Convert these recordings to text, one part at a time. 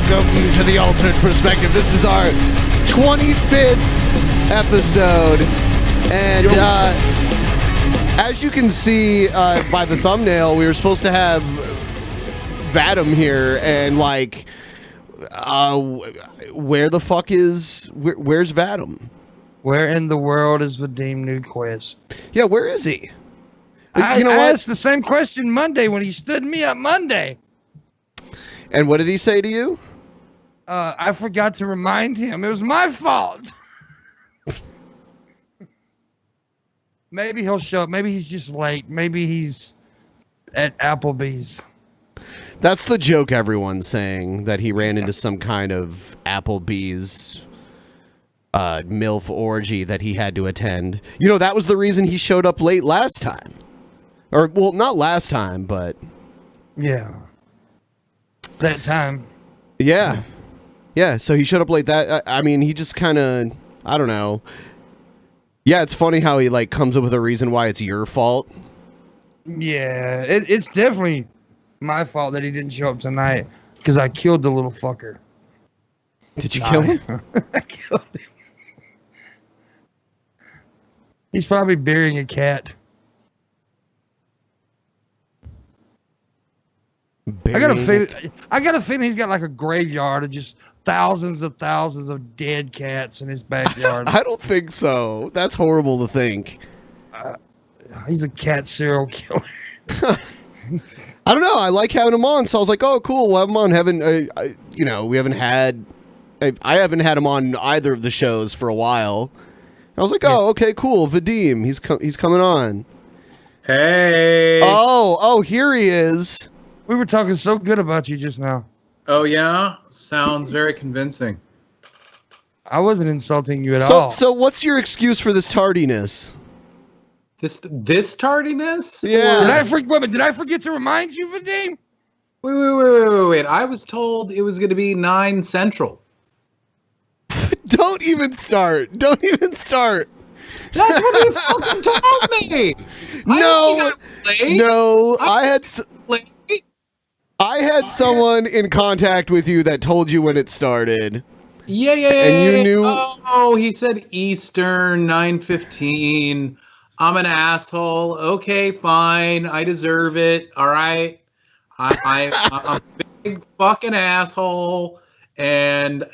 welcome to the Alternate Perspective. This is our 25th episode, and as you can see by the thumbnail, we were supposed to have Vadim here, and like, where's Vadim? Where in the world is Vadim Newquist? Yeah, where is he? I asked the same question Monday when he stood me up Monday. And what did he say to you? I forgot to remind him. It was my fault. Maybe he'll show up. Maybe he's just late. Maybe he's at Applebee's. That's the joke everyone's saying, that he ran into some kind of Applebee's MILF orgy that he had to attend. You know, that was the reason he showed up late last time. Or, well, not last time, but... Yeah. That time. Yeah. Yeah, so he showed up late. I mean, he just kind of... I don't know. Yeah, it's funny how he, like, comes up with a reason why it's your fault. Yeah, it's definitely my fault that he didn't show up tonight, because I killed the little fucker. Did you kill him? I killed him. He's probably burying a cat. I got a feeling he's got like a graveyard of just thousands of dead cats in his backyard. I don't think so. That's horrible to think. He's a cat serial killer. I don't know. I like having him on, so I was like, "Oh, cool. We'll have him on." We haven't had. I haven't had him on either of the shows for a while. I was like, "Oh, okay, cool. Vadim, he's coming on." Hey. Oh, here he is. We were talking so good about you just now. Oh yeah, sounds very convincing. I wasn't insulting you at all. So what's your excuse for this tardiness? This tardiness? Yeah. Did I forget to remind you, Vadim? Wait. I was told it was going to be 9 Central. Don't even start. That's what you fucking told me. No. I had Late. someone in contact with you that told you when it started. Yeah. And you knew. Oh, he said Eastern 9:15. I'm an asshole. Okay, fine. I deserve it. All right. I'm a big fucking asshole. And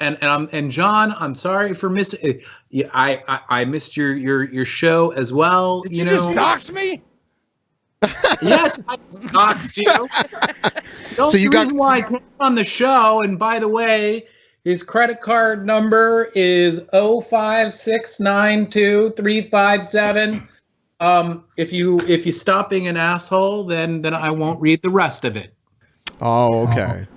John, I'm sorry for missing. Yeah, I missed your show as well. Did you just dox me? Yes, I doxed you. The reason why I came on the show, and by the way, his credit card number is 056923557. If you stop being an asshole, then I won't read the rest of it. Oh, okay.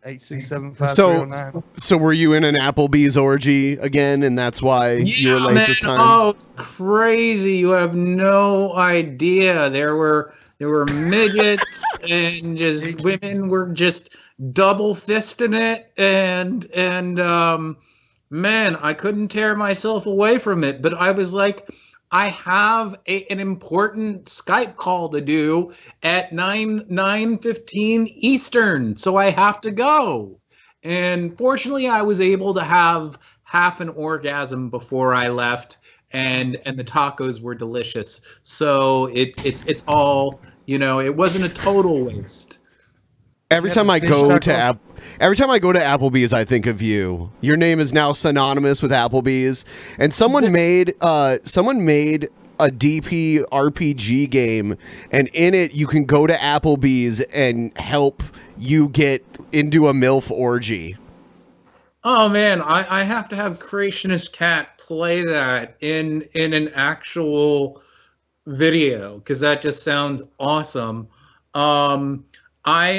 8675309. So were you in an Applebee's orgy again, and that's why you were late this time? Oh, crazy! You have no idea. There were midgets and just women were just double fisting it, and man, I couldn't tear myself away from it. But I was like, I have an important Skype call to do at 9:15 Eastern, so I have to go. And fortunately, I was able to have half an orgasm before I left, and the tacos were delicious. So it's all, it wasn't a total waste. Every time I go to Applebee's, I think of you. Your name is now synonymous with Applebee's, and someone made a DP RPG game, and in it you can go to Applebee's and help you get into a MILF orgy. Oh man, I have to have Creationist Cat play that in an actual video, because that just sounds awesome. I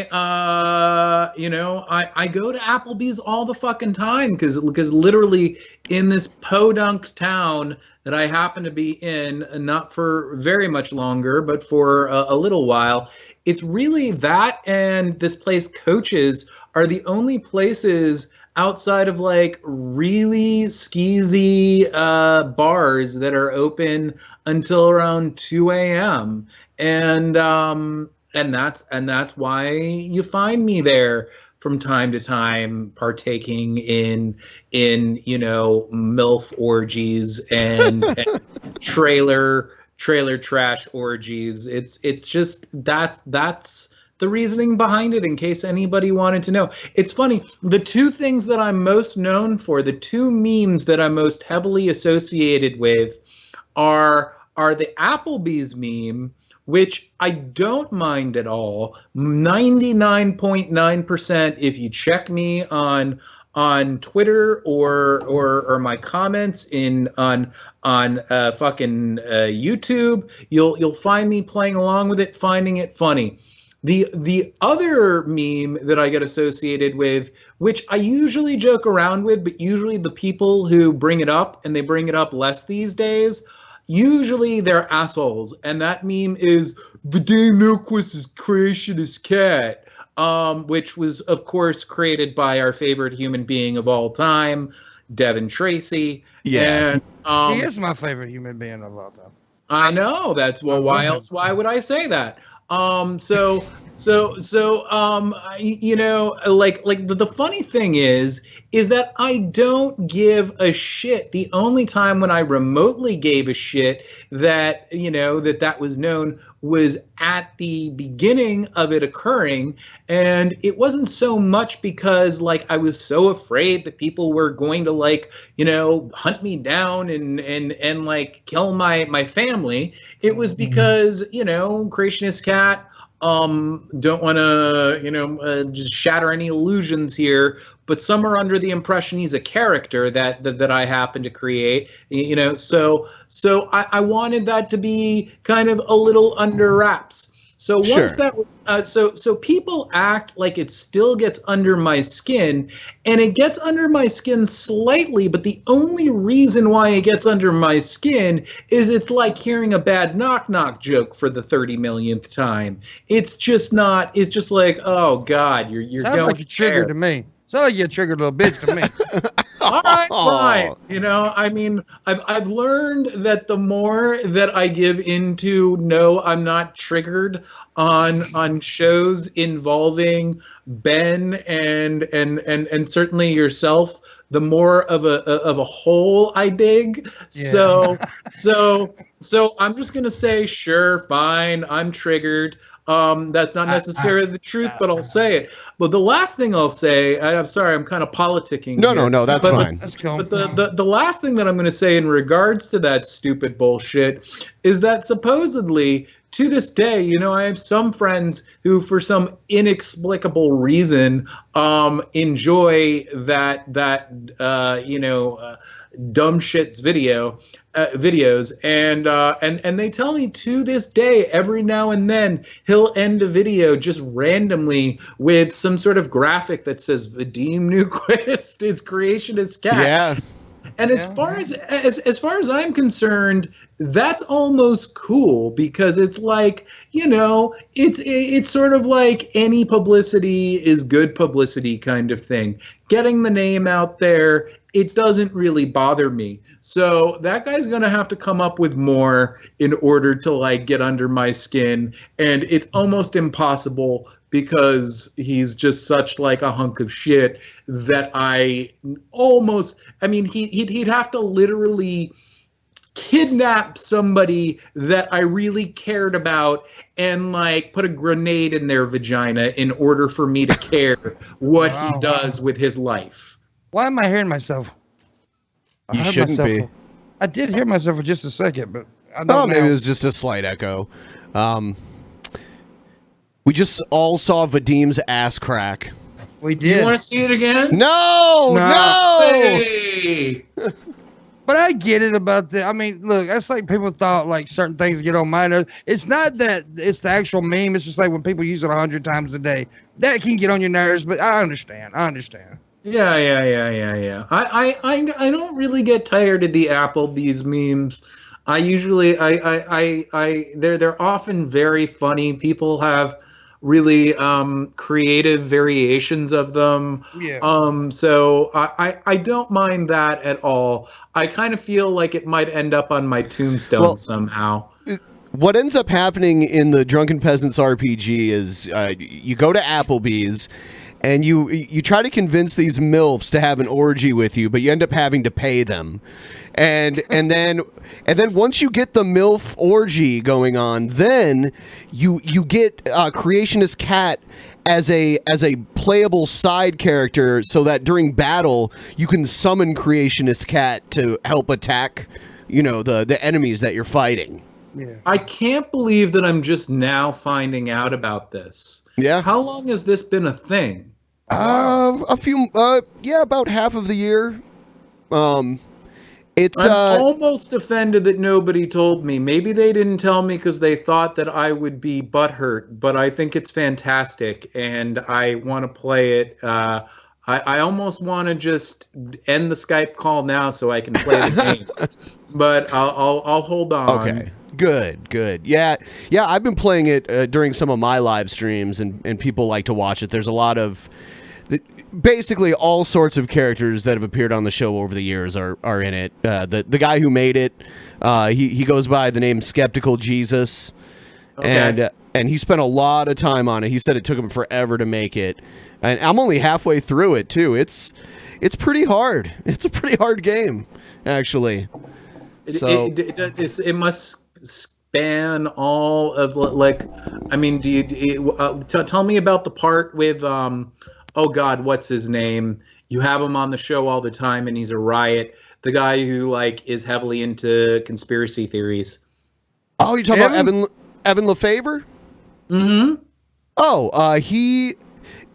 go to Applebee's all the fucking time because literally in this podunk town that I happen to be in, not for very much longer, but for a little while, it's really that and this place Coach's are the only places outside of like really skeezy bars that are open until around 2 a.m. And that's why you find me there. from time to time partaking in MILF orgies and trailer trash orgies. It's just that's the reasoning behind it, in case anybody wanted to know. It's funny, the two things that I'm most known for, the two memes that I'm most heavily associated with are the Applebee's meme, which I don't mind at all. 99.9%, if you check me on Twitter or my comments on fucking YouTube, you'll find me playing along with it, finding it funny. The other meme that I get associated with, which I usually joke around with, but usually the people who bring it up, and they bring it up less these days, usually they're assholes. And that meme is Vadim Newquist's creationist cat, which was, of course, created by our favorite human being of all time, Devin Tracy. Yeah. And, he is my favorite human being of all time. I know. That's, well, why else? Why would I say that? The funny thing is that I don't give a shit. The only time when I remotely gave a shit that was known was at the beginning of it occurring. And it wasn't so much because I was so afraid that people were going to hunt me down and kill my family. It was because, creationist cat, don't want to just shatter any illusions here, but some are under the impression he's a character that I happen to create, so I wanted that to be kind of a little under wraps. So once Sure. that was, so people act like it still gets under my skin, and it gets under my skin slightly, but the only reason why it gets under my skin is it's like hearing a bad knock-knock joke for the 30 millionth time. It's just not, it's just like, oh God, you're Sounds going like a trigger to me. Sounds like you're a triggered little bitch to me. All right, fine. I've learned that the more that I give into no, I'm not triggered on shows involving Ben and certainly yourself, the more of a hole I dig. Yeah. So I'm just gonna say, sure, fine, I'm triggered. That's not necessarily the truth, but I'll say it. But the last thing I'll say, I'm sorry, I'm kind of politicking. No, that's fine. That's cool. But the last thing that I'm going to say in regards to that stupid bullshit is that supposedly to this day, I have some friends who, for some inexplicable reason, enjoy that dumb shit's videos, and they tell me to this day, every now and then he'll end a video just randomly with some sort of graphic that says Vadim Newquist is creationist cat. Yeah. And as far as I'm concerned, that's almost cool, because it's like, it's sort of like any publicity is good publicity kind of thing. Getting the name out there, it doesn't really bother me. So that guy's going to have to come up with more in order to get under my skin. And it's almost impossible, because he's just such a hunk of shit that he'd have to literally kidnap somebody that I really cared about and put a grenade in their vagina in order for me to care what he does with his life. Why am I hearing myself? You shouldn't be. I did hear myself for just a second, but I don't know. Maybe it was just a slight echo. We just all saw Vadim's ass crack. We did. You want to see it again? No. Hey! But I get it about that. I mean, look, that's like people thought certain things get on my nerves. It's not that it's the actual meme. It's just like when people use it 100 times a day. That can get on your nerves, but I understand. Yeah. I don't really get tired of the Applebee's memes. I usually they're often very funny. People have really creative variations of them. Yeah. So I don't mind that at all. I kind of feel like it might end up on my tombstone somehow. What ends up happening in the Drunken Peasants RPG is you go to Applebee's, and you try to convince these MILFs to have an orgy with you, but you end up having to pay them. And then once you get the MILF orgy going on, then you get Creationist Cat as a playable side character, so that during battle you can summon Creationist Cat to help attack, the enemies that you're fighting. Yeah. I can't believe that I'm just now finding out about this. Yeah. How long has this been a thing? About half of the year. It's I'm almost offended that nobody told me. Maybe they didn't tell me because they thought that I would be butthurt, but I think it's fantastic and I want to play it. I almost want to just end the Skype call now so I can play the game, but I'll hold on. Okay. Good. Yeah. I've been playing it during some of my live streams, and people like to watch it. There's a lot of, basically all sorts of characters that have appeared on the show over the years are in it. The guy who made it, he goes by the name Skeptical Jesus, Okay. and he spent a lot of time on it. He said it took him forever to make it, and I'm only halfway through it too. It's pretty hard. It's a pretty hard game, actually. It must span all of, like, I mean, tell me about the part with oh God, what's his name? You have him on the show all the time, and he's a riot. The guy who is heavily into conspiracy theories. Oh, you're talking about Evan Lefevre? Mm-hmm. Oh,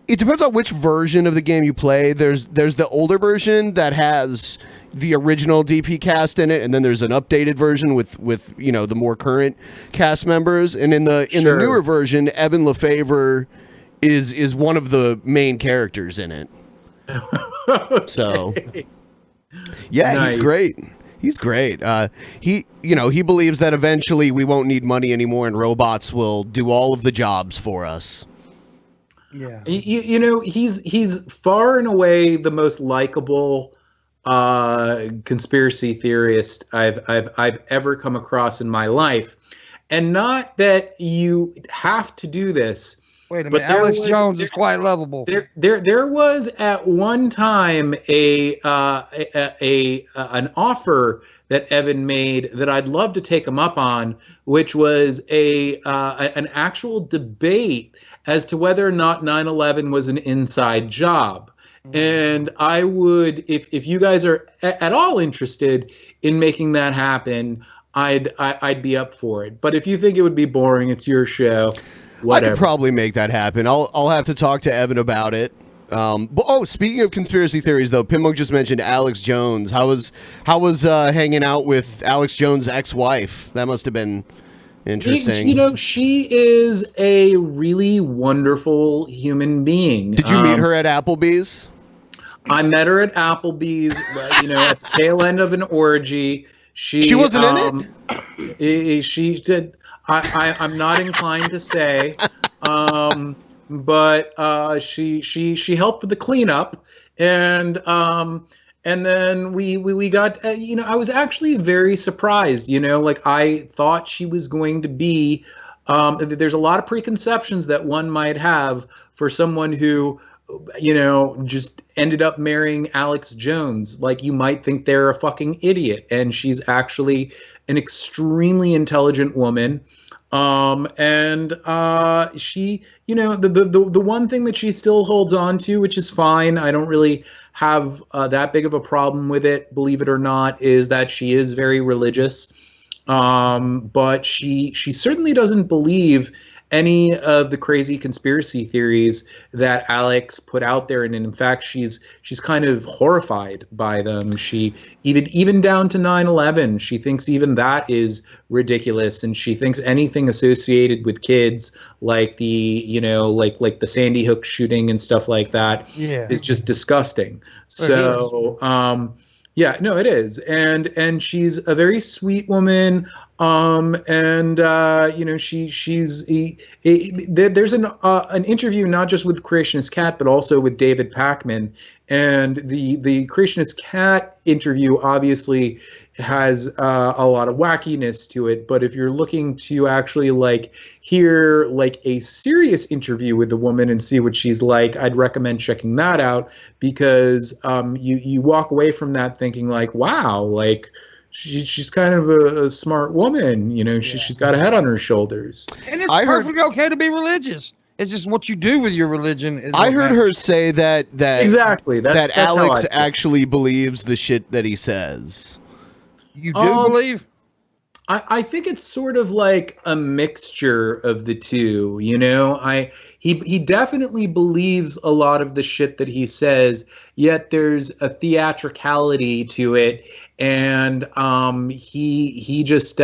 it depends on which version of the game you play. There's the older version that has the original DP cast in it, and then there's an updated version with the more current cast members. And in the newer version, Evan Lefevre is one of the main characters in it. Okay. So yeah, nice. He's great. He believes that eventually we won't need money anymore and robots will do all of the jobs for us. Yeah. He's far and away the most likable conspiracy theorist I've ever come across in my life. And not that you have to do this. Wait a minute, Alex Jones is quite lovable. There was at one time an offer that Evan made that I'd love to take him up on, which was an actual debate as to whether or not 9/11 was an inside job. And I would, if you guys are at all interested in making that happen, I'd be up for it. But if you think it would be boring, it's your show. Whatever. I could probably make that happen. I'll have to talk to Evan about it. Speaking of conspiracy theories, though, Pinmunk just mentioned Alex Jones. How was hanging out with Alex Jones' ex-wife? That must have been interesting. She is a really wonderful human being. Did you meet her at Applebee's? I met her at Applebee's, at the tail end of an orgy. She wasn't in it? She did. I'm not inclined to say, but she helped with the cleanup, and then we got I was actually very surprised. I thought she was going to be. There's a lot of preconceptions that one might have for someone who just ended up marrying Alex Jones. Like, you might think they're a fucking idiot, and she's actually an extremely intelligent woman. And she, the one thing that she still holds on to, which is fine, I don't really have that big of a problem with it, believe it or not, is that she is very religious. But she certainly doesn't believe any of the crazy conspiracy theories that Alex put out there, and in fact, she's kind of horrified by them. She even down to 9/11, she thinks even that is ridiculous, and she thinks anything associated with kids, like the like the Sandy Hook shooting and stuff like that, is just disgusting. So yeah, no, it is, and she's a very sweet woman. There's an interview not just with Creationist Cat but also with David Pakman, and the Creationist Cat interview obviously has a lot of wackiness to it. But if you're looking to actually like hear like a serious interview with the woman and see what she's like, I'd recommend checking that out, because you walk away from that thinking like, wow, like she's kind of a smart woman, you know. She's got a head on her shoulders. And it's perfectly okay to be religious. It's just what you do with your religion. I heard her say that exactly that's Alex actually believes the shit that he says. You do believe? I think it's sort of like a mixture of the two, you know. He definitely believes a lot of the shit that he says, yet there's a theatricality to it, and he just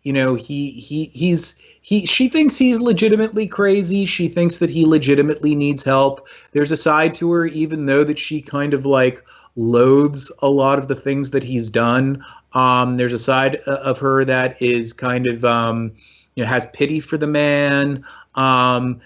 you know, she thinks he's legitimately crazy. She thinks that he legitimately needs help. There's a side to her, even though that she kind of like loathes a lot of the things that he's done. There's a side of her that is kind of, you know, has pity for the man.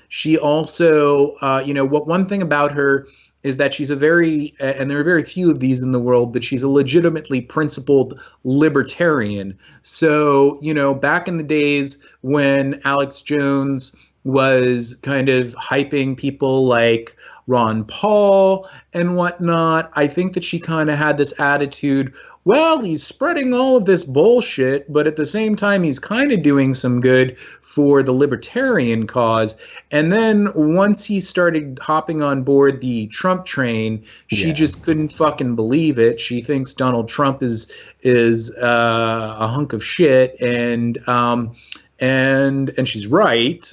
She also, you know, one thing about her is that she's a very, and there are very few of these in the world, but she's a legitimately principled libertarian. So, you know, back in the days when Alex Jones was kind of hyping people like Ron Paul and whatnot, I think that she kind of had this attitude, well, he's spreading all of this bullshit, but at the same time, he's kind of doing some good for the libertarian cause. And then once he started hopping on board the Trump train, she just couldn't fucking believe it. She thinks Donald Trump is a hunk of shit, and she's right.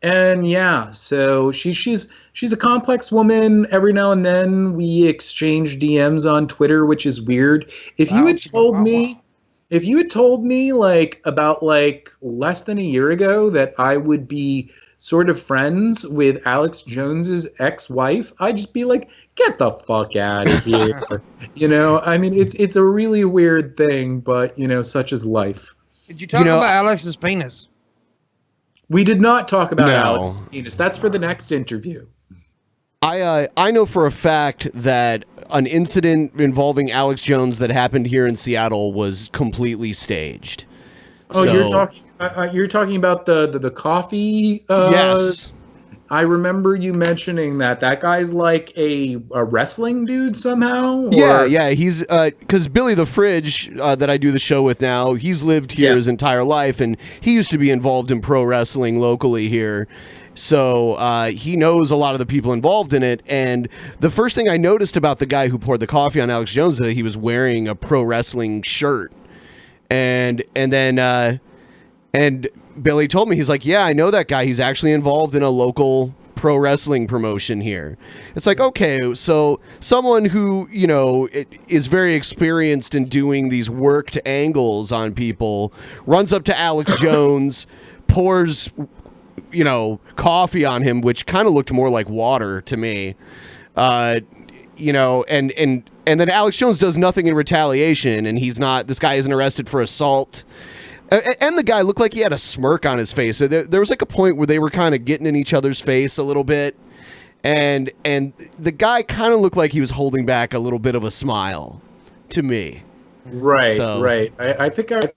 And yeah, so she's a complex woman. Every now and then we exchange DMs on Twitter, which is weird. If you had told me like about like less than a year ago that I would be sort of friends with Alex Jones's ex-wife, I'd just be like, get the fuck out of here. You know, I mean, it's a really weird thing, but you know, such is life. Did you talk about Alex's penis? We did not talk about Alex's penis. That's for the next interview. I know for a fact that an incident involving Alex Jones that happened here in Seattle was completely staged. Oh, so, you're talking about the coffee? Yes. I remember you mentioning that guy's like a wrestling dude somehow. Yeah. He's because Billy the Fridge that I do the show with now, he's lived here his entire life, and he used to be involved in pro wrestling locally here. So he knows a lot of the people involved in it. And the first thing I noticed about the guy who poured the coffee on Alex Jones is that he was wearing a pro wrestling shirt. And then Billy told me, he's like, yeah, I know that guy. He's actually involved in a local pro wrestling promotion here. It's like, okay, so someone who, you know, is very experienced in doing these worked angles on people runs up to Alex Jones, pours, you know, coffee on him, which kind of looked more like water to me. You know, and then Alex Jones does nothing in retaliation, and this guy isn't arrested for assault. And the guy looked like he had a smirk on his face. So there was like a point where they were kind of getting in each other's face a little bit. And the guy kind of looked like he was holding back a little bit of a smile to me. Right, right. I think every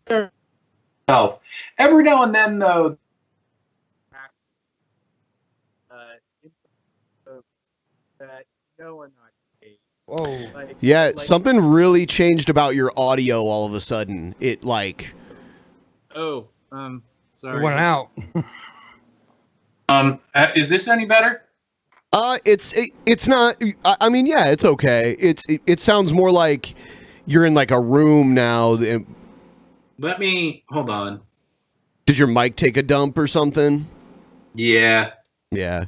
now and then, though, that no or not safe. Whoa. Something really changed about your audio all of a sudden. It like... Oh, sorry. It went out. Is this any better? It's not. I mean, yeah, it's okay. It sounds more like you're in like a room now. Let me hold on. Did your mic take a dump or something? Yeah. Yeah.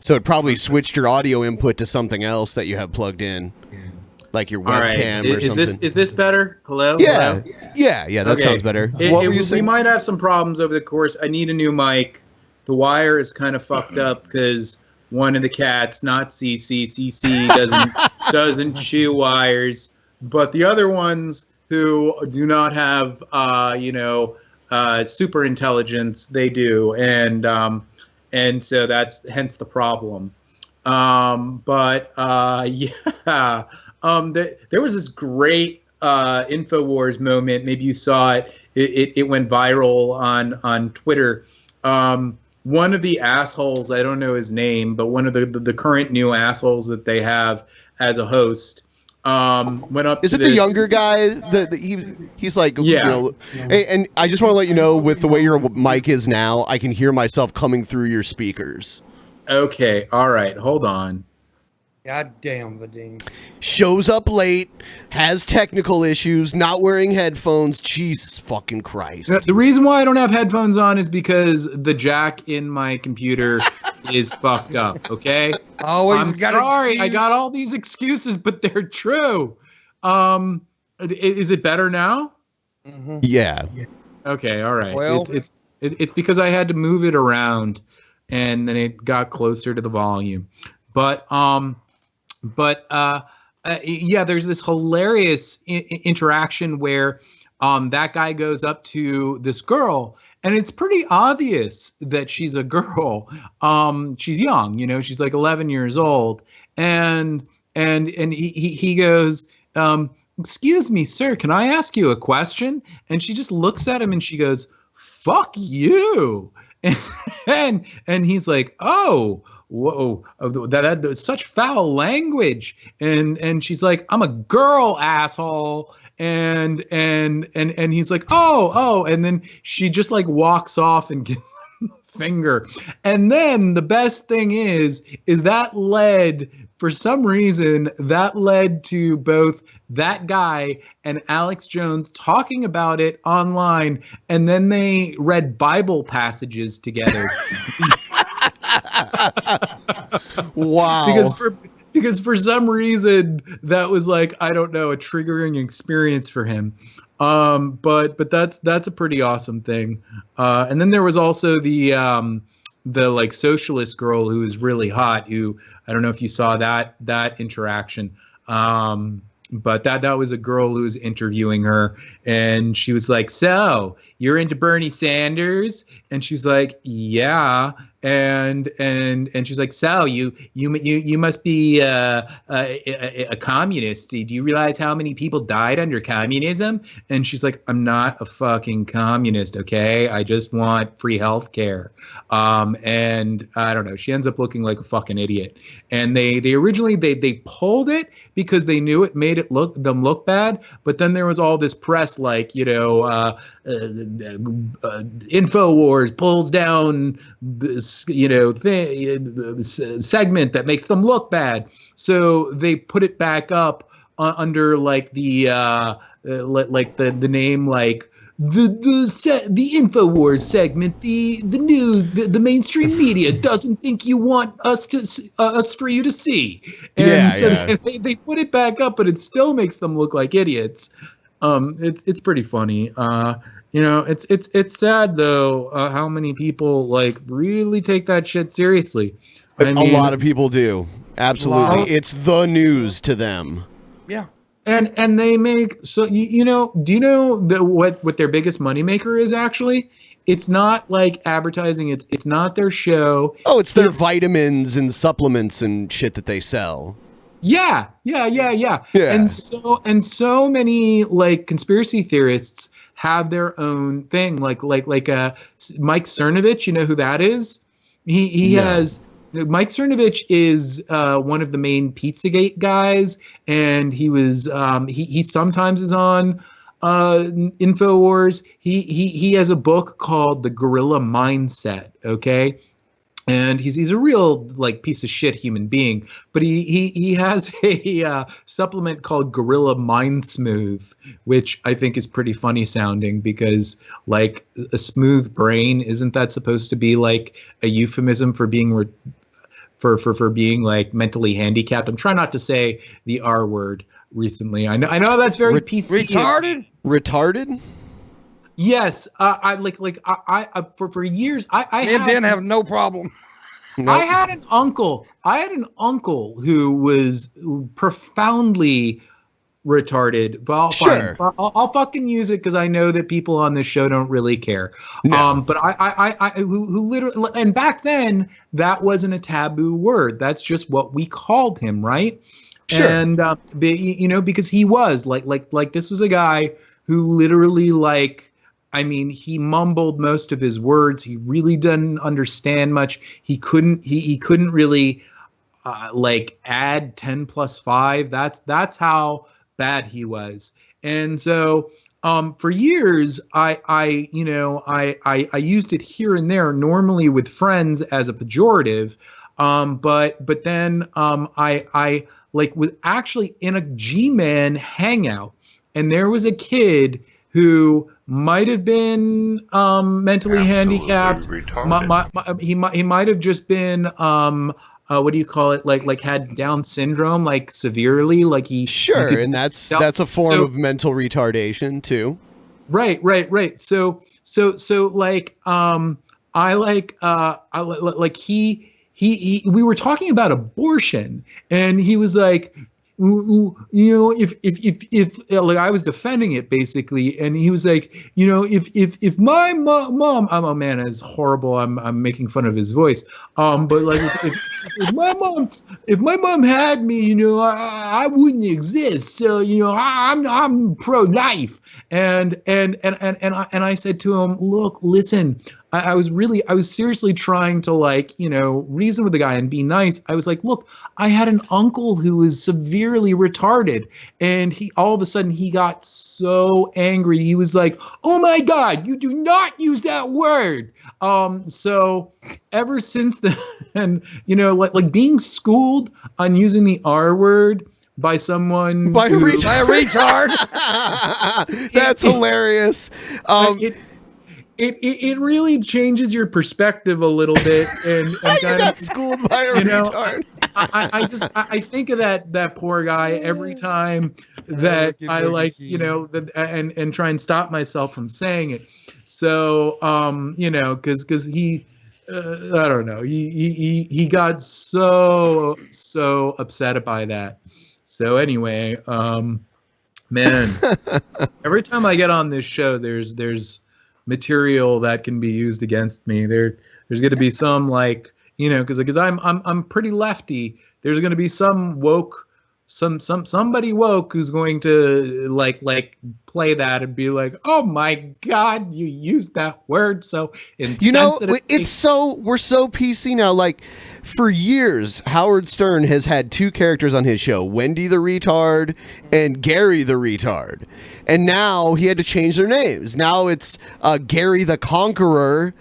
So it probably switched your audio input to something else that you have plugged in. Like your webcam or something. Is this better? Hello? Yeah. Hello? Yeah, that sounds better. What were you saying? We might have some problems over the course. I need a new mic. The wire is kind of fucked up because one of the cats, not CC, doesn't chew wires. But the other ones who do not have, super intelligence, they do. And so that's hence the problem. Yeah. There was this great Infowars moment. Maybe you saw it. It went viral on Twitter. One of the assholes, I don't know his name, but one of the current new assholes that they have as a host, went up. Is it the younger guy? He's like, yeah. And I just want to let you know, with the way your mic is now, I can hear myself coming through your speakers. Okay, all right, hold on. God damn, Vadim. Shows up late, has technical issues, not wearing headphones. Jesus fucking Christ. The reason why I don't have headphones on is because the jack in my computer is fucked up, okay? I'm sorry, I got all these excuses, but they're true. Is it better now? Mm-hmm. Yeah. Okay, all right. Well, it's because I had to move it around, and then it got closer to the volume. But yeah, there's this hilarious interaction where that guy goes up to this girl, and it's pretty obvious that she's a girl. She's young, you know, she's like 11 years old, and he goes, "Excuse me, sir, can I ask you a question?" And she just looks at him and she goes, "Fuck you," and he's like, "Oh. Whoa, that's such foul language." And she's like, "I'm a girl, asshole." And he's like, oh, and then she just like walks off and gives him a finger. And then the best thing is that led, for some reason, that led to both that guy and Alex Jones talking about it online, and then they read Bible passages together. Wow. Because for some reason that was like, I don't know, a triggering experience for him. But that's a pretty awesome thing. And then there was also the like socialist girl who was really hot, who, I don't know if you saw that interaction. But that was a girl who was interviewing her, and she was like, "So you're into Bernie Sanders?" And she's like, "Yeah." And she's like, "So you must be a communist. Do you realize how many people died under communism?" And she's like, "I'm not a fucking communist, okay? I just want free health care." And I don't know. She ends up looking like a fucking idiot. And they originally they pulled it because they knew it made them look bad. But then there was all this press, like, you know, Infowars pulls down this, you know, segment that makes them look bad. So they put it back up under like the name, like the Infowars segment, the news, the mainstream media doesn't think you want us for you to see. And they put it back up, but it still makes them look like idiots. It's pretty funny. You know, it's sad though, how many people like really take that shit seriously. A lot of people do. Absolutely. It's the news to them. Yeah. And they make, so you know, do you know what their biggest moneymaker is actually? It's not like advertising, it's not their show. Oh, it's their vitamins and supplements and shit that they sell. Yeah. And so many like conspiracy theorists have their own thing, like Mike Cernovich. You know who that is? He has. Mike Cernovich is one of the main Pizzagate guys, and he was he sometimes is on Infowars. He has a book called The Gorilla Mindset. Okay. And he's a real like piece of shit human being, but he has a supplement called Gorilla Mind Smooth, which I think is pretty funny sounding, because like a smooth brain, isn't that supposed to be like a euphemism for being for being like mentally handicapped? I'm trying not to say the R word recently. I know that's very PC. Retarded. Yes, I for years I didn't have no problem. Nope. I had an uncle who was profoundly retarded. But sure. Fine. I'll fucking use it because I know that people on this show don't really care. No. But I who literally, and back then that wasn't a taboo word. That's just what we called him, right? Sure. And because he was like this was a guy who literally he mumbled most of his words. He really didn't understand much. He couldn't really add 10 plus 5. That's how bad he was. And so for years I used it here and there, normally with friends as a pejorative. But then I was actually in a G-Man hangout, and there was a kid who might have been mentally handicapped. He might have just been what do you call it? Like had Down syndrome, like severely, like he. Sure, and that's a form of mental retardation too. Right. So we were talking about abortion, and he was like, if like I was defending it basically, and he was like, if my mom, oh man, it's horrible. I'm making fun of his voice. But like if my mom had me, I wouldn't exist. So I'm pro-life. And I said to him, look, listen. I was seriously trying to reason with the guy and be nice. I was like, look, I had an uncle who was severely retarded, and all of a sudden he got so angry. He was like, oh my God, you do not use that word. So ever since then, like being schooled on using the R word by someone by a retard. That's hilarious. It really changes your perspective a little bit, and you got schooled by a retard. I think of that poor guy every time that I and try and stop myself from saying it. So because he I don't know, he got so upset by that. So anyway, man, every time I get on this show, there's material that can be used against me. There's going to be some because I'm pretty lefty. There's going to be some woke, somebody woke who's going to play that and be like, oh my God, you used that word so insensitive. We're so PC now. Like for years, Howard Stern has had two characters on his show, Wendy the retard and Gary the retard. And now he had to change their names. Now it's Gary the Conqueror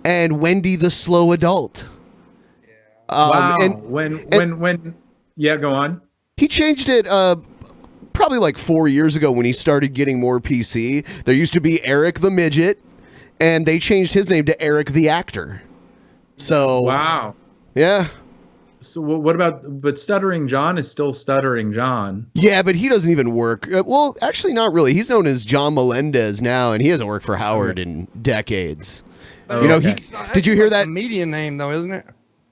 and Wendy the Slow Adult. Wow. Yeah, go on. He changed it probably like 4 years ago when he started getting more PC. There used to be Eric the Midget, and they changed his name to Eric the Actor. So wow. Yeah. So what about, but Stuttering John is still Stuttering John. Yeah, but he doesn't even work. Well, actually not really. He's known as John Melendez now, and he hasn't worked for Howard in decades. Did you hear that? A media name though, isn't it?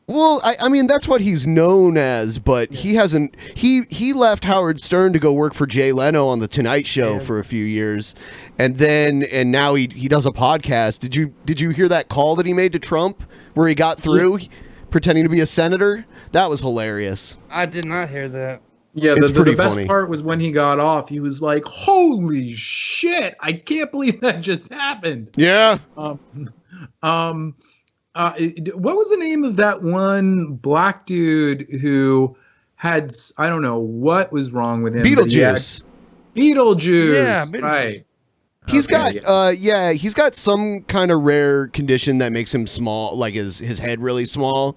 Well, I mean, that's what he's known as, but he hasn't. He left Howard Stern to go work for Jay Leno on The Tonight Show for a few years, and now he does a podcast. Did you hear that call that he made to Trump where he got through pretending to be a senator? That was hilarious. I did not hear that. Yeah, the best funny. Part was when he got off. He was like, "Holy shit! I can't believe that just happened." Yeah. What was the name of that one black dude who had, I don't know what was wrong with him. Beetlejuice. Beetlejuice. Yeah, right. He's got some kind of rare condition that makes him small, like his head really small.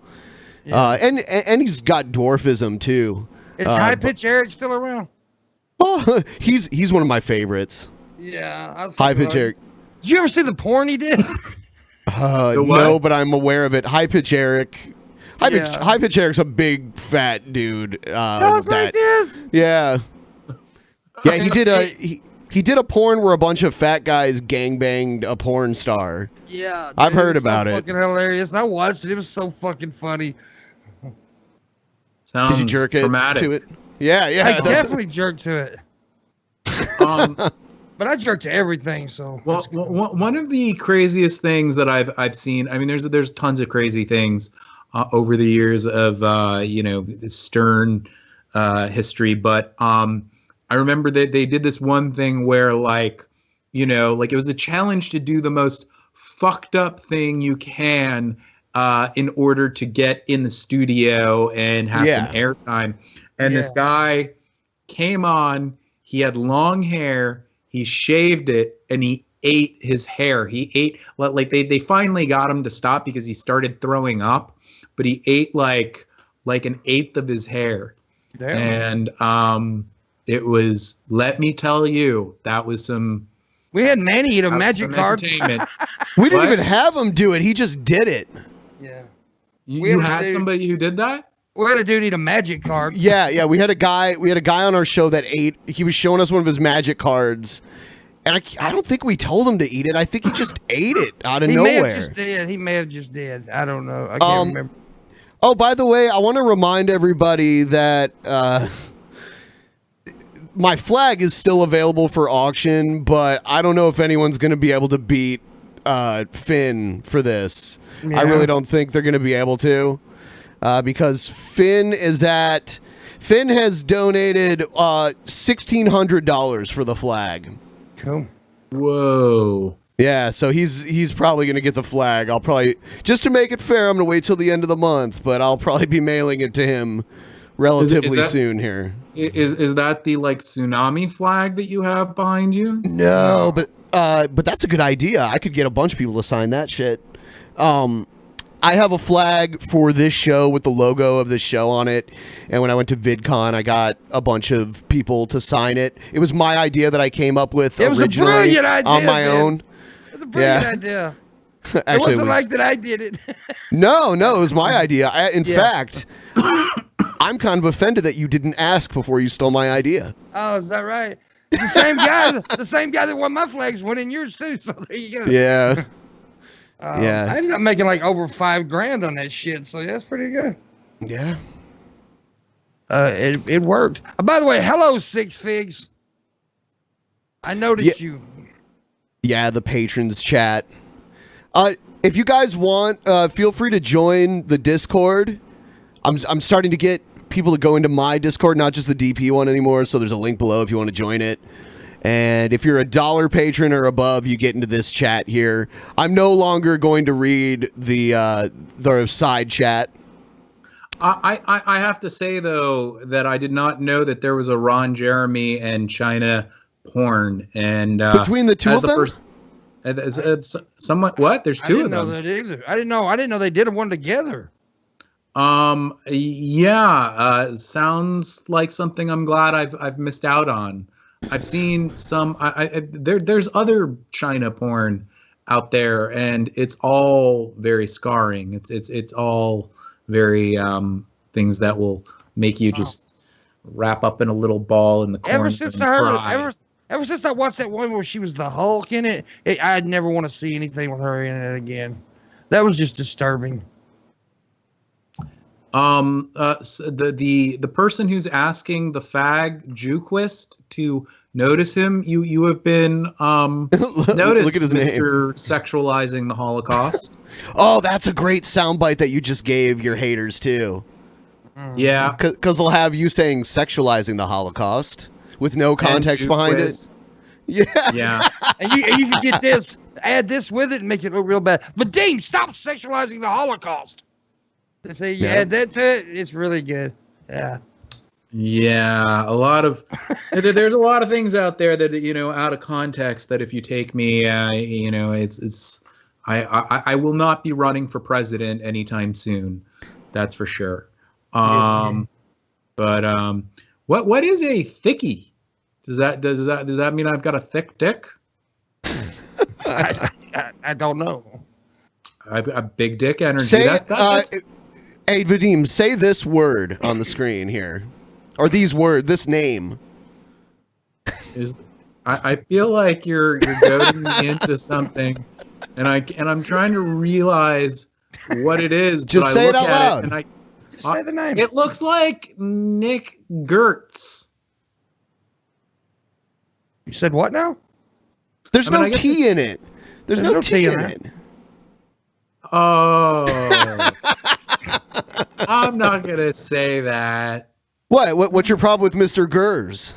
Yeah. And he's got dwarfism too. Is High Pitch Eric still around? Oh, he's one of my favorites. Yeah. High Pitch Eric. Did you ever see the porn he did? No, but I'm aware of it. High Pitch Eric. High Pitch Eric's a big fat dude. Sounds like this. Yeah. Yeah, he did a porn where a bunch of fat guys gangbanged a porn star. Yeah, dude, I've heard about it. Fucking hilarious. I watched it. It was so fucking funny. Sounds Did you jerk it dramatic. to it? Yeah. I definitely jerked to it. But I jerk to everything. So one of the craziest things that I've seen. I mean, there's tons of crazy things over the years of Stern history, but I remember that they did this one thing where like it was a challenge to do the most fucked up thing you can in order to get in the studio and have some airtime. And this guy came on, he had long hair, he shaved it, and he ate his hair. He ate like they finally got him to stop because he started throwing up, but he ate like an eighth of his hair. Damn. And it was, let me tell you, that was some. We had Manny eat a magic card. We didn't even have him do it. He just did it. Yeah. You had somebody who did that? We had a dude eat a magic card. Yeah. We had a guy on our show that ate. He was showing us one of his magic cards, and I don't think we told him to eat it. I think he just ate it out of nowhere. He may have just did. I don't know. I can't remember. Oh, by the way, I want to remind everybody that my flag is still available for auction, but I don't know if anyone's going to be able to beat Finn for this. Yeah. I really don't think they're going to be able to because Finn has donated $1,600 for the flag. Cool. Whoa. Yeah, so he's probably going to get the flag. I'll probably, just to make it fair, I'm going to wait till the end of the month, but I'll probably be mailing it to him relatively soon here. Is that the like tsunami flag that you have behind you? No, but that's a good idea. I could get a bunch of people to sign that shit. I have a flag for this show with the logo of this show on it, and when I went to VidCon, I got a bunch of people to sign it. It was my idea that I came up with originally on my own. It was a brilliant idea. Actually, it wasn't like that I did it. No, it was my idea. In fact, I'm kind of offended that you didn't ask before you stole my idea. Oh, is that right? The same guy that won my flags won in yours too. So there you go. Yeah. Yeah. I ended up making like over $5,000 on that shit. So that's pretty good. Yeah. It worked. By the way, hello, Six Figs. I noticed you. Yeah, the patrons chat. If you guys want, feel free to join the Discord. I'm starting to get people to go into my Discord, not just the DP one anymore. So there's a link below if you want to join it. And if you're a $1 patron or above, you get into this chat here. I'm no longer going to read the side chat. I have to say though that I did not know that there was a Ron Jeremy and China porn, and between the two of them. It's somewhat what? There's two of them. I didn't know that either. I didn't know they did one together. Sounds like something I'm glad I've missed out on. I've seen some. There's other China porn out there, and it's all very scarring. It's all very things that will make you just wrap up in a little ball in the corner. Ever since I watched that one where she was the Hulk in it, I'd never want to see anything with her in it again. That was just disturbing. So the person who's asking the fag Newquist to notice him, you have been noticed. Look at his name. Sexualizing the Holocaust. Oh, that's a great soundbite that you just gave your haters too. Yeah, because they'll have you saying sexualizing the Holocaust with no context behind it. Yeah. and you can get this, add this with it, and make it look real bad. Vadim, stop sexualizing the Holocaust. To say you add that to it, it's really good. Yeah. Yeah, there's a lot of things out there that out of context that if you take me, I will not be running for president anytime soon. That's for sure. But what is a thickie? Does that mean I've got a thick dick? I don't know. A big dick energy. Hey, Vadim, say this word on the screen here. Or this name. I feel like you're goading me into something, and I'm trying to realize what it is. Just say it out loud. Say the name. It looks like Nick Gertz. You said what now? There's no T in it. There's no T in it. Oh. I'm not gonna say that. What's your problem with Mr. Gers?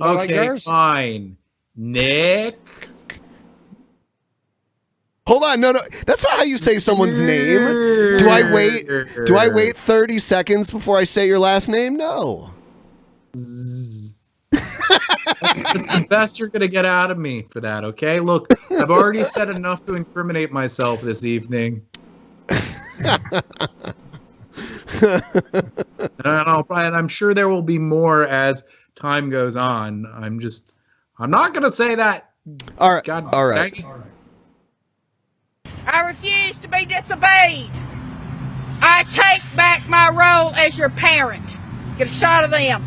Okay, fine. Nick. Hold on, no, that's not how you say someone's name. Do I wait 30 seconds before I say your last name? No. That's the best you're gonna get out of me for that, okay? Look, I've already said enough to incriminate myself this evening. And I'm sure there will be more as time goes on. I'm not gonna say that. All right. God, all right. I refuse to be disobeyed. I take back my role as your parent. Get a shot of them.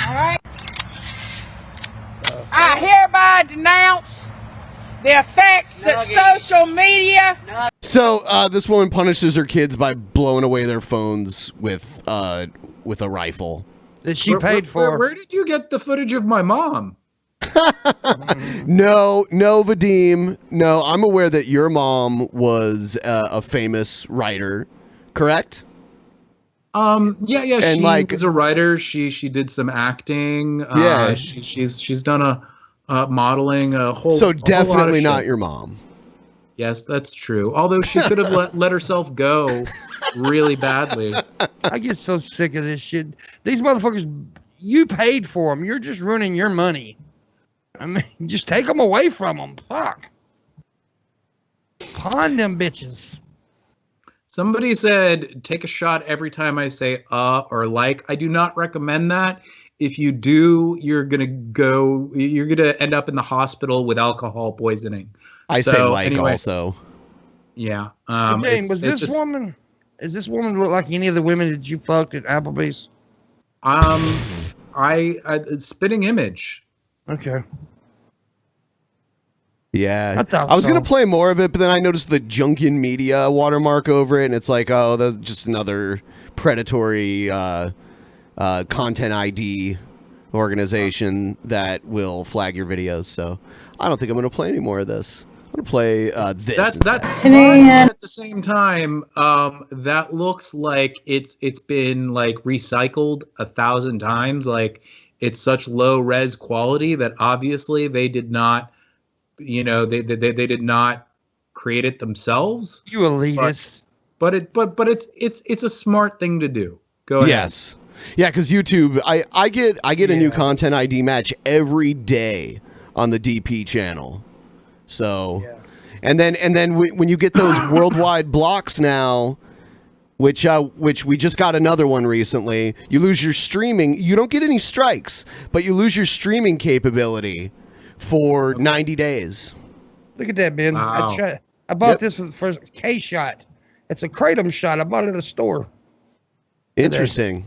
All right? I hereby denounce the effects that social media... So this woman punishes her kids by blowing away their phones with a rifle. That she paid for. Where did you get the footage of my mom? No, Vadim. No, I'm aware that your mom was a famous writer, correct? Yeah. And she was a writer. She did some acting. Yeah. She's done a modeling, a whole. So a whole definitely lot of not shit. your mom. Yes, that's true. Although she could have let herself go really badly. I get so sick of this shit. These motherfuckers, you paid for them. You're just ruining your money. I mean, just take them away from them. Fuck. Pawn them bitches. Somebody said, take a shot every time I say or like. I do not recommend that. If you do, you're going to end up in the hospital with alcohol poisoning. I say like anyway, also. Yeah. Dang, does this woman look like any of the women that you fucked at Applebee's? Spitting image. Okay. Yeah, I was going to play more of it, but then I noticed the Drunken Media watermark over it, and it's like, oh, that's just another predatory content ID organization that will flag your videos. So I don't think I'm going to play any more of this. I'm going to play this. That's smart, but at the same time, that looks like it's been like recycled 1,000 times. Like it's such low res quality that obviously they did not. They did not create it themselves. You elitist. But it's a smart thing to do. Go ahead. Yes. Yeah, because YouTube, I get a new content ID match every day on the DP channel. So, and then when you get those worldwide blocks now, which we just got another one recently, you lose your streaming. You don't get any strikes, but you lose your streaming capability for 90 days. Look at that, Ben. Wow. I bought this for the first K-shot. It's a Kratom shot. I bought it at a store. Interesting.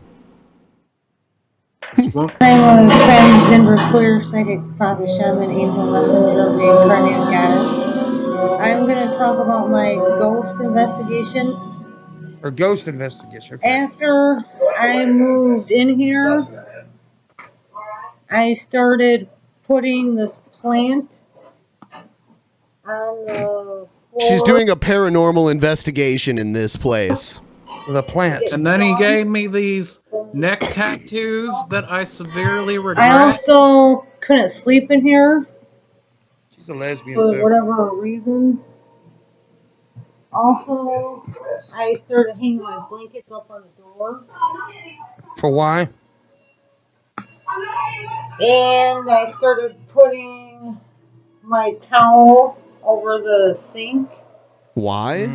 I'm a transgender queer psychic prophet shaman angel messenger reincarnated goddess. I'm going to talk about my ghost investigation. Or ghost investigation. Okay. After I moved in here, I started putting this plant on the floor. She's doing a paranormal investigation in this place. The plant. And then he gave me these neck tattoos that I severely regret. I also couldn't sleep in here. She's a lesbian for too. whatever reasons. Also, I started hanging my blankets up on the door. For why? And I started putting my towel over the sink. Why?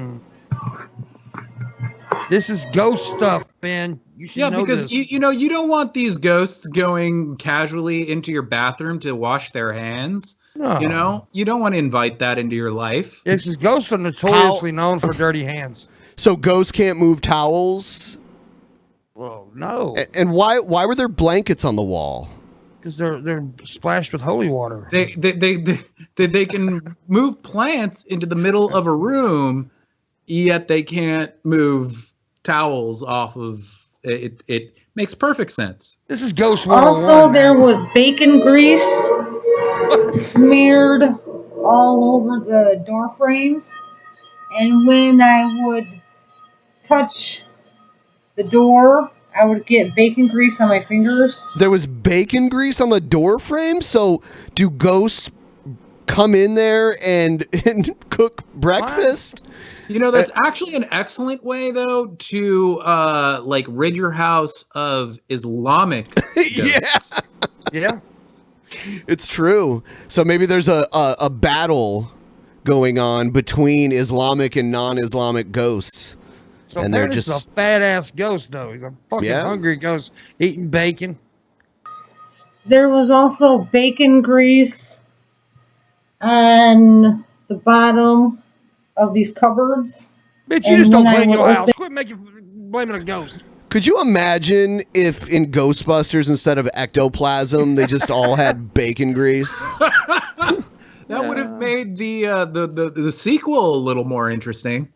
This is ghost stuff, Ben. You should know because this. you don't want these ghosts going casually into your bathroom to wash their hands. No. You don't want to invite that into your life. It's just ghosts are notoriously known for dirty hands. So ghosts can't move towels? Well, no. And why were there blankets on the wall? Because they're splashed with holy water. They can move plants into the middle of a room, yet they can't move towels off of it. It makes perfect sense. This is Ghost 101. Also, there was bacon grease smeared all over the door frames. And when I would touch the door, I would get bacon grease on my fingers. There was bacon grease on the door frame. So do ghosts come in there and cook breakfast? You know, that's actually an excellent way, though, to like rid your house of Islamic ghosts. Yeah. It's true. So maybe there's a battle going on between Islamic and non-Islamic ghosts. So and they're just just a fat ass ghost though. He's a fucking hungry ghost eating bacon. There was also bacon grease on the bottom of these cupboards. Bitch, you just don't clean your house. Quit blaming a ghost. Could you imagine if in Ghostbusters instead of ectoplasm they just all had bacon grease? That would have made the sequel a little more interesting.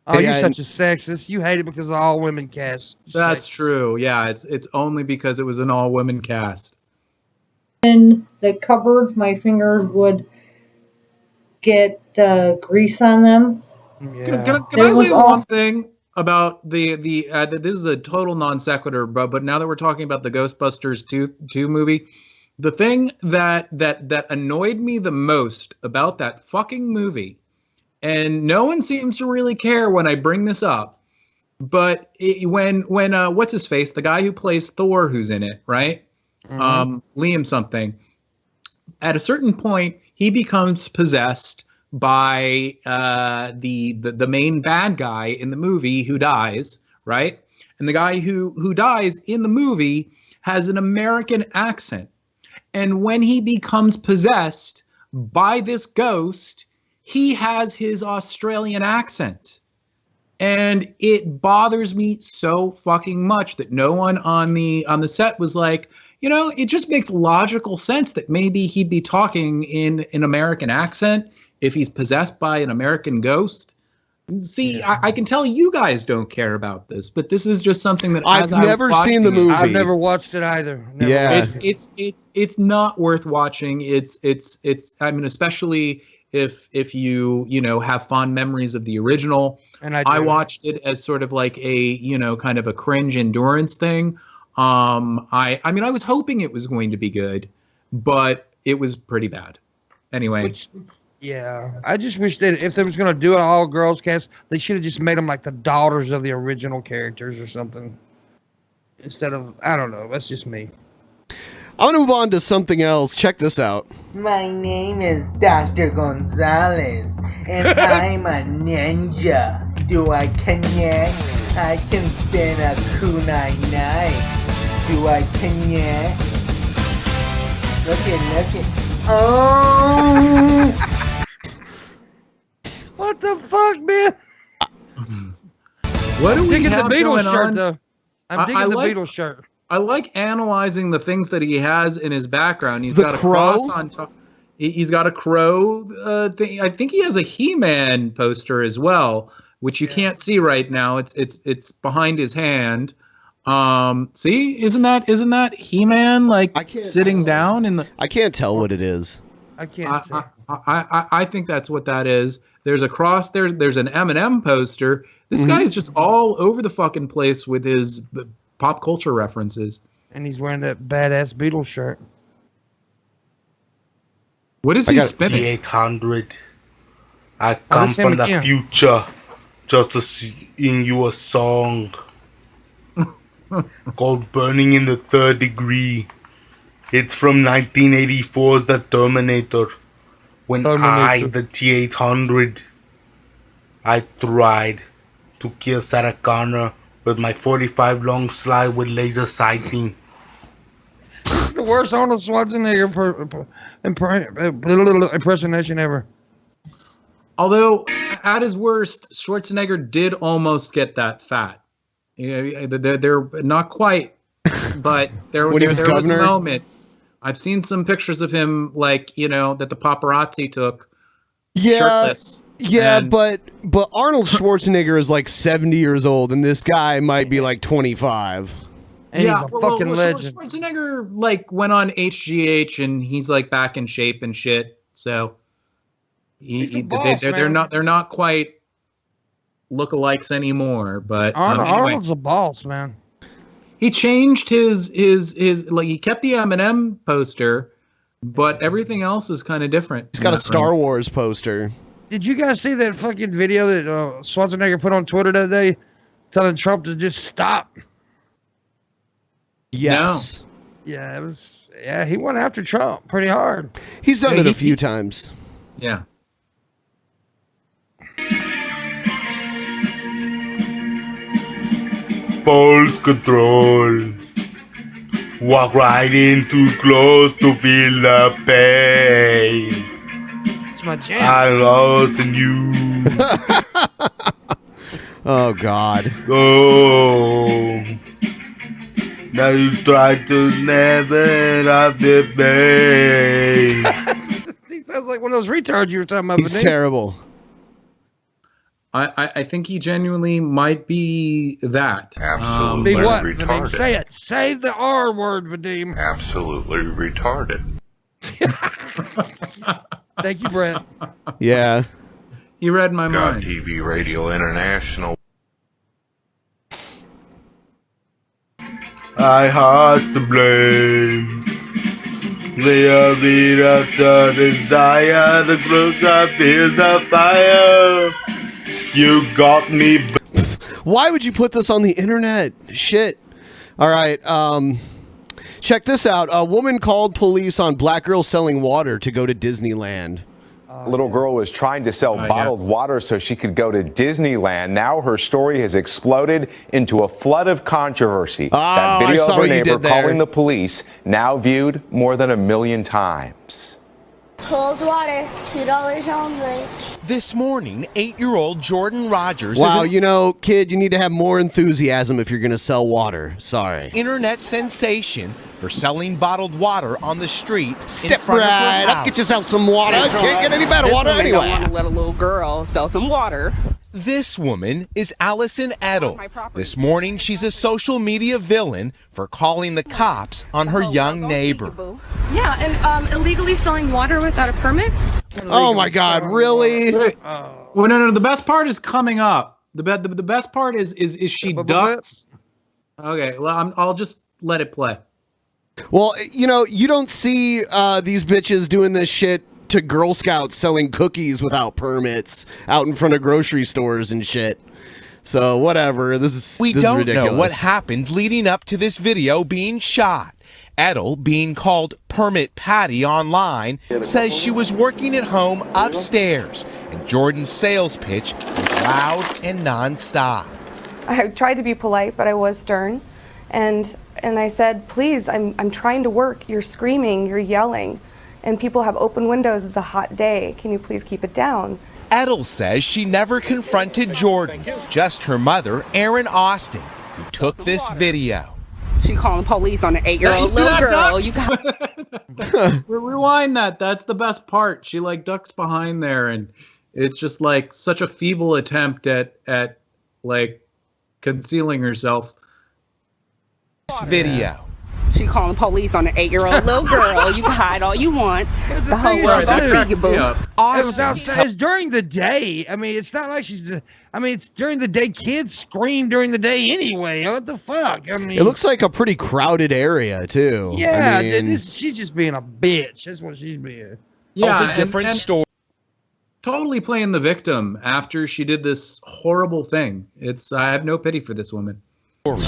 Oh, you're such a sexist. You hate it because of all women cast. That's true. Yeah, it's only because it was an all women cast. In the cupboards, my fingers would get grease on them. Yeah. Can I say one thing about the this is a total non sequitur, but now that we're talking about the Ghostbusters 2 movie, the thing that annoyed me the most about that fucking movie, and no one seems to really care when I bring this up, but when what's his face, the guy who plays Thor, who's in it, right? Liam something. At a certain point, he becomes possessed by the main bad guy in the movie who dies, right? And the guy who dies in the movie has an American accent. And when he becomes possessed by this ghost, he has his Australian accent. And it bothers me so fucking much that no one on the set was like, you know, it just makes logical sense that maybe he'd be talking in an American accent if he's possessed by an American ghost. See, I can tell you guys don't care about this, but this is just something that I've never seen the movie. I've never watched it either. It's not worth watching. It's I mean, especially if you have fond memories of the original. And I watched it as sort of like a kind of a cringe endurance thing. I mean, I was hoping it was going to be good, but it was pretty bad. Anyway. Yeah, I just wish that if they was going to do an all-girls cast, they should have just made them like the daughters of the original characters or something. Instead of, I don't know, that's just me. I want to move on to something else. Check this out. My name is Dr. Gonzalez, and I'm a ninja. Do I connect? I can spin a kunai knife. Do I connect? Look it. Oh! What the fuck, man? What do we digging have the Beatles shirt, on? though. I'm digging the Beatles shirt. I like analyzing the things that he has in his background. He's got a cross on top. He's got a crow thing. I think he has a He-Man poster as well, which you can't see right now. It's behind his hand. See, isn't that He-Man sitting down in the? I can't tell what it is. I can't. I think that's what that is. There's a cross there. There's an Eminem poster. This guy is just all over the fucking place with his pop culture references. And he's wearing that badass Beatles shirt. What is he spinning? T-800. I come from the future just to sing you a song called Burning in the Third Degree. It's from 1984's The Terminator. When I, the T-800, I tried to kill Sarah Connor with my 45 long slide with laser sighting. This is the worst Arnold Schwarzenegger impersonation ever. Although, at his worst, Schwarzenegger did almost get that fat. You know, they're not quite, but there was a moment. I've seen some pictures of him, that the paparazzi took. Shirtless. Yeah, but Arnold Schwarzenegger is like 70 years old, and this guy might be like 25. And he's a fucking legend. Schwarzenegger went on HGH, and he's back in shape and shit. So they're not quite. lookalikes anymore. But Arnold, anyway. Arnold's a boss, man. He changed his like he kept the Eminem poster, but everything else is kind of different. He's got a Star Wars poster. Did you guys see that fucking video that Schwarzenegger put on Twitter that day, telling Trump to just stop? Yes. No. Yeah, it was. Yeah, he went after Trump pretty hard. He's done it a few times. Yeah. False control. Walk right in too close to feel the pain. It's my jam. I lost in you. Oh, God. Oh. Now you try to never have the pain. He sounds like one of those retards you were talking about. He's terrible. I think he genuinely might be that. Absolutely Be what, retarded. Vadim? Say it. Say the R word, Vadim. Absolutely retarded. Thank you, Brett. Yeah. He read my God mind. TV Radio International. I had to blame. They are the desire, the close I feel the fire. You got me. Why would you put this on the internet? Shit. All right. Check this out. A woman called police on black girl selling water to go to Disneyland. A little girl was trying to sell bottled water so she could go to Disneyland. Now her story has exploded into a flood of controversy. That video of her neighbor calling the police now viewed more than 1 million times. Cold water, $2 only. This morning, 8-year-old Jordan Rogers Wow, you know, kid, you need to have more enthusiasm if you're going to sell water. Sorry. internet sensation for selling bottled water on the street. Step right up, get yourself some water. Can't get any better water anyway. I want to let a little girl sell some water. This woman is Allison Edel. This morning, she's a social media villain for calling the cops on her young neighbor. Yeah, and illegally selling water without a permit? Oh my God, really? Well, no. The best part is coming up. The best part is she ducks. Okay, well, I'll just let it play. Well, you know, you don't see these bitches doing this shit to Girl Scouts selling cookies without permits out in front of grocery stores and shit. So whatever. This We is don't ridiculous. know what happened leading up to this video being shot. Edel, being called Permit Patty online, says she was working at home upstairs, and Jordan's sales pitch was loud and nonstop. I tried to be polite, but I was stern. And I said, please, I'm trying to work. You're screaming, you're yelling. And people have open windows. It's a hot day. Can you please keep it down? Edel says she never confronted Jordan, just her mother, Erin Austin, who took this video. She calling police on an 8-year-old little girl. You got Rewind that. That's the best part. She like ducks behind there, and it's just like such a feeble attempt at like concealing herself. This video. She calling police on an 8-year-old little girl. You can hide all you want. The whole world gonna see you, boo. It's during the day. I mean, it's not like she's. I mean, it's during the day. Kids scream during the day anyway. What the fuck? I mean, It looks like a pretty crowded area too. yeah, I mean, she's just being a bitch. That's what she's being. Yeah, It's a different story. Totally playing the victim after she did this horrible thing. I have no pity for this woman.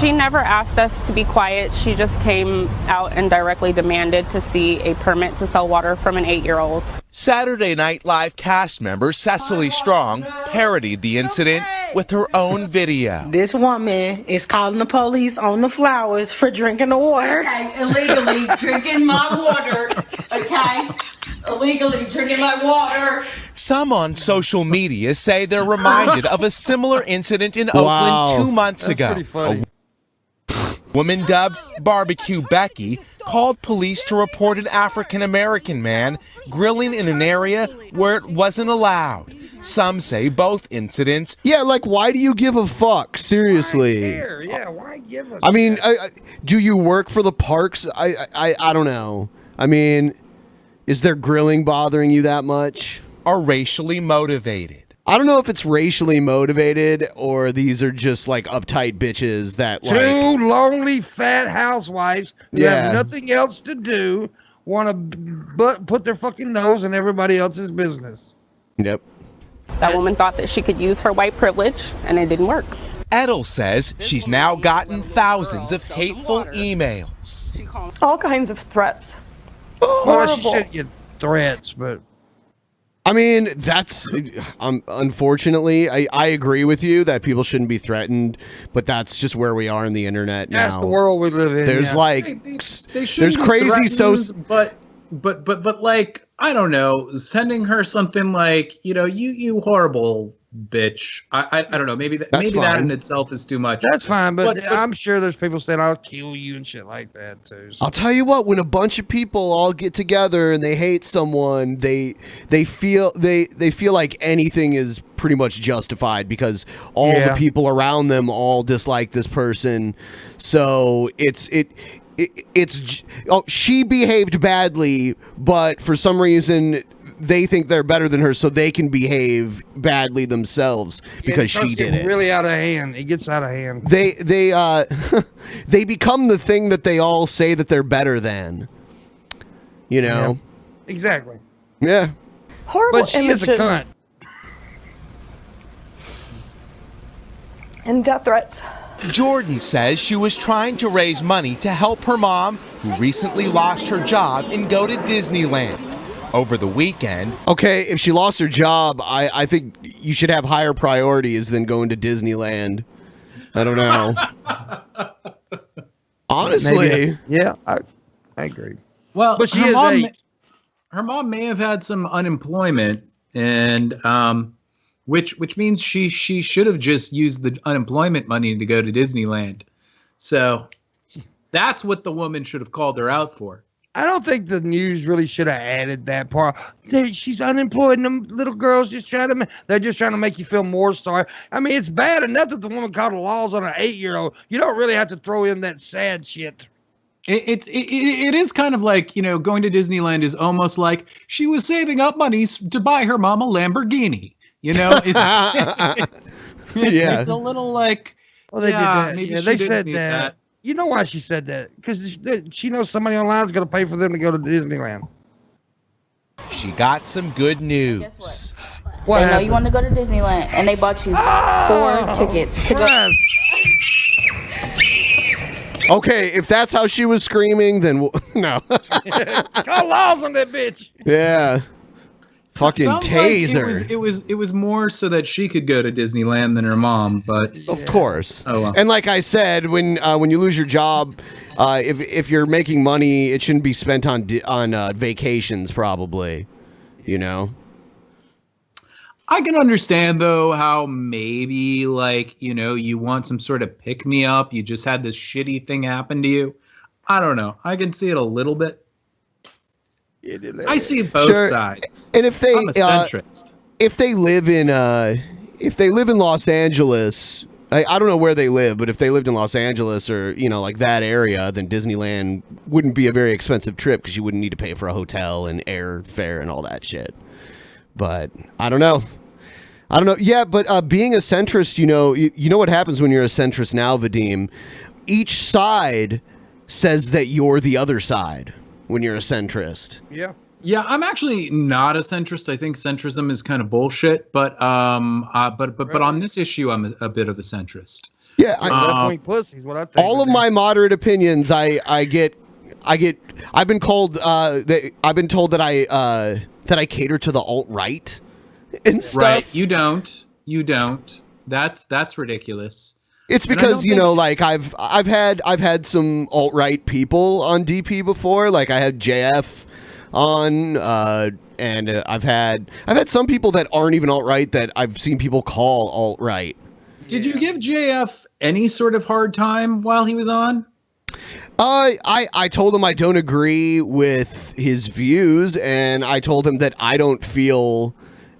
She never asked us to be quiet. She just came out and directly demanded to see a permit to sell water from an 8-year-old. Saturday Night Live cast member Cecily Strong parodied the incident with her own video. This woman is calling the police on the flowers for drinking the water. Okay, illegally drinking my water. Okay, illegally drinking my water. Some on social media say they're reminded of a similar incident in Wow. Oakland 2 months That's ago. pretty funny. A woman dubbed Barbecue Becky called police to report an African-American man grilling in an area where it wasn't allowed. Some say both incidents. Yeah, like, why do you give a fuck? Seriously. Yeah, why give a? I mean, do you work for the parks? I don't know. I mean, is their grilling bothering you that much? Are racially motivated. I don't know if it's racially motivated or these are just like uptight bitches that like two lonely fat housewives who have nothing else to do, want to put their fucking nose in everybody else's business. Yep. That woman thought that she could use her white privilege, and it didn't work. Edel says she's now gotten thousands of hateful emails. All kinds of threats. Well, she should get threats, but I mean, that's unfortunately, I agree with you that people shouldn't be threatened, but that's just where we are in the internet now. That's the world we live in. There's like, there's crazy but like, I don't know, sending her something like, you horrible bitch. I don't know. Maybe that in itself is too much. That's fine, but I'm sure there's people saying I'll kill you and shit like that too. So. I'll tell you what, when a bunch of people all get together and they hate someone, they feel like anything is pretty much justified because all the people around them all dislike this person. So she behaved badly, but for some reason they think they're better than her, so they can behave badly themselves because she did it. Really out of hand. It gets out of hand. They become the thing that they all say that they're better than. You know? Yeah. Exactly. Yeah. Horrible but she images. is a cunt. And death threats. Jordan says she was trying to raise money to help her mom, who recently lost her job, and go to Disneyland. Over the weekend. Okay, if she lost her job, I think you should have higher priorities than going to Disneyland. I don't know. Honestly. Yeah, I agree. Well, but her mom may have had some unemployment, and which means she should have just used the unemployment money to go to Disneyland. So that's what the woman should have called her out for. I don't think the news really should have added that part. She's unemployed, and them little girls they're just trying to make you feel more sorry. I mean, it's bad enough that the woman called the laws on an 8-year-old. You don't really have to throw in that sad shit. It is kind of like, going to Disneyland is almost like she was saving up money to buy her mom a Lamborghini. It's a little like, well, they did that. Maybe they said that. You know why she said that? Because she knows somebody online is going to pay for them to go to Disneyland. She got some good news. What they know you want to go to Disneyland, and they bought you 4 tickets to go. Okay, if that's how she was screaming, then no. Call laws on that bitch. Yeah. Fucking taser. Like it was more so that she could go to Disneyland than her mom, but of course. Oh well. And like I said, when you lose your job, if you're making money, it shouldn't be spent on vacations, probably. I can understand though how maybe like you want some sort of pick me up. You just had this shitty thing happen to you. I don't know. I can see it a little bit. I see both sides. And if I'm a centrist. If they live in Los Angeles, I don't know where they live, but if they lived in Los Angeles or like that area, then Disneyland wouldn't be a very expensive trip because you wouldn't need to pay for a hotel and airfare and all that shit. But I don't know. Yeah, but being a centrist, you know what happens when you're a centrist now, Vadim? Each side says that you're the other side. When you're a centrist. Yeah, I'm actually not a centrist. I think centrism is kind of bullshit, but on this issue, I'm a bit of a centrist. Yeah, left-wing pussies. What I think. All of my moderate opinions, I've been told that I cater to the alt-right and stuff. Right, you don't. That's ridiculous. It's because I've had some alt-right people on DP before. Like I had JF on, and I've had some people that aren't even alt-right that I've seen people call alt-right. Did you give JF any sort of hard time while he was on? I told him I don't agree with his views, and I told him that I don't feel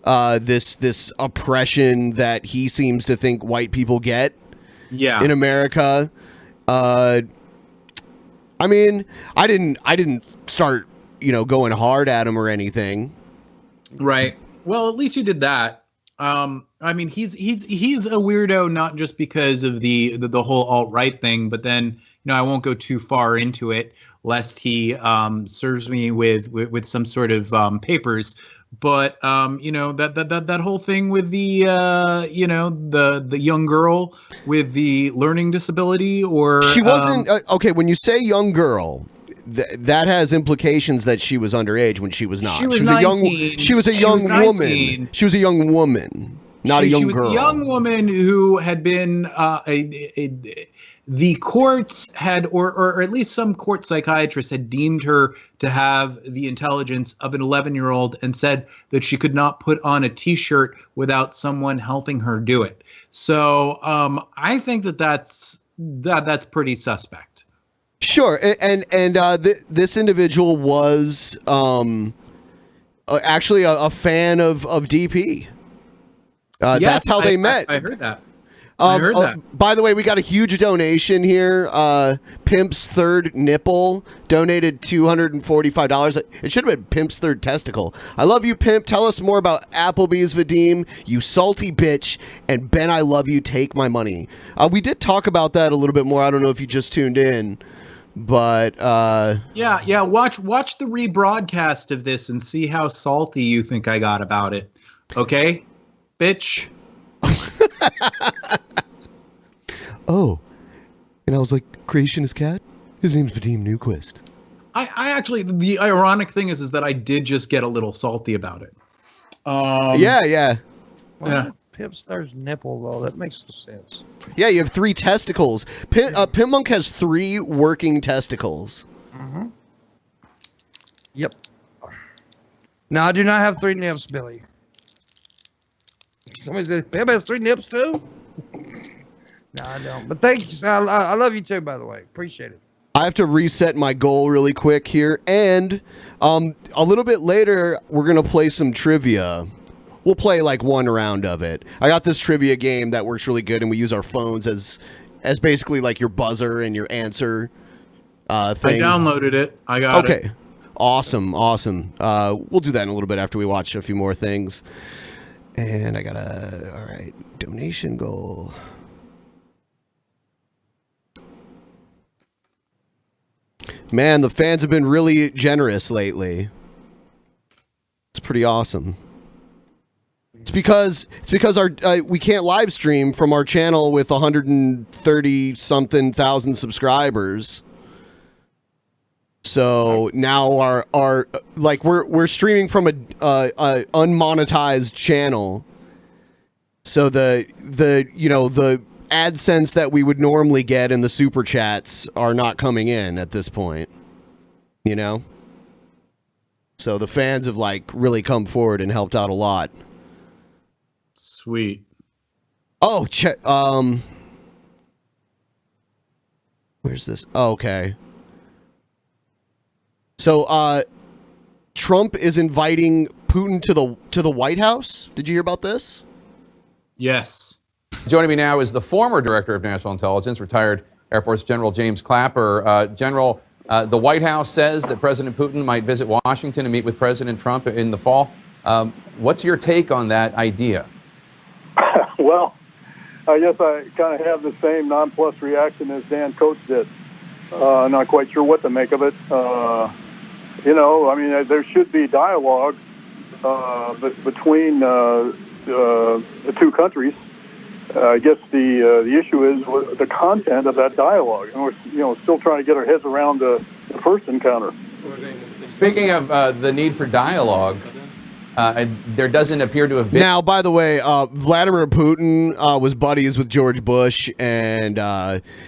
this oppression that he seems to think white people get. Yeah. In America. I mean, I didn't start, going hard at him or anything. Right. Well, at least you did that. I mean, he's a weirdo, not just because of the whole alt-right thing, but then, I won't go too far into it, lest he serves me with some sort of papers. But that whole thing with the the young girl with the learning disability, or she wasn't okay. When you say young girl, that has implications that she was underage when she was not. She was 19. She was a young woman. She was a young woman, not a young girl. She was a young woman who had been the courts had, or at least some court psychiatrists had deemed her to have the intelligence of an 11-year-old and said that she could not put on a T-shirt without someone helping her do it. So I think that's pretty suspect. Sure, and this individual was actually a fan of DP. Yes, that's how they met. I heard that. I heard that. By the way, we got a huge donation here. Pimp's third nipple donated $245. It should have been Pimp's third testicle. I love you, Pimp. Tell us more about Applebee's, Vadim, you salty bitch, and Ben, I love you. Take my money. We did talk about that a little bit more. I don't know if you just tuned in, but yeah. Watch the rebroadcast of this and see how salty you think I got about it. Okay, bitch. Oh, and I was like, creationist cat? His name's Vadim Newquist. I actually, the ironic thing is that I did just get a little salty about it. Yeah. Pimp's there's nipple though. That makes no sense. Yeah, you have 3 testicles. Pimp Monk has 3 working testicles. Mm-hmm. Yep. No, I do not have 3 nips, Billy. Somebody said, Pimp has 3 nips too? No, I don't. But thanks. I love you too, by the way. Appreciate it. I have to reset my goal really quick here. And a little bit later, we're going to play some trivia. We'll play like one round of it. I got this trivia game that works really good, and we use our phones as basically like your buzzer and your answer thing. I downloaded it. I got it. Okay. Awesome. We'll do that in a little bit after we watch a few more things. And I got all right, donation goal. Man, the fans have been really generous lately. It's pretty awesome. It's because our we can't live stream from our channel with 130 something thousand subscribers. So now our like we're streaming from a unmonetized channel. So the AdSense that we would normally get in the super chats are not coming in at this point. So the fans have like really come forward and helped out a lot. Sweet. Oh, where's this? Oh, okay. So, Trump is inviting Putin to the White House. Did you hear about this? Yes. Joining me now is the former Director of National Intelligence, retired Air Force General James Clapper. General, the White House says that President Putin might visit Washington and meet with President Trump in the fall. What's your take on that idea? Well, I guess I kind of have the same nonplussed reaction as Dan Coates did. Not quite sure what to make of it. I mean, there should be dialogue between the 2 countries. I guess the issue is the content of that dialogue, and we're still trying to get our heads around the first encounter. Speaking of the need for dialogue, there doesn't appear to have been. Now, by the way, Vladimir Putin was buddies with George Bush, and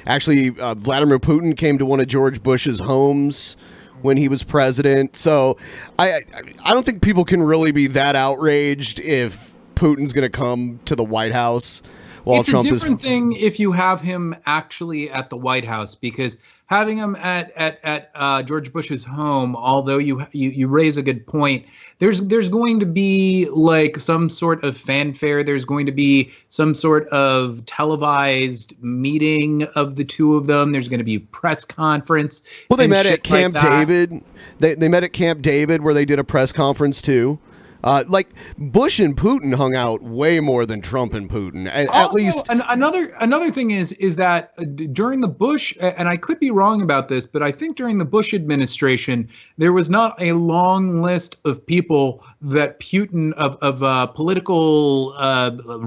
actually, Vladimir Putin came to one of George Bush's homes when he was president. So I don't think people can really be that outraged if Putin's going to come to the White House while it's Trump is. It's a different thing if you have him actually at the White House, because having him at George Bush's home, although you raise a good point, there's going to be like some sort of fanfare. There's going to be some sort of televised meeting of the 2 of them. There's going to be a press conference. Well, they met at Camp David. They met at Camp David where they did a press conference too. Like Bush and Putin hung out way more than Trump and Putin. At least another thing is that during the Bush, and I could be wrong about this, but I think during the Bush administration there was not a long list of people that Putin of political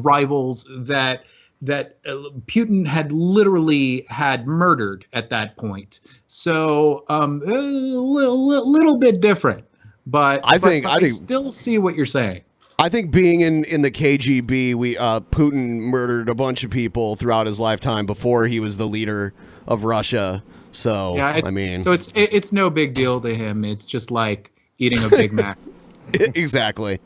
rivals that Putin had literally had murdered at that point. So a little bit different. But I still see what you're saying. I think being in the KGB, Putin murdered a bunch of people throughout his lifetime before he was the leader of Russia. So yeah, it's no big deal to him. It's just like eating a Big Mac. Exactly.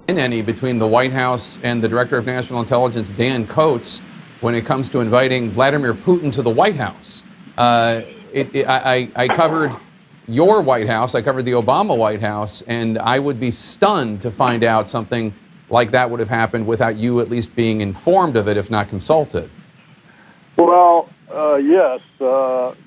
Between the White House and the Director of National Intelligence, Dan Coates, when it comes to inviting Vladimir Putin to the White House. I covered your White House, I covered the Obama White House, and I would be stunned to find out something like that would have happened without you at least being informed of it, if not consulted. Well, yes.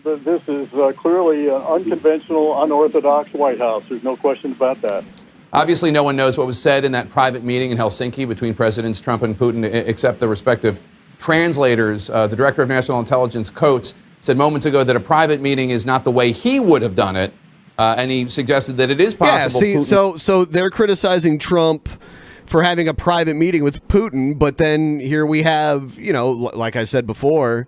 This is clearly an unconventional, unorthodox White House. There's no question about that. Obviously, no one knows what was said in that private meeting in Helsinki between Presidents Trump and Putin, except the respective translators. The Director of National Intelligence, Coates, said moments ago that a private meeting is not the way he would have done it, and he suggested that it is possible. Yeah, see, so they're criticizing Trump for having a private meeting with Putin, but then here we have, like I said before,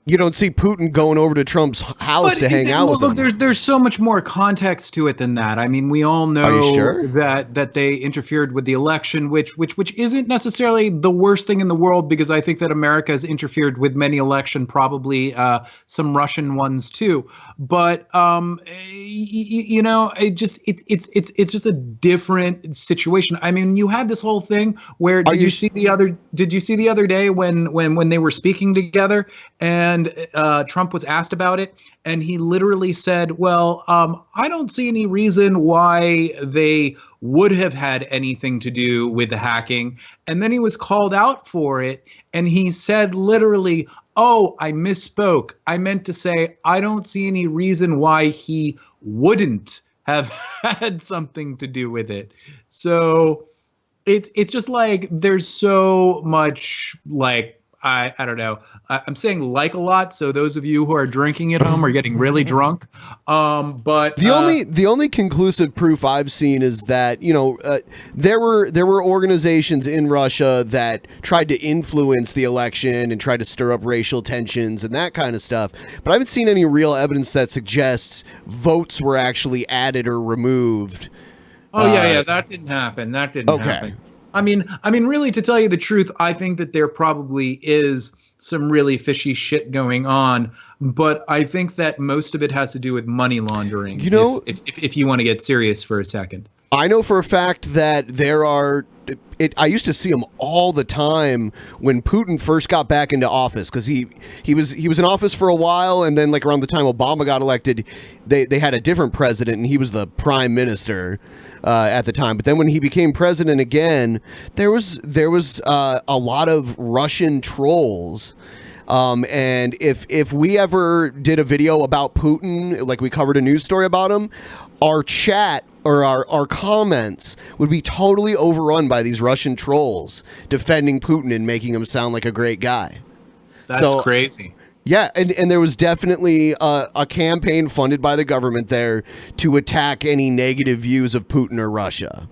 you don't see Putin going over to Trump's house to hang out with him. Look, there's so much more context to it than that. I mean, we all know that they interfered with the election, which isn't necessarily the worst thing in the world, because I think that America has interfered with many elections, probably some Russian ones too. But it's just a different situation. I mean, you had this whole thing where did you see the other day when they were speaking together and Trump was asked about it, and he literally said, well, I don't see any reason why they would have had anything to do with the hacking. And then he was called out for it, and he said literally, oh, I misspoke. I meant to say, I don't see any reason why he wouldn't have had something to do with it. So it's just like there's so much like, I don't know. I'm saying like a lot, so those of you who are drinking at home are getting really drunk. But the only conclusive proof I've seen is that there were organizations in Russia that tried to influence the election and tried to stir up racial tensions and that kind of stuff. But I haven't seen any real evidence that suggests votes were actually added or removed. Oh yeah, that didn't happen. That didn't happen. I mean, really, to tell you the truth, I think that there probably is some really fishy shit going on, but I think that most of it has to do with money laundering. If you want to get serious for a second, I know for a fact that there are. I used to see them all the time when Putin first got back into office, because he was in office for a while, and then like around the time Obama got elected, they had a different president, and he was the prime minister at the time. But then when he became president again, there was a lot of Russian trolls. And if we ever did a video about Putin, like we covered a news story about him, our chat or our comments would be totally overrun by these Russian trolls defending Putin and making him sound like a great guy. That's crazy. Yeah, and there was definitely a campaign funded by the government there to attack any negative views of Putin or Russia.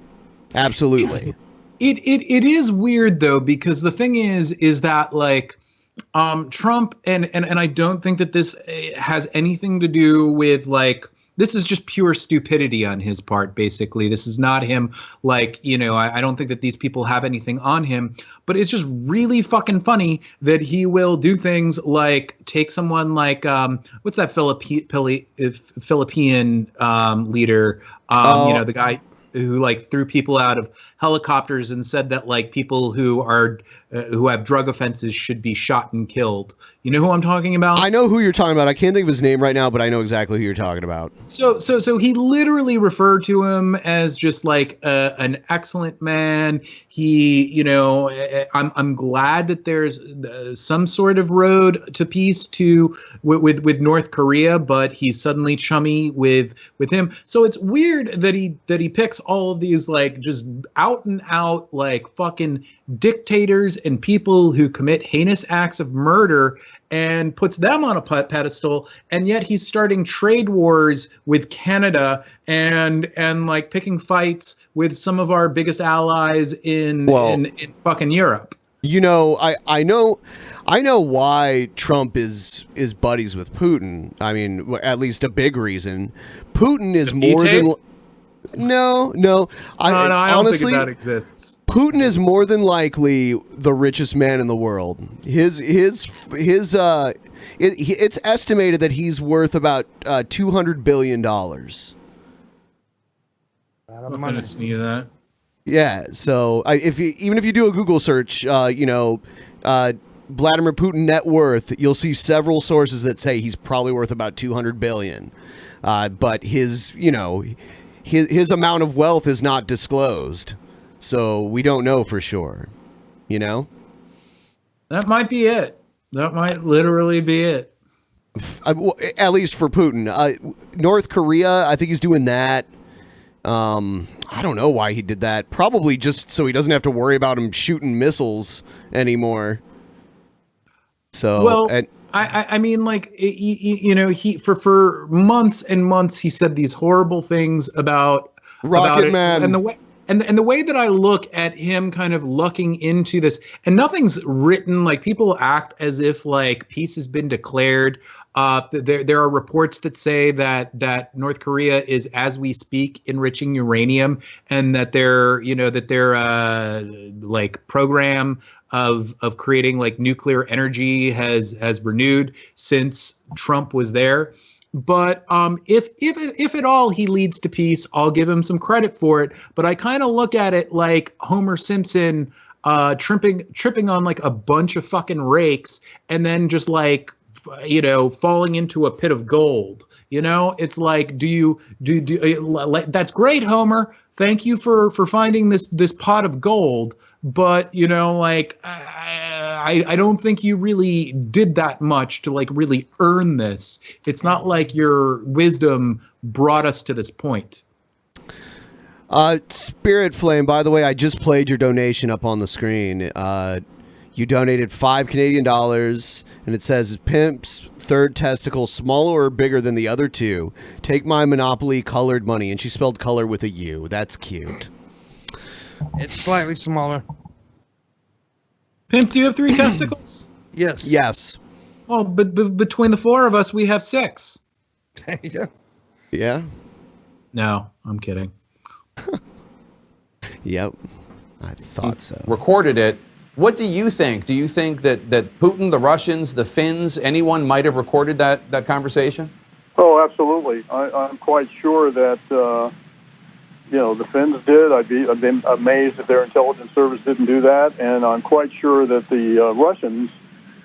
Absolutely. It is weird though, because the thing is that like Trump and I don't think that this has anything to do with like, this is just pure stupidity on his part, basically. This is not him, like, I don't think that these people have anything on him, but it's just really fucking funny that he will do things like take someone like, what's that Philippine leader, the guy who like threw people out of helicopters and said that like people who have drug offenses should be shot and killed. You know who I'm talking about? I know who you're talking about. I can't think of his name right now, but I know exactly who you're talking about. So he literally referred to him as just like an excellent man. He, you know, I'm glad that there's some sort of road to peace with North Korea, but he's suddenly chummy with him. So it's weird that he picks all of these like just out and out like fucking dictators and people who commit heinous acts of murder and puts them on a pedestal, and yet he's starting trade wars with Canada and like picking fights with some of our biggest allies in fucking Europe. You know, I know why Trump is buddies with Putin. I mean, at least a big reason. Putin is more than no. I honestly, don't think that exists. Putin is more than likely the richest man in the world. It's estimated that he's worth about $200 billion. I'm gonna sneeze that. Yeah. So even if you do a Google search, Vladimir Putin net worth, you'll see several sources that say he's probably worth about $200 billion. But his amount of wealth is not disclosed. So we don't know for sure, you know? That might be it. That might literally be it. At least for Putin. North Korea, I think he's doing that. I don't know why he did that. Probably just so he doesn't have to worry about him shooting missiles anymore. So, well, I mean, like, he for months and months, he said these horrible things about Rocket Man. And the way... And the way that I look at him kind of looking into this, and nothing's written, like people act as if like peace has been declared. There are reports that say that North Korea is, as we speak, enriching uranium, and that their like program of creating like nuclear energy has renewed since Trump was there. But if at all he leads to peace, I'll give him some credit for it. But I kind of look at it like Homer Simpson tripping on like a bunch of fucking rakes and then just like, falling into a pit of gold. It's like, that's great, Homer. Thank you for finding this pot of gold. But, I don't think you really did that much to like really earn this. It's not like your wisdom brought us to this point. Spirit Flame, by the way, I just played your donation up on the screen. You donated $5 Canadian, and it says, Pimp's third testicle smaller or bigger than the other two. Take my Monopoly colored money. And she spelled color with a U. That's cute. It's slightly smaller. Pimp, do you have 3 testicles? Yes. Yes. Well, but between the 4 of us, we have 6. Yeah. Yeah? No, I'm kidding. Yep. I thought so. Recorded it. What do you think? Do you think that Putin, the Russians, the Finns, anyone might have recorded that conversation? Oh, absolutely. I'm quite sure that the Finns did. I'd be amazed if their intelligence service didn't do that, and I'm quite sure that the Russians,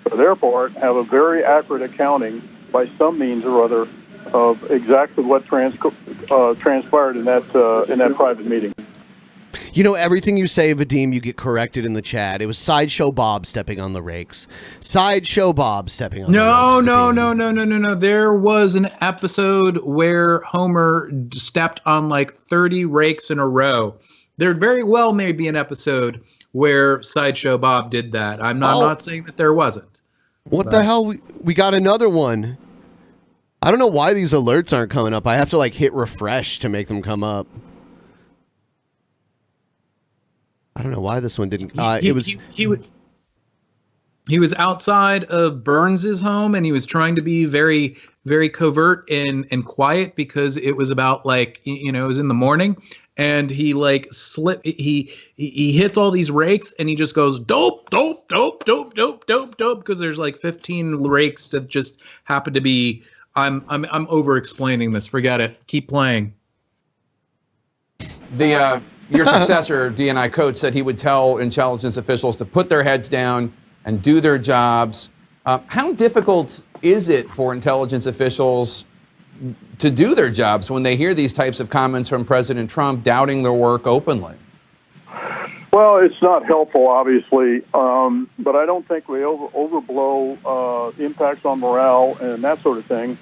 for their part, have a very accurate accounting by some means or other of exactly what transpired in that private meeting. Everything you say, Vadim, you get corrected in the chat. It was Sideshow Bob stepping on the rakes. Sideshow Bob stepping on the rakes. No. There was an episode where Homer stepped on like 30 rakes in a row. There very well may be an episode where Sideshow Bob did that. I'm not saying that there wasn't. What the hell? We got another one. I don't know why these alerts aren't coming up. I have to like hit refresh to make them come up. I don't know why this one didn't. He was outside of Burns's home, and he was trying to be very, very covert and quiet because it was about like it was in the morning, and he like slip. He hits all these rakes, and he just goes dope, dope, dope, dope, dope, dope, dope, because there's like 15 rakes that just happen to be. I'm over explaining this. Forget it. Keep playing. Your successor, DNI Coates, said he would tell intelligence officials to put their heads down and do their jobs. How difficult is it for intelligence officials to do their jobs when they hear these types of comments from President Trump doubting their work openly? Well, it's not helpful, obviously, but I don't think we overblow impacts on morale and that sort of thing.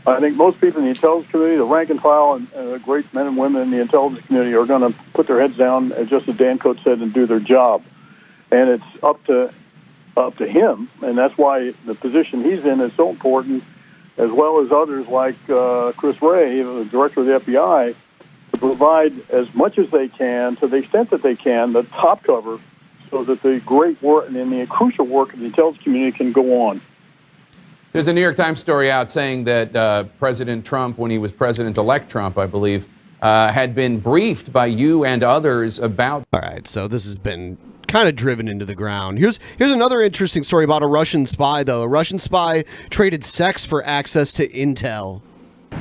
I think most people in the intelligence community, the rank and file, and the great men and women in the intelligence community are going to put their heads down, just as Dan Coates said, and do their job. And it's up to him, and that's why the position he's in is so important, as well as others like Chris Wray, the director of the FBI, to provide as much as they can, to the extent that they can, the top cover, so that the great work and the crucial work of the intelligence community can go on. There's a New York Times story out saying that President Trump, when he was President-elect Trump, I believe, had been briefed by you and others about... All right, so this has been kind of driven into the ground. Here's another interesting story about a Russian spy, though. A Russian spy traded sex for access to intel.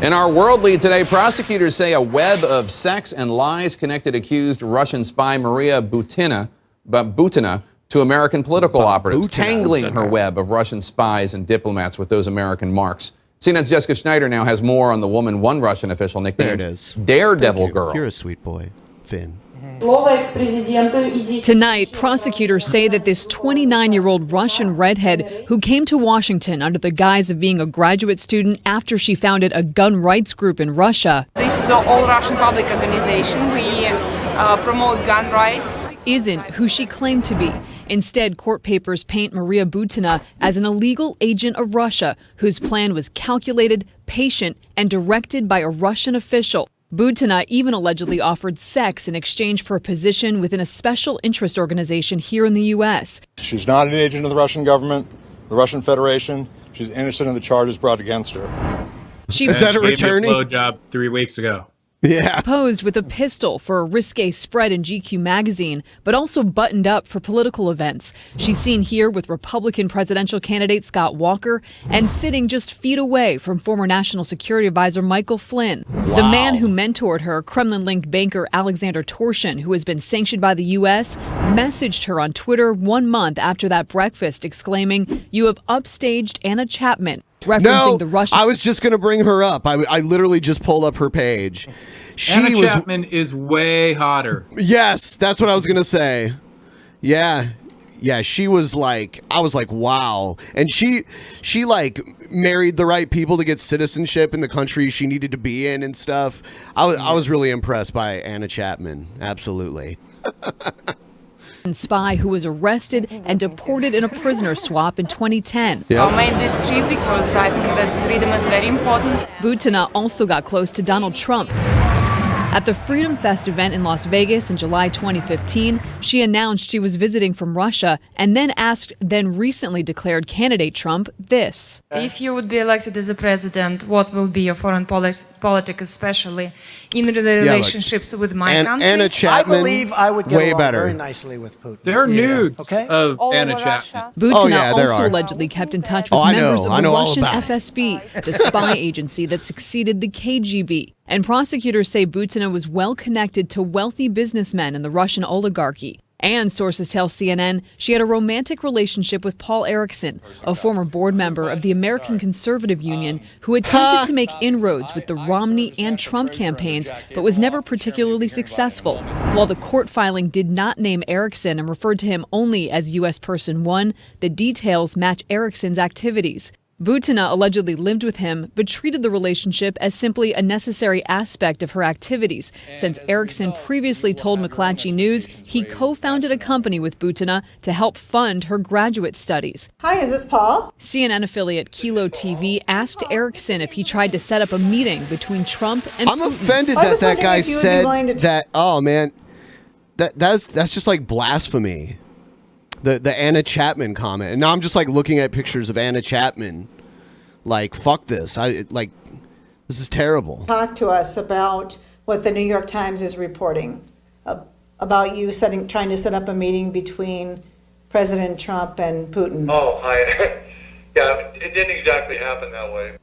In our world lead today, prosecutors say a web of sex and lies connected accused Russian spy Maria Butina to American political operatives, tangling her web of Russian spies and diplomats with those American marks. CNN's Jessica Schneider now has more on the woman one Russian official nicknamed Daredevil Girl. You're a sweet boy, Finn. Tonight, prosecutors say that this 29-year-old Russian redhead who came to Washington under the guise of being a graduate student after she founded a gun rights group in Russia. This is an all-Russian public organization. We promote gun rights. Isn't who she claimed to be. Instead, court papers paint Maria Butina as an illegal agent of Russia whose plan was calculated, patient, and directed by a Russian official. Butina even allegedly offered sex in exchange for a position within a special interest organization here in the U.S. She's not an agent of the Russian government, the Russian Federation. She's innocent of the charges brought against her. Is that a returning? Blow job 3 weeks ago. Yeah. Posed with a pistol for a risque spread in GQ magazine, but also buttoned up for political events. She's seen here with Republican presidential candidate Scott Walker and sitting just feet away from former National Security Advisor Michael Flynn. Wow. The man who mentored her, Kremlin-linked banker Alexander Torshin, who has been sanctioned by the U.S., messaged her on Twitter 1 month after that breakfast, exclaiming, "You have upstaged Anna Chapman." Referencing the Russian. I was just going to bring her up. I literally just pulled up her page. Anna Chapman is way hotter. Yes, that's what I was going to say. Yeah, she was like, I was like, wow. And she like married the right people to get citizenship in the country she needed to be in and stuff. I was really impressed by Anna Chapman. Absolutely. Spy who was arrested and deported in a prisoner swap in 2010. I made this trip because I think that freedom is very important. Butina also got close to Donald Trump. At the Freedom Fest event in Las Vegas in July 2015, she announced she was visiting from Russia and then asked then recently declared candidate Trump this. If you would be elected as a president, what will be your foreign politics, especially in the relationships with my country? Anna Chapman, I believe I would get way along better. very nicely with Putin. There are nudes of Anna Chapman. Butina also allegedly kept in touch with members of the Russian FSB, the spy agency that succeeded the KGB. And prosecutors say Butina was well connected to wealthy businessmen in the Russian oligarchy. And sources tell CNN she had a romantic relationship with Paul Erickson, a former board member of the American Conservative Union who attempted to make inroads with the Romney and Trump campaigns, but was never particularly successful. While the court filing did not name Erickson and referred to him only as U.S. Person 1, the details match Erickson's activities. Butina allegedly lived with him, but treated the relationship as simply a necessary aspect of her activities, since Erickson previously told McClatchy News he co-founded a company with Butina to help fund her graduate studies. Hi, is this Paul? CNN affiliate Kilo TV asked Erickson if he tried to set up a meeting between Trump and I'm Putin. offended that guy said that. Oh man, that's just like blasphemy. The Anna Chapman comment, and now I'm just like looking at pictures of Anna Chapman. Like, fuck this! This is terrible. Talk to us about what the New York Times is reporting about you trying to set up a meeting between President Trump and Putin. Oh, yeah, it didn't exactly happen that way.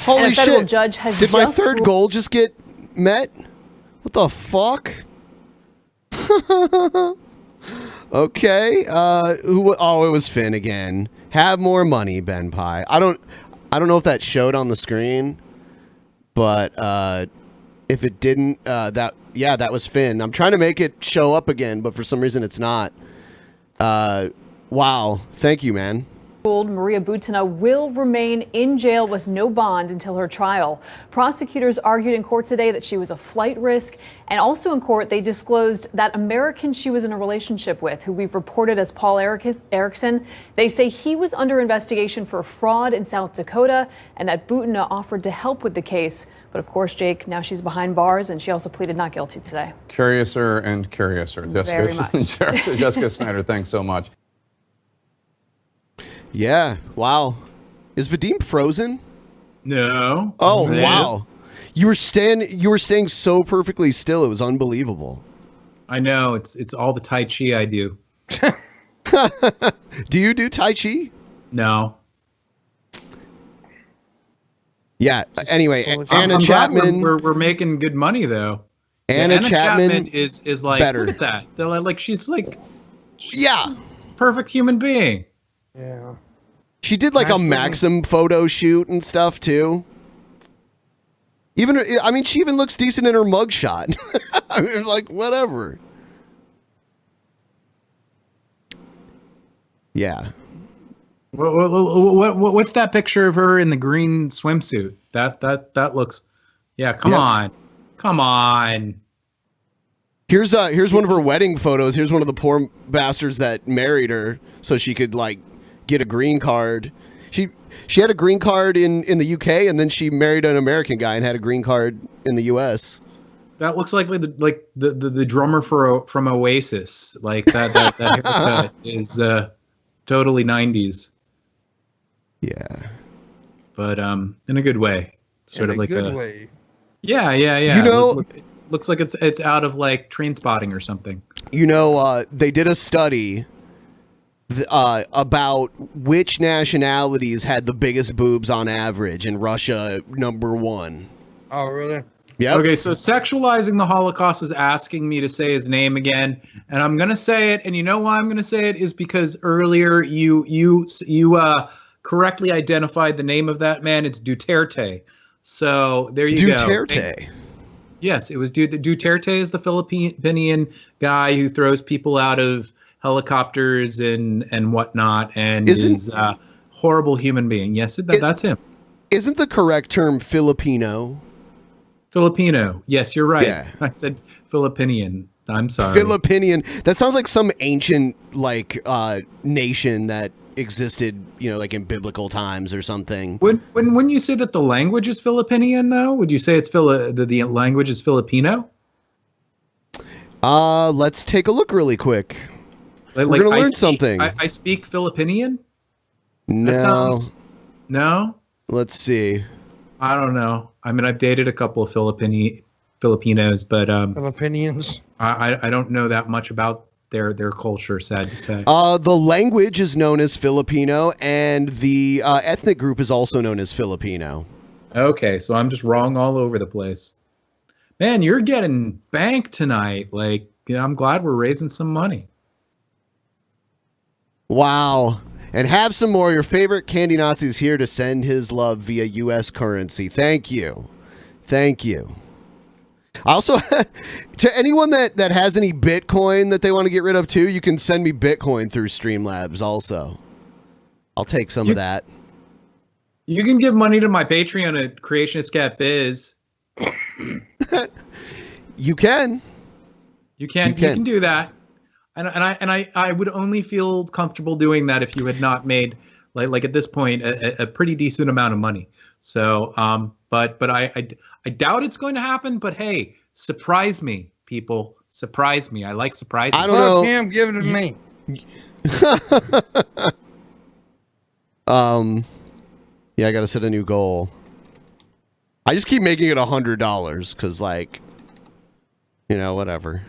Holy shit! Judge has Did my third goal just get met? What the fuck? Okay. Oh, it was Finn again. Have more money, Benpai. I don't know if that showed on the screen, but if it didn't, that was Finn. I'm trying to make it show up again, but for some reason it's not. Wow. Thank you, man. Maria Butina will remain in jail with no bond until her trial. Prosecutors argued in court today that she was a flight risk, and also in court they disclosed that American she was in a relationship with, who we've reported as Paul Erickson. They say he was under investigation for fraud in South Dakota, and that Butina offered to help with the case. But of course, Jake, now she's behind bars, and she also pleaded not guilty today. Curiouser and curiouser. Very much. Jessica Snyder, thanks so much. Yeah. Wow. Is Vadim frozen? No. Oh, wow. You were staying so perfectly still. It was unbelievable. I know. It's all the Tai Chi I do. Do you do Tai Chi? No. Yeah. Anyway, Anna I'm Chapman. Glad we're making good money though. Anna Chapman is like better. Look at that. They're like she's yeah, perfect human being. Yeah. She did like a Maxim photo shoot and stuff too. She even looks decent in her mugshot. I mean, like whatever. Yeah. What's that picture of her in the green swimsuit? That looks. Yeah. Come on. Here's one of her wedding photos. Here's one of the poor bastards that married her so she could like get a green card. She had a green card in the UK, and then she married an American guy and had a green card in the US. That looks like the drummer from Oasis. Like that haircut is totally 90s. Yeah. But in a good way. Sort of like a good way. Yeah. You know, looks like it's out of like Train Spotting or something. You know, they did a study about which nationalities had the biggest boobs on average, and Russia #1. Oh, really? Yeah. Okay, so sexualizing the Holocaust is asking me to say his name again, and I'm gonna say it. And you know why I'm gonna say it is because earlier you correctly identified the name of that man. It's Duterte. So there you go. Duterte. Yes, it was Duterte is the Filipinian guy who throws people out of helicopters and whatnot, and is a horrible human being. Yes, that's him. Isn't the correct term Filipino? Filipino. Yes, you're right. Yeah. I said Filipinian. I'm sorry. Filipinian. That sounds like some ancient nation that existed, like in biblical times or something. When you say that the language is Filipinian, though, would you say it's the language is Filipino? Let's take a look really quick. We're gonna learn something. I speak Filipinian. No. No. Let's see. I don't know. I mean, I've dated a couple of Filipinos, but Filipinians. I don't know that much about their culture. Sad to say. The language is known as Filipino, and the ethnic group is also known as Filipino. Okay, so I'm just wrong all over the place. Man, you're getting banked tonight. Like, I'm glad we're raising some money. Wow. And have some more. Your favorite Candy Nazi is here to send his love via U.S. currency. Thank you. Thank you. Also, to anyone that has any Bitcoin that they want to get rid of too, you can send me Bitcoin through Streamlabs also. I'll take some of that. You can give money to my Patreon at Creationist Cat Biz. You can. You can do that. And I would only feel comfortable doing that if you had not made like at this point a pretty decent amount of money. So but I doubt it's going to happen. But hey, surprise me, people. Surprise me. I like surprises. I don't know. Him, give it to me. Yeah, I gotta set a new goal. I just keep making it $100 because whatever.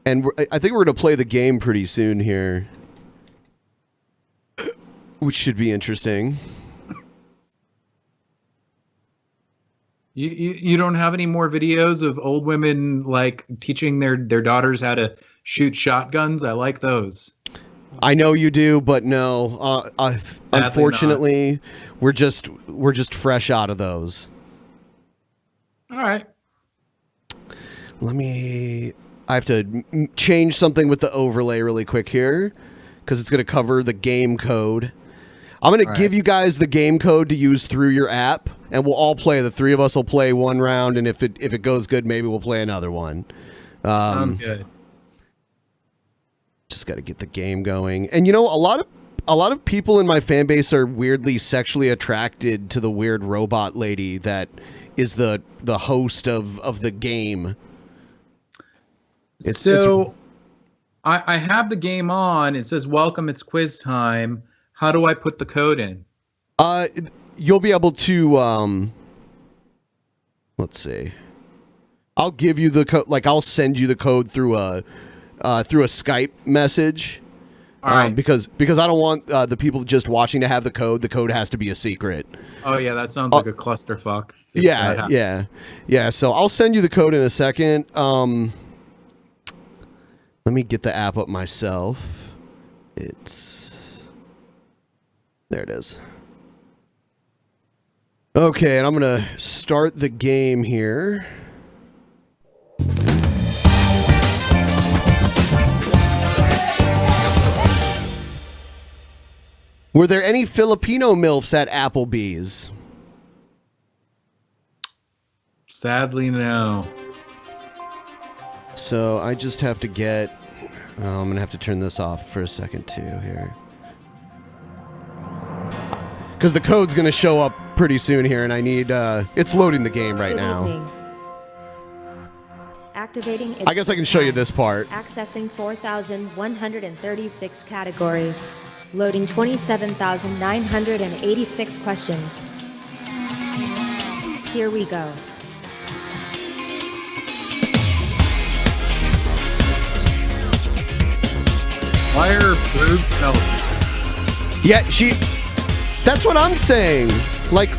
And I think we're going to play the game pretty soon here, which should be interesting. You don't have any more videos of old women teaching their daughters how to shoot shotguns? I like those. I know you do, but no. Unfortunately, we're just fresh out of those. All right. I have to change something with the overlay really quick here because it's going to cover the game code. I'm going to give you guys the game code to use through your app, and we'll all play. The three of us will play one round, and if it goes good, maybe we'll play another one. Sounds good. Just got to get the game going. And you know, a lot of people in my fan base are weirdly sexually attracted to the weird robot lady that is the host of the game. I have the game on. It says, welcome, it's quiz time. How do I put the code in? You'll be able to, let's see. I'll give you the code, like I'll send you the code through a Skype message. All right. Because I don't want the people just watching to have the code. The code has to be a secret. Oh yeah, that sounds like a clusterfuck. Yeah. So I'll send you the code in a second. Let me get the app up myself. There it is. Okay, and I'm gonna start the game here. Were there any Filipino MILFs at Applebee's? Sadly, no. So I just have to get... I'm going to have to turn this off for a second too here. Because the code's going to show up pretty soon here, and I need... it's loading the game right now. Activating. I guess I can show you this part. Accessing 4,136 categories. Loading 27,986 questions. Here we go. Why are boobs healthy? Yeah, that's what I'm saying. Like,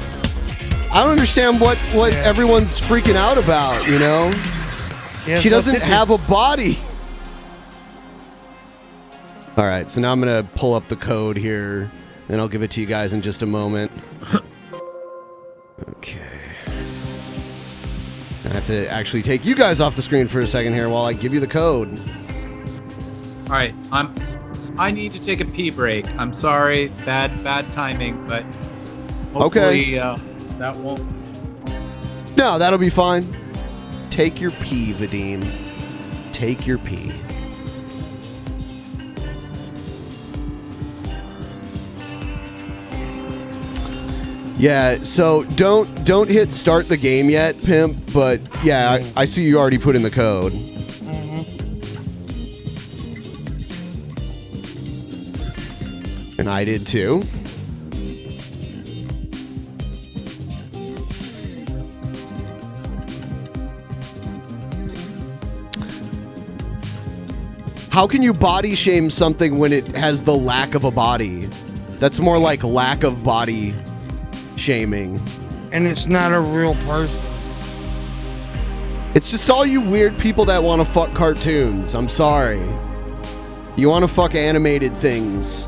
I don't understand what everyone's freaking out about, you know? Yeah, she doesn't have a body. All right, so now I'm going to pull up the code here, and I'll give it to you guys in just a moment. Okay. I have to actually take you guys off the screen for a second here while I give you the code. All right, I need to take a pee break. I'm sorry, bad timing, but hopefully that won't. No, that'll be fine. Take your pee, Vadim. Take your pee. Yeah, so don't hit start the game yet, Pimp, but yeah, I see you already put in the code. And I did too. How can you body shame something when it has the lack of a body? That's more like lack of body shaming. And it's not a real person. It's just all you weird people that want to fuck cartoons. I'm sorry. You want to fuck animated things.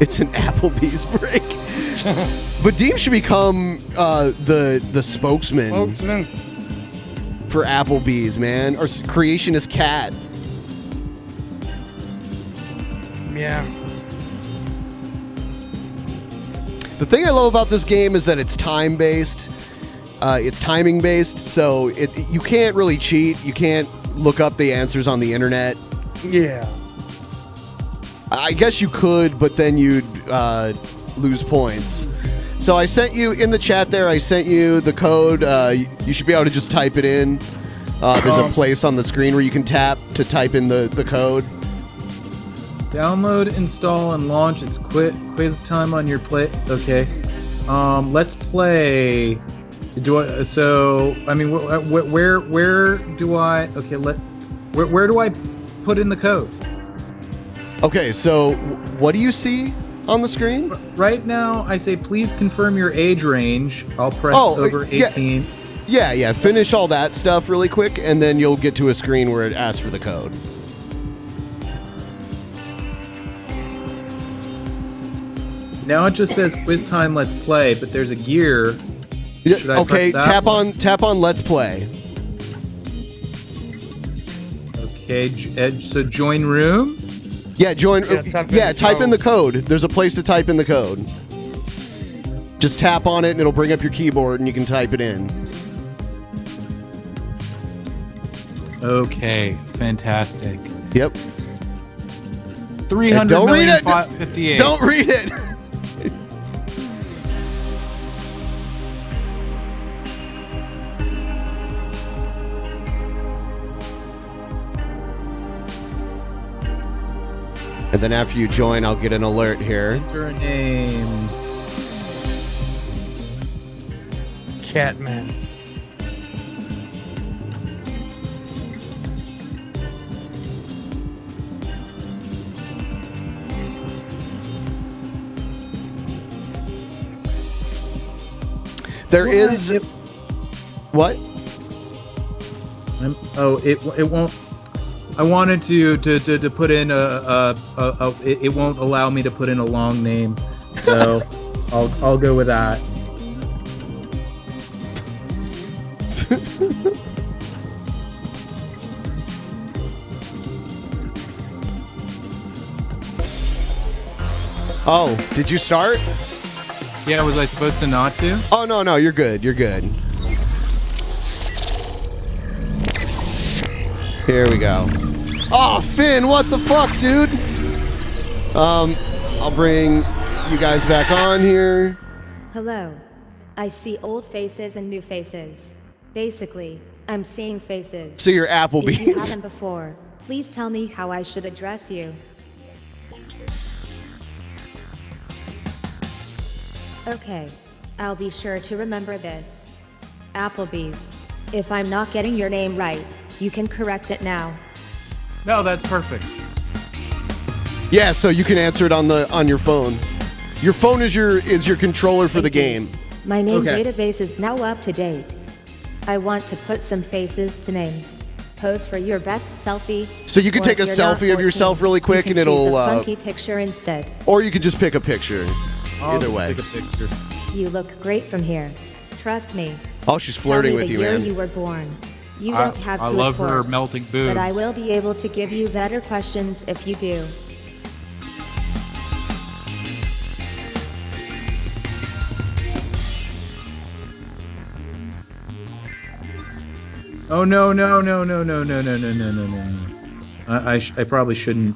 It's an Applebee's break. Vadim should become the spokesman for Applebee's, man. Or creationist cat. Yeah. The thing I love about this game is that it's time-based. It's timing-based, so you can't really cheat. You can't look up the answers on the internet. Yeah. I guess you could, but then you'd lose points. So I sent you, in the chat there, I sent you the code. You should be able to just type it in. There's a place on the screen where you can tap to type in the code. Download, install, and launch. It's quiz time on your play. Okay. Let's play. Where do I? Okay. Where do I put in the code? Okay. So what do you see on the screen? Right now, I say please confirm your age range. I'll press over 18. Yeah. Finish all that stuff really quick, and then you'll get to a screen where it asks for the code. Now it just says quiz time, let's play, but there's a gear. Should I Okay, press that tap on let's play. Okay, so join room? Yeah, join. Type in the code. There's a place to type in the code. Just tap on it and it'll bring up your keyboard and you can type it in. Okay, fantastic. Yep. 300 don't read it. 58. Don't read it. And then after you join, I'll get an alert here. Enter a name. Catman. There is. What? It won't. I wanted to put in it won't allow me to put in a long name, so I'll go with that. Oh, did you start? Yeah, was I supposed to not to? Oh, no, you're good. You're good. Here we go. Oh, Finn, what the fuck, dude? I'll bring you guys back on here. Hello. I see old faces and new faces. Basically, I'm seeing faces. So you're Applebee's. If you haven't before, please tell me how I should address you. Okay, I'll be sure to remember this. Applebee's. If I'm not getting your name right, you can correct it now. No, that's perfect. Yeah, so you can answer it on your phone. Your phone is your controller for the game. My name database is now up to date. I want to put some faces to names. Pose for your best selfie. So you can take a selfie of yourself really quick and it'll a funky picture instead. Or you could just pick a picture. Either way. Take a picture. You look great from here. Trust me. Oh, she's flirting with you, man. The year you were born. You don't have to. I love of course, her melting boobs. But I will be able to give you better questions if you do. Oh no. I probably shouldn't.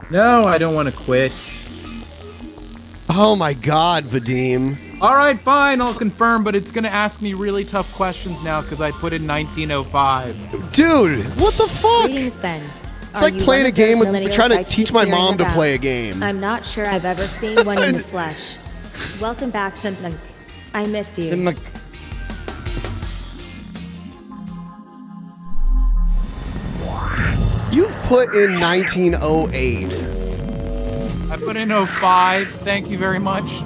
No, I don't want to quit. Oh my God, Vadim. All right, fine, I'll confirm, but it's going to ask me really tough questions now because I put in 1905. Dude, what the fuck? Greetings, Ben. It's like playing a game with trying to teach my mom to play a game. I'm not sure I've ever seen one in the flesh. Welcome back, Pimpnunk. I missed you. You put in 1908. I put in 05. Thank you very much.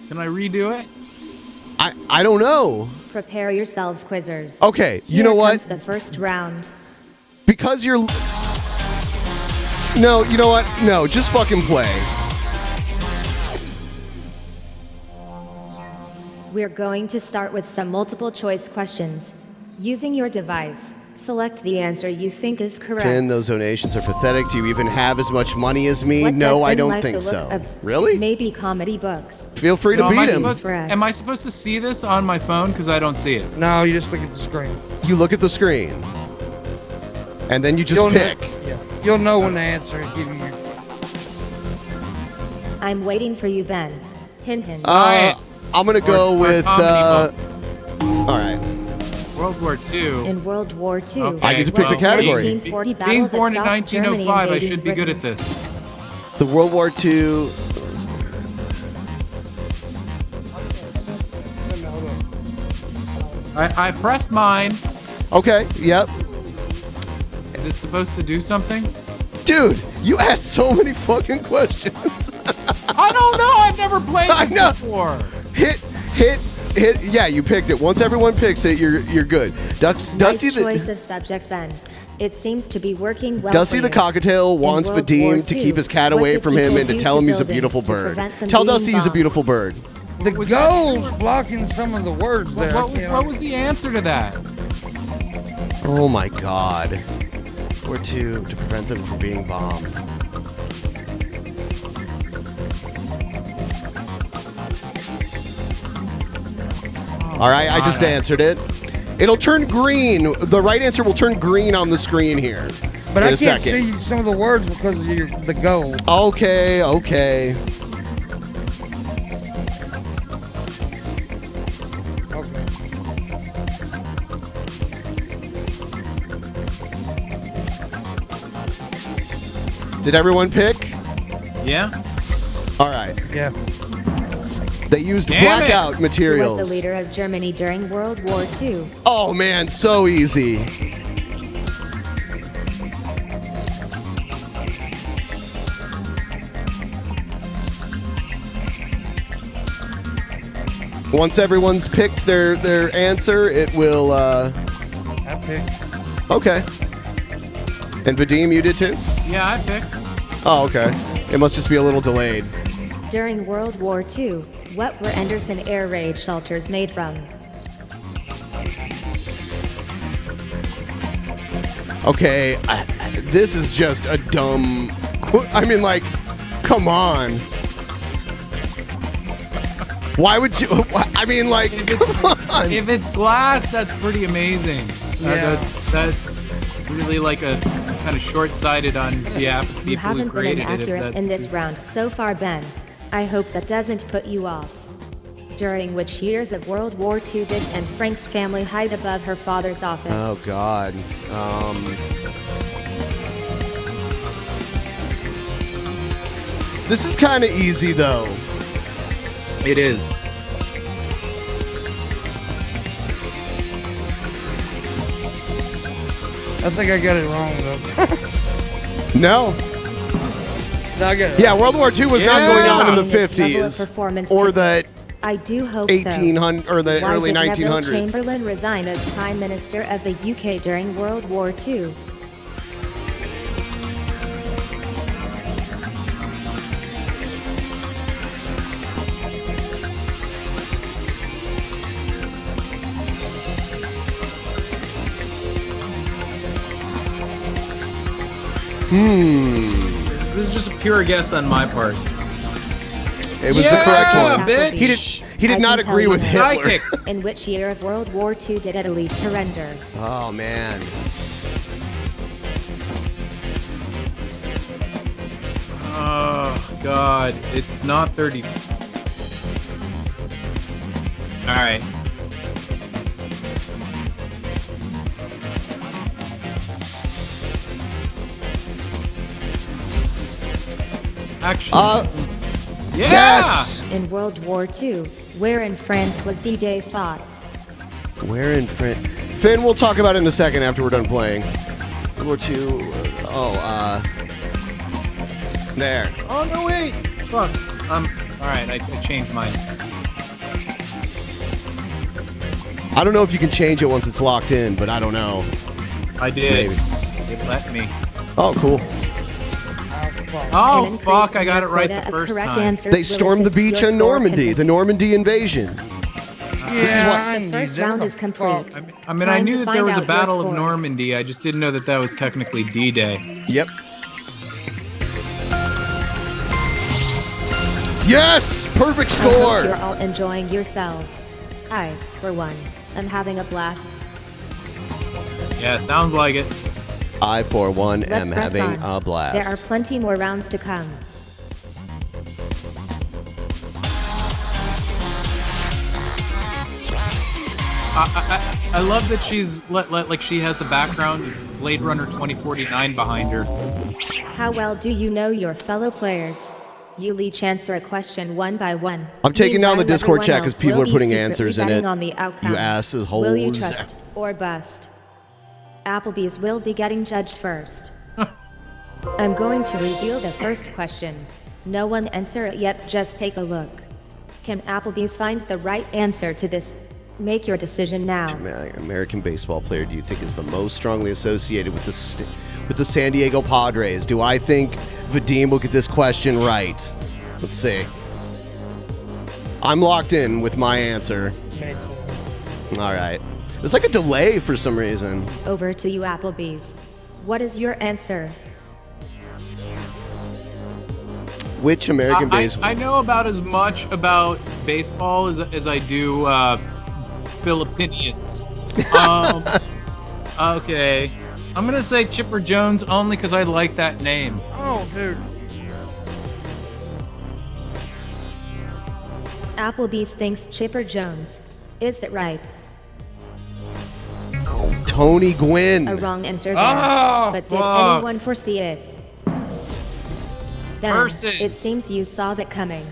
Can I redo it? I don't know. Prepare yourselves, quizzers. Okay, you know what? Comes the first round. Because you're... No, you know what? No, just fucking play. We're going to start with some multiple choice questions. Using your device, select the answer you think is correct. Finn, those donations are pathetic. Do you even have as much money as me? No, I don't think so. Really? Maybe comedy books. Feel free to beat him. Am I supposed to see this on my phone? Because I don't see it. No, you just look at the screen. You look at the screen. And then you just pick. You'll know when the answer is. Give you your... I'm waiting for you, Ben. Hin. I'm going to go with... all right. World War II. In World War II. Okay, I get to pick the category. Being born in 1905, I should be good at this. The World War II... I pressed mine. Okay, yep. Is it supposed to do something? Dude, you asked so many fucking questions. I don't know. I've never played this before. Hit. Yeah, you picked it. Once everyone picks it, you're good. Dusty, choice of subject, Ben. It seems to be working well. Dusty for the you. Cockatiel wants In World War Vadim to II, keep his cat what away did from him people and to do tell him he's a buildings beautiful to bird. prevent them Tell being Dusty he's a bombed? beautiful bird. The gold's blocking some of the words there. What was the answer to that? Oh my God. Or to prevent them from being bombed. All right, I just answered it. It'll turn green. The right answer will turn green on the screen here. But in I a can't second. see some of the words because of the gold. Okay, okay. Did everyone pick? Yeah. All right. Yeah. They used Damn blackout Who materials. was the leader of Germany during World War II? Oh man, so easy. Once everyone's picked their answer, it will I picked. Okay. And Vadim, you did too? Yeah, I picked. Oh, okay. It must just be a little delayed. During World War II, what were Anderson air raid shelters made from? Okay, this is just a dumb... I mean, like, come on. Why would you... I mean, like, come on. If it's glass, that's pretty amazing. Yeah. That's really like a kind of short-sighted on behalf of You people who haven't been created it. if inaccurate that's- in this round so far, Ben. I hope that doesn't put you off. During which years of World War II did and Frank's family hide above her father's office? Oh, God. This is kind of easy, though. It is. I think I got it wrong though. No. No, I got it Yeah, wrong. World War II was not going on in the This level of 50s performance or would- the I do hope 1800 or the Why early did Neville 1900s. Chamberlain resign as Prime Minister of the UK during World War II? This is just a pure guess on my part. It was the correct one. Bitch. He did I not can tell agree you with now. Hitler. In which year of World War II did Italy surrender? Oh man. Oh God, it's not 30. All right. Actually. Yeah. Yes. In World War II, where in France was D-Day fought? Where in France? Finn, we'll talk about it in a second after we're done playing. World War II. There. Oh no! Wait. Fuck. All right. I changed mine. I don't know if you can change it once it's locked in, but I don't know. I did. Maybe. It let me. Oh, cool. Oh fuck! I got it right the first time. They stormed the beach in Normandy, the Normandy invasion. The first round is complete. I mean, I Time knew to that find there was a out your Battle of scores. Normandy. I just didn't know that that was technically D-Day. Yep. Yes! Perfect I hope score! you're all enjoying yourselves. I, for one, am having a blast. Yeah, sounds like it. I, for one, Let's am press having on. a blast. There are plenty more rounds to come. I love that she's like she has the background of Blade Runner 2049 behind her. How well do you know your fellow players? You each answer a question one by one. I'm taking down the Meanwhile, Discord everyone chat because else people will are be putting secretly answers in betting it. on the outcome. You assholes. Will you trust or bust? Applebee's will be getting judged first. I'm going to reveal the first question. No one answer it yet, just take a look. Can Applebee's find the right answer to this Make your decision now. American baseball player do you think is the most strongly associated with the San Diego Padres? Do I think Vadim will get this question right? Let's see. I'm locked in with my answer. All right. There's like a delay for some reason. Over to you, Applebee's. What is your answer? Which American baseball? I know about as much about baseball as I do Philippines. Okay. I'm going to say Chipper Jones only because I like that name. Oh, dude. Applebee's thinks Chipper Jones. Is that right? Tony Gwynn. A wrong answer there. But did anyone foresee it? Ben, it seems you saw that coming.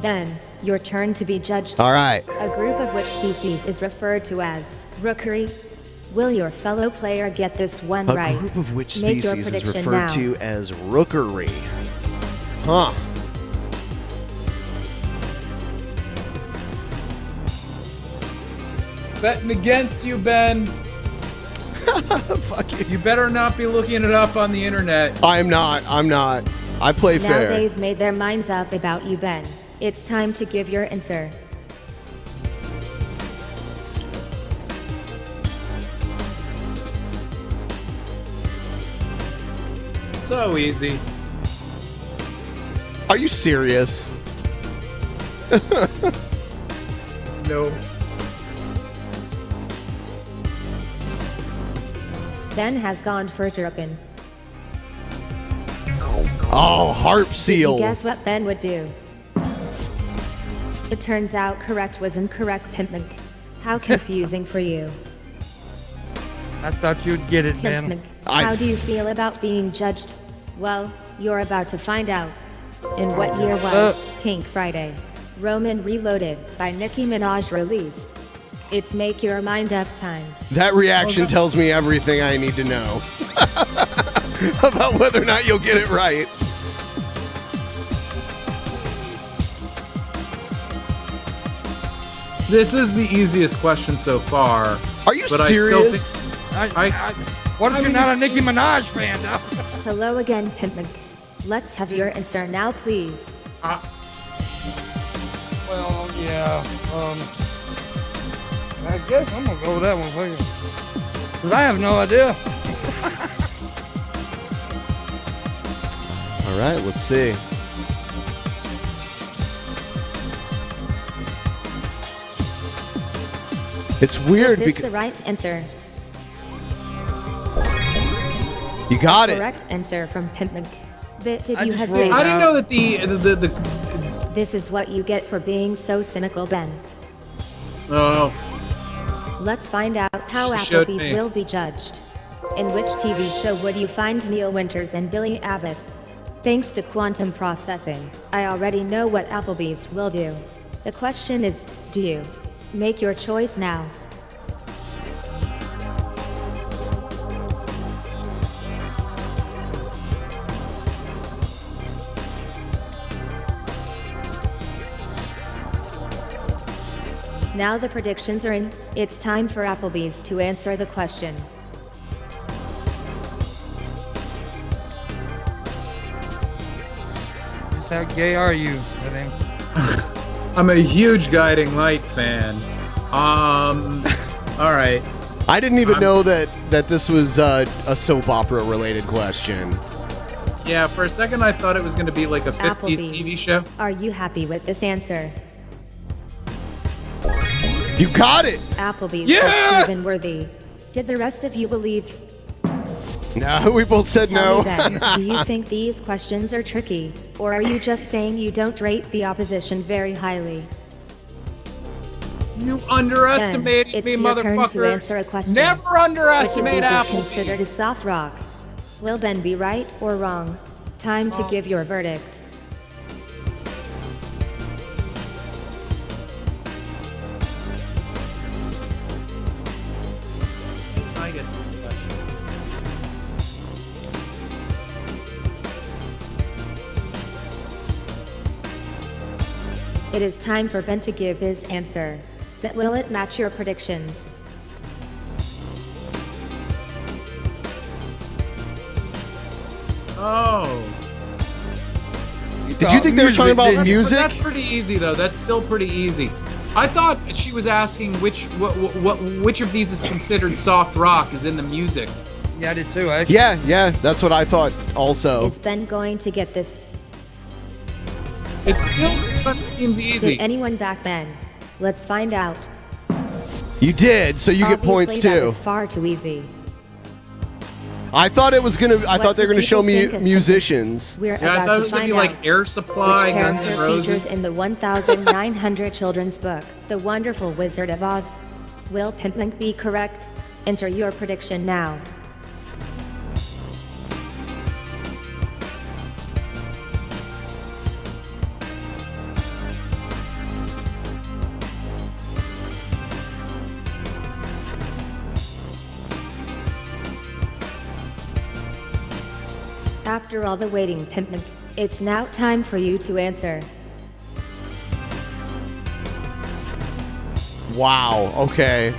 Ben, your turn to be judged. All right. A group of which species is referred to as rookery? Will your fellow player get this one right? A group of which Make your species is prediction referred now. to as rookery? Huh. Betting against you, Ben. Fuck you. You better not be looking it up on the internet. I'm not. I play Now fair. they've made their minds up about you, Ben. It's time to give your answer. So easy. Are you serious? No. Ben has gone for Drunken. Oh, harp seal. Guess what Ben would do? It turns out correct was incorrect, Pimpman. How confusing for you. I thought you'd get it, Pimpman, man. how do you feel about being judged? Well, you're about to find out. In what year was Pink Friday? Roman Reloaded by Nicki Minaj released? It's make your mind up time. That reaction tells me everything I need to know about whether or not you'll get it right. This is the easiest question so far. Are you but serious? What if you're not a Nicki Minaj fan, though? Hello again, Pimpman. Let's have your answer now, please. Well, yeah. I guess I'm gonna go with that one for you. Cause I have no idea. All right, let's see. It's weird Is this because the right answer? you got it. Correct answer from Pimpman. But did I you just hesitate? rolled I didn't know that the This is what you get for being so cynical, Ben. Oh. Let's find out how She showed Applebee's me. will be judged. In which TV show would you find Neil Winters and Billy Abbott? Thanks to quantum processing, I already know what Applebee's will do. The question is, do you? Make your choice now. Now the predictions are in. It's time for Applebee's to answer the question. Just how gay are you, Vadim? I'm a huge Guiding Light fan. All right. I didn't even know that this was a soap opera related question. Yeah, for a second I thought it was going to be like a 50s Applebee's. TV show. Are you happy with this answer? You got it. Applebee's Yeah! was proven worthy. Did the rest of you believe? No, we both said Tell no. me then, do you think these questions are tricky? Or are you just saying you don't rate the opposition very highly? You underestimated Ben, it's me, your turn to motherfucker. answer a question. Never underestimate Which of these Applebee's. is considered as soft rock? Will Ben be right or wrong? Time to give your verdict. I get It is time for Ben to give his answer. But will it match your predictions? Oh. Did you think they were talking about music? That's pretty easy, though. That's still pretty easy. I thought she was asking which of these is considered soft rock is in the music. Yeah, I did too, actually. Yeah, that's what I thought also. Is Ben going to get this? It still seems easy. Did anyone back Ben? Let's find out. You did, so you get points Obviously, that too. was far too easy. I thought it was gonna. I thought they were gonna show me think of musicians. We're I about thought it to was gonna find be out like Air Supply, which Guns character N' Roses. features in the 1,900 children's book, The Wonderful Wizard of Oz. Will Pimpink be correct? Enter your prediction now. After all the waiting, Pimpink, it's now time for you to answer. Wow. Okay.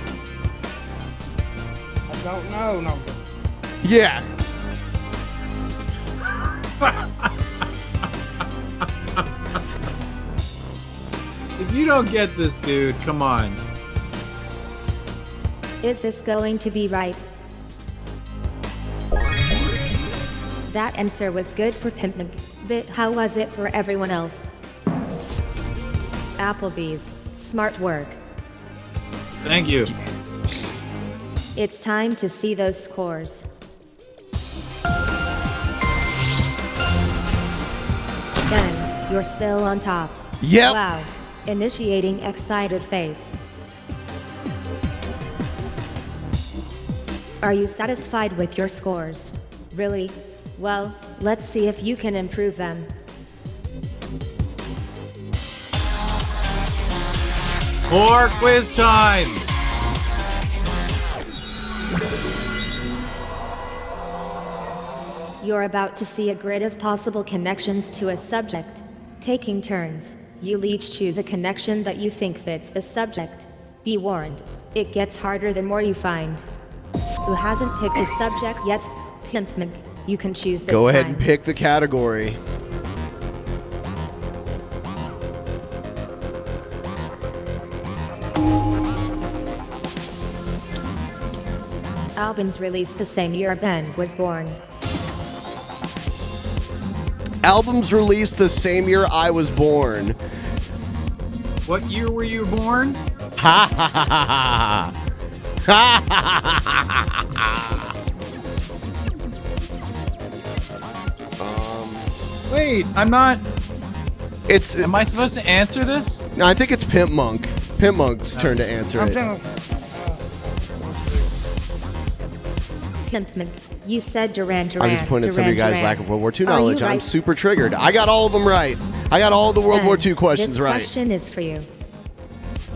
I don't know. No. Yeah. If you don't get this, dude, come on. Is this going to be right? That answer was good for Pimpink, but how was it for everyone else? Applebee's. Smart work. Thank you. It's time to see those scores. Ben, you're still on top. Yep. Wow. Initiating excited face. Are you satisfied with your scores? Really? Well, let's see if you can improve them. More quiz time! You're about to see a grid of possible connections to a subject. Taking turns, you'll each choose a connection that you think fits the subject. Be warned, it gets harder the more you find. Who hasn't picked a subject yet? Pimpink, you can choose this Go ahead time. and pick the category. Albums released the same year Ben was born. Albums released the same year I was born. What year were you born? Ha ha ha ha ha. Ha ha ha ha ha. Wait, I'm not. Am I supposed to answer this? No, I think it's Pimp Monk. Pimp Monk's turn to answer it. Pimpink, you said Duran Duran. I'm disappointed at some of you guys' lack of World War II Are you knowledge. I'm right? super triggered. I got all of them right. I got all of the World War II questions this right. question is for you.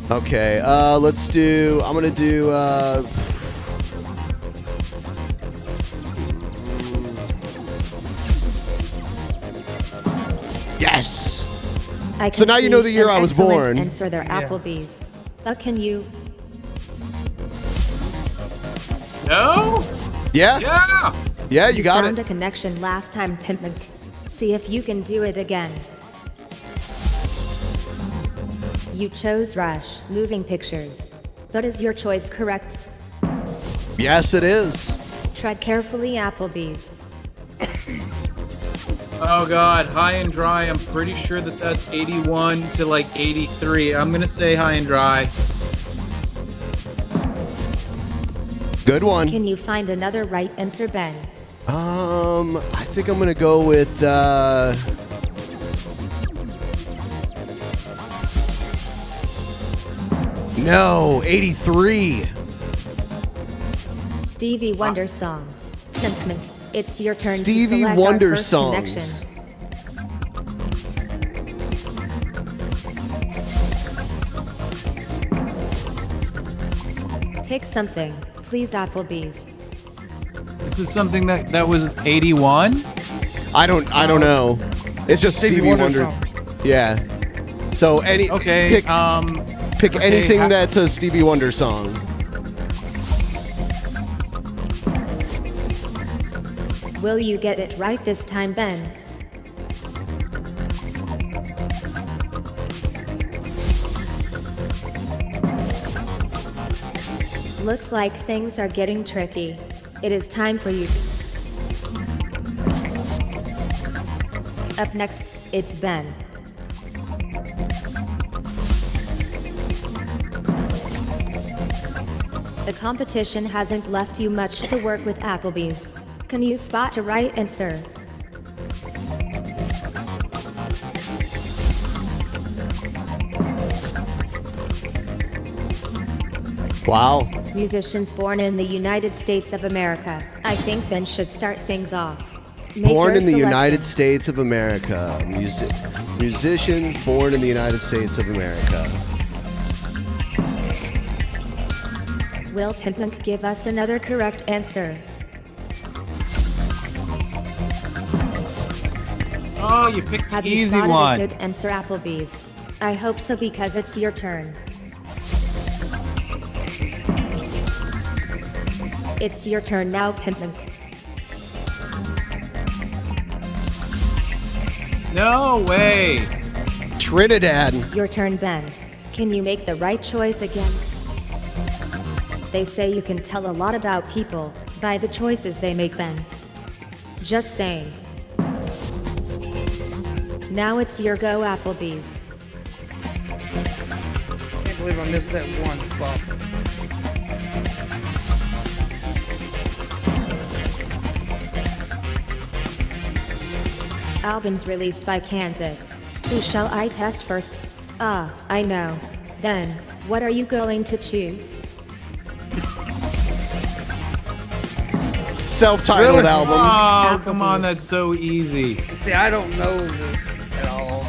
Okay, let's do. I'm gonna do. Yes. So now you know the year I was born. Answer their Applebee's. But can you? No? Yeah? Yeah! Yeah, you got found it. a connection last time, Pimpink. See if you can do it again. You chose Rush, Moving Pictures. But is your choice correct? Yes, it is. Tread carefully, Applebee's. Oh god, High and Dry. I'm pretty sure that that's 81 to like 83. I'm gonna say High and Dry. Good one. Can you find another right answer, Ben? I think I'm gonna go with. No, 83. Stevie Wonder songs. Pimpink, it's your turn Stevie to select Wonder our first songs. connection. Pick something, please, Applebee's. This is something that was 81? I don't know. It's just Stevie Wonder. Song. Yeah. So pick anything that's a Stevie Wonder song. Will you get it right this time, Ben? Looks like things are getting tricky. It is time for you. Up next, it's Ben. The competition hasn't left you much to work with, Applebee's. Can you spot a right answer? Wow. Musicians born in the United States of America. I think Ben should start things off. Born in the United States of America. Musicians born in the United States of America. Will Pimpunk give us another correct answer? Oh, you picked Have the you easy spotted one. a good answer, Applebee's? I hope so, because it's your turn. It's your turn now, Pimpunk. No way. Trinidad. Your turn, Ben. Can you make the right choice again? They say you can tell a lot about people by the choices they make, Ben. Just saying. Now it's your go, Applebee's. Can't believe I missed that one spot. Albums released by Kansas. Who shall I test first? Ah, I know. Ben, what are you going to choose? Self-titled Really? album. Oh, come on, that's so easy. See, I don't know this at all.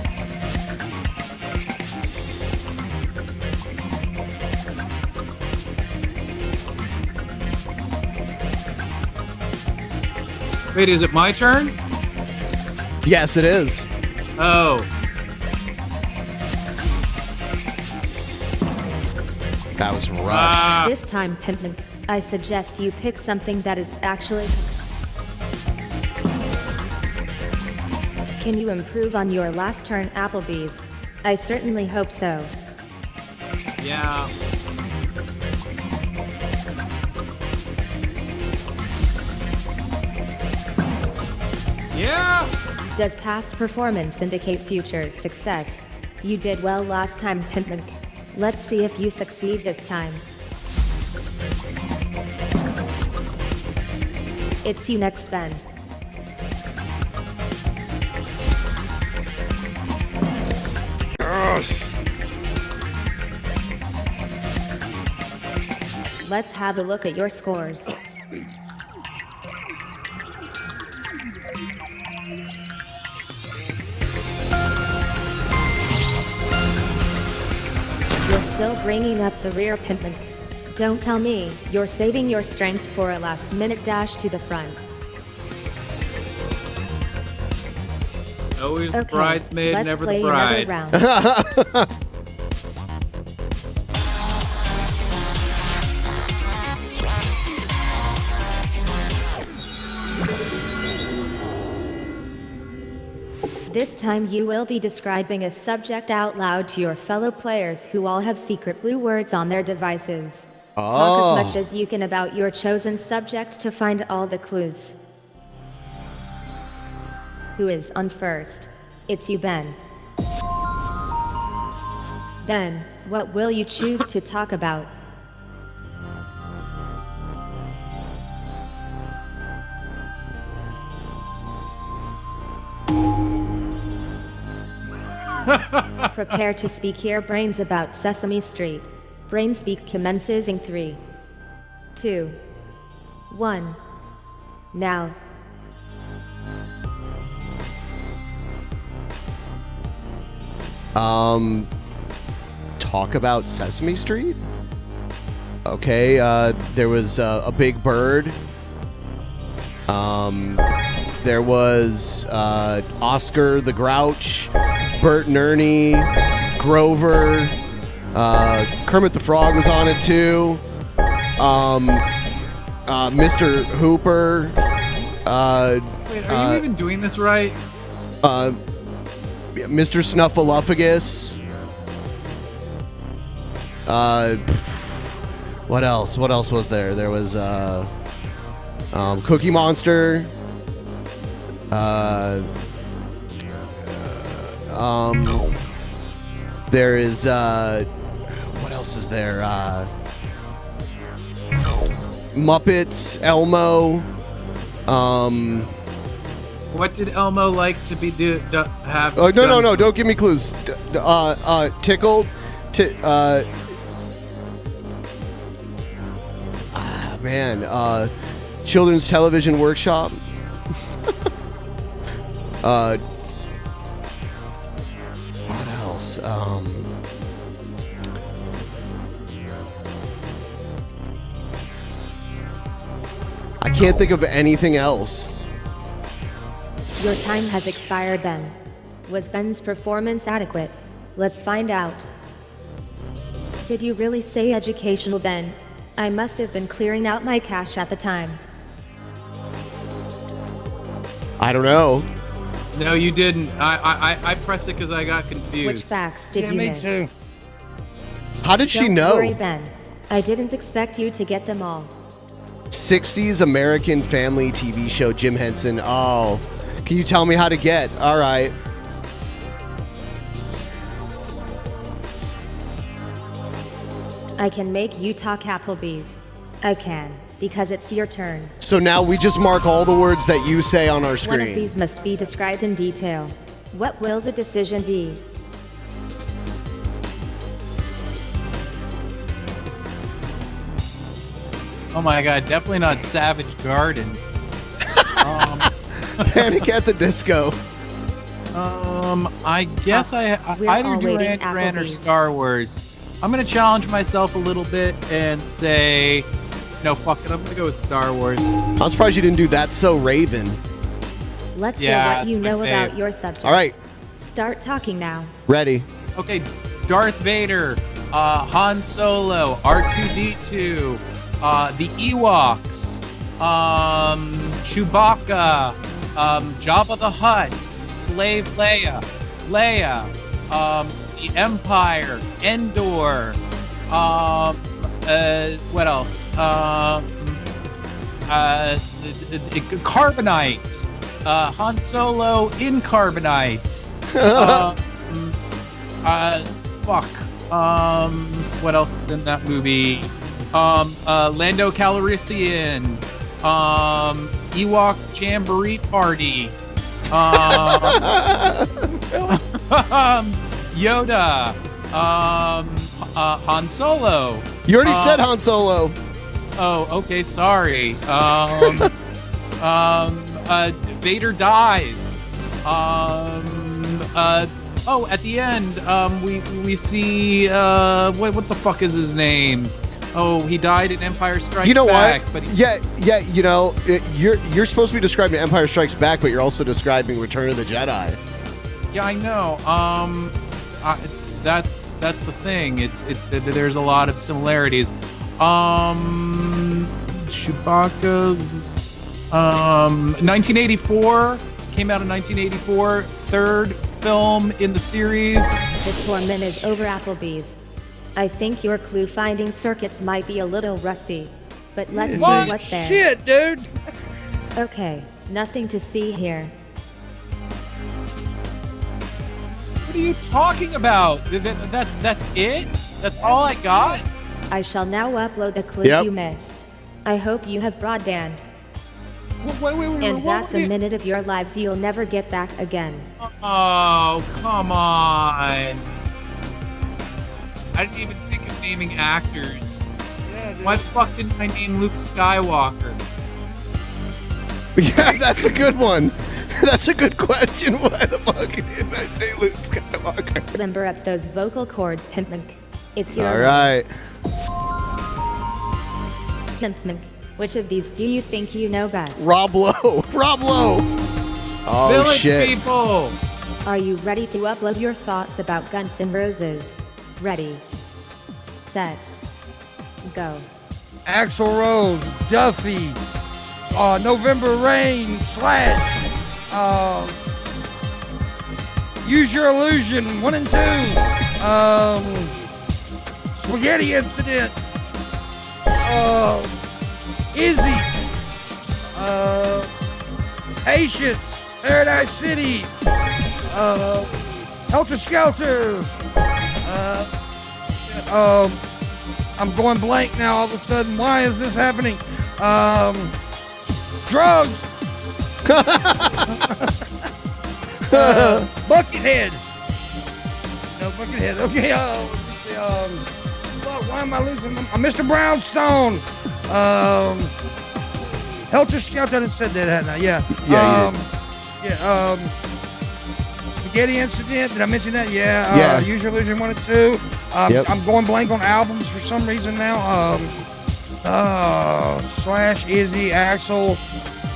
Wait, is it my turn? Yes, it is. Oh. That was rough. This time, Pimpman, I suggest you pick something that is actually... Can you improve on your last turn, Applebee's? I certainly hope so. Yeah. Yeah. Does past performance indicate future success? You did well last time, Pimpman. Let's see if you succeed this time. It's you next, Ben. Yes. Let's have a look at your scores. You're still bringing up the rear, Pimpman. Don't tell me you're saving your strength for a last-minute dash to the front. Always Okay, bridesmaid, let's never play the bride. another round. This time you will be describing a subject out loud to your fellow players who all have secret blue words on their devices. Talk as much as you can about your chosen subject to find all the clues. Who is on first? It's you, Ben. Ben, what will you choose to talk about? Prepare to speak here, brains, about Sesame Street. Brain speak commences in 3, 2, 1. Now. Talk about Sesame Street? Okay, there was a big bird. There was Oscar the Grouch, Bert and Ernie, Grover. Kermit the Frog was on it too. Mr. Hooper. Wait, are you even doing this right? Mr. Snuffleupagus. What else? What else was there? There was Cookie Monster. There is what else is there? Muppets, Elmo. What did Elmo like to be have? Oh no! Don't give me clues. Tickled. Man. Children's Television Workshop. What else? I can't think of anything else. Your time has expired, Ben. Was Ben's performance adequate? Let's find out. Did you really say educational, Ben? I must have been clearing out my cash at the time. I don't know. No, you didn't. I pressed it because I got confused. Which facts did you miss? Me too. How did she Don't know? worry, Ben. I didn't expect you to get them all. 60s American family TV show, Jim Henson. Oh, can you tell me how to get? All right. I can make you talk Applebee's. I can, because it's your turn. So now we just mark all the words that you say on our screen. One of these must be described in detail. What will the decision be? Oh my god, definitely not Savage Garden. Panic at the Disco. I guess I either Duran or Star Wars. I'm gonna challenge myself a little bit and say, no, fuck it. I'm gonna go with Star Wars. I'm surprised you didn't do That's So Raven. Let's hear what you know about your subject. All right. Start talking now. Ready. Okay, Darth Vader, Han Solo, R2-D2, the Ewoks, Chewbacca, Jabba the Hutt, Slave Leia, the Empire, Endor, what else? Carbonite, Han Solo in Carbonite. What else is in that movie? Lando Calrissian, Ewok Jamboree Party, Yoda, Han Solo. You already said Han Solo. Oh, okay, sorry. Vader dies. At the end, we see what the fuck is his name? Oh, he died in Empire Strikes Back. You know what? But Yeah. You know, you're supposed to be describing Empire Strikes Back, but you're also describing Return of the Jedi. Yeah, I know. That's the thing. There's a lot of similarities. Chewbacca's 1984 came out in 1984. Third film in the series. The tournament is over, Applebee's. I think your clue finding circuits might be a little rusty, but let's see what's there. Shit, dude. Okay, nothing to see here. What are you talking about? That's it? That's all I got? I shall now upload the clues you missed. I hope you have broadband. Wait, and that's a minute of your lives you'll never get back again. Oh, come on. I didn't even think of naming actors. Yeah, why the fuck didn't I name Luke Skywalker? Yeah, that's a good one. That's a good question. Why the fuck didn't I say Luke Skywalker? Limber up those vocal cords, Pimpmink. It's your All right. Pimpmink. Which of these do you think you know best? Rob Lowe. Rob Lowe. Oh, Village shit. People. Are you ready to upload your thoughts about Guns N' Roses? Ready, set, go. Axl Rose, Duffy, November Rain, Slash, Use Your Illusion, 1 and 2, Spaghetti Incident, Izzy, Patience, Paradise City, Helter Skelter, I'm going blank now all of a sudden. Why is this happening? Drugs. Buckethead. No, Buckethead. Okay, let's see, why am I losing? Mr. Brownstone. Helter Skelter. I just said that, hadn't I? Yeah. Yeah. Spaghetti Incident. Did I mention that? Yeah. Use Your Illusion 1 and 2. I'm going blank on albums for some reason now. Slash, Izzy, Axl,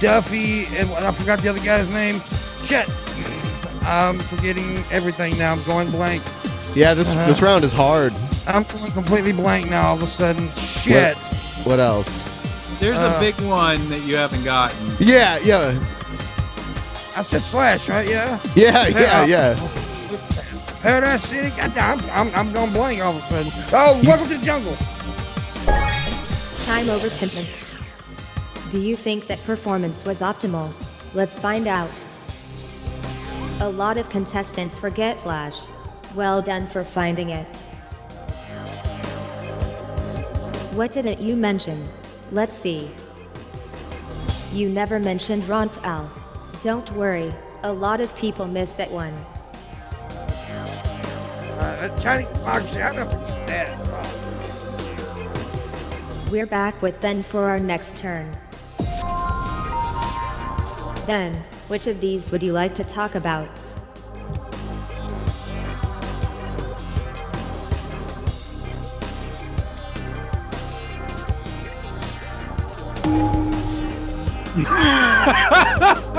Duffy, and I forgot the other guy's name. Shit. I'm forgetting everything now. I'm going blank. Yeah, this round is hard. I'm going completely blank now all of a sudden. Shit. What else? There's a big one that you haven't gotten. Yeah. I said Slash, right? Yeah. Yeah. Paradise City. Goddamn, I'm going blank all of a sudden. Oh, Welcome to the Jungle. Time over, Pimpin. Do you think that performance was optimal? Let's find out. A lot of contestants forget Slash. Well done for finding it. What didn't you mention? Let's see. You never mentioned Ronfal. Don't worry, a lot of people missed that one. Chinese boxing, I don't forget that. We're back with Ben for our next turn. Ben, which of these would you like to talk about?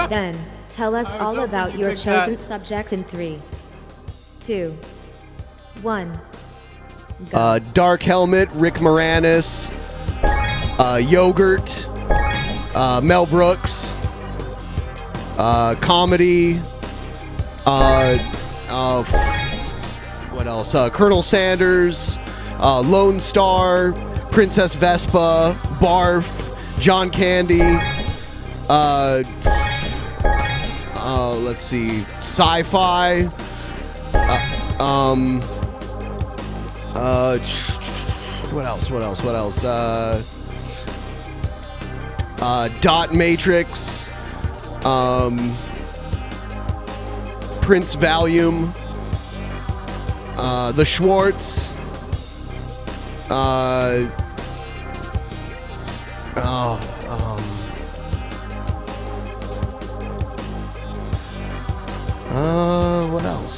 Ben, tell us all about your chosen subject in 3, 2, 1. Go. Dark Helmet, Rick Moranis, Yogurt, Mel Brooks, comedy, what else? Colonel Sanders, Lone Star, Princess Vespa, Barf, John Candy, let's see, sci-fi, what else? Dot Matrix, Prince Valium, The Schwartz,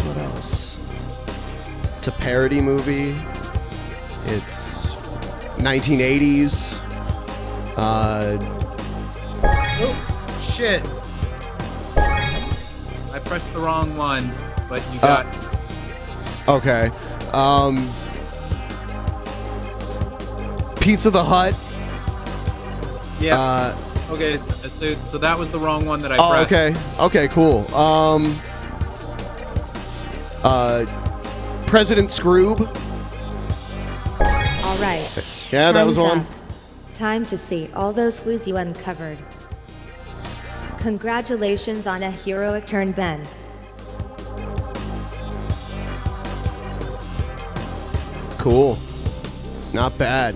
what else? It's a parody movie. It's 1980s. Oh, shit. I pressed the wrong one, but you got... Okay. Pizza the Hut. Yeah. Okay, so that was the wrong one that I pressed. Okay, cool. President Scroob. All right. Yeah, that was one. Time to see all those clues you uncovered. Congratulations on a heroic turn, Ben. Cool. Not bad.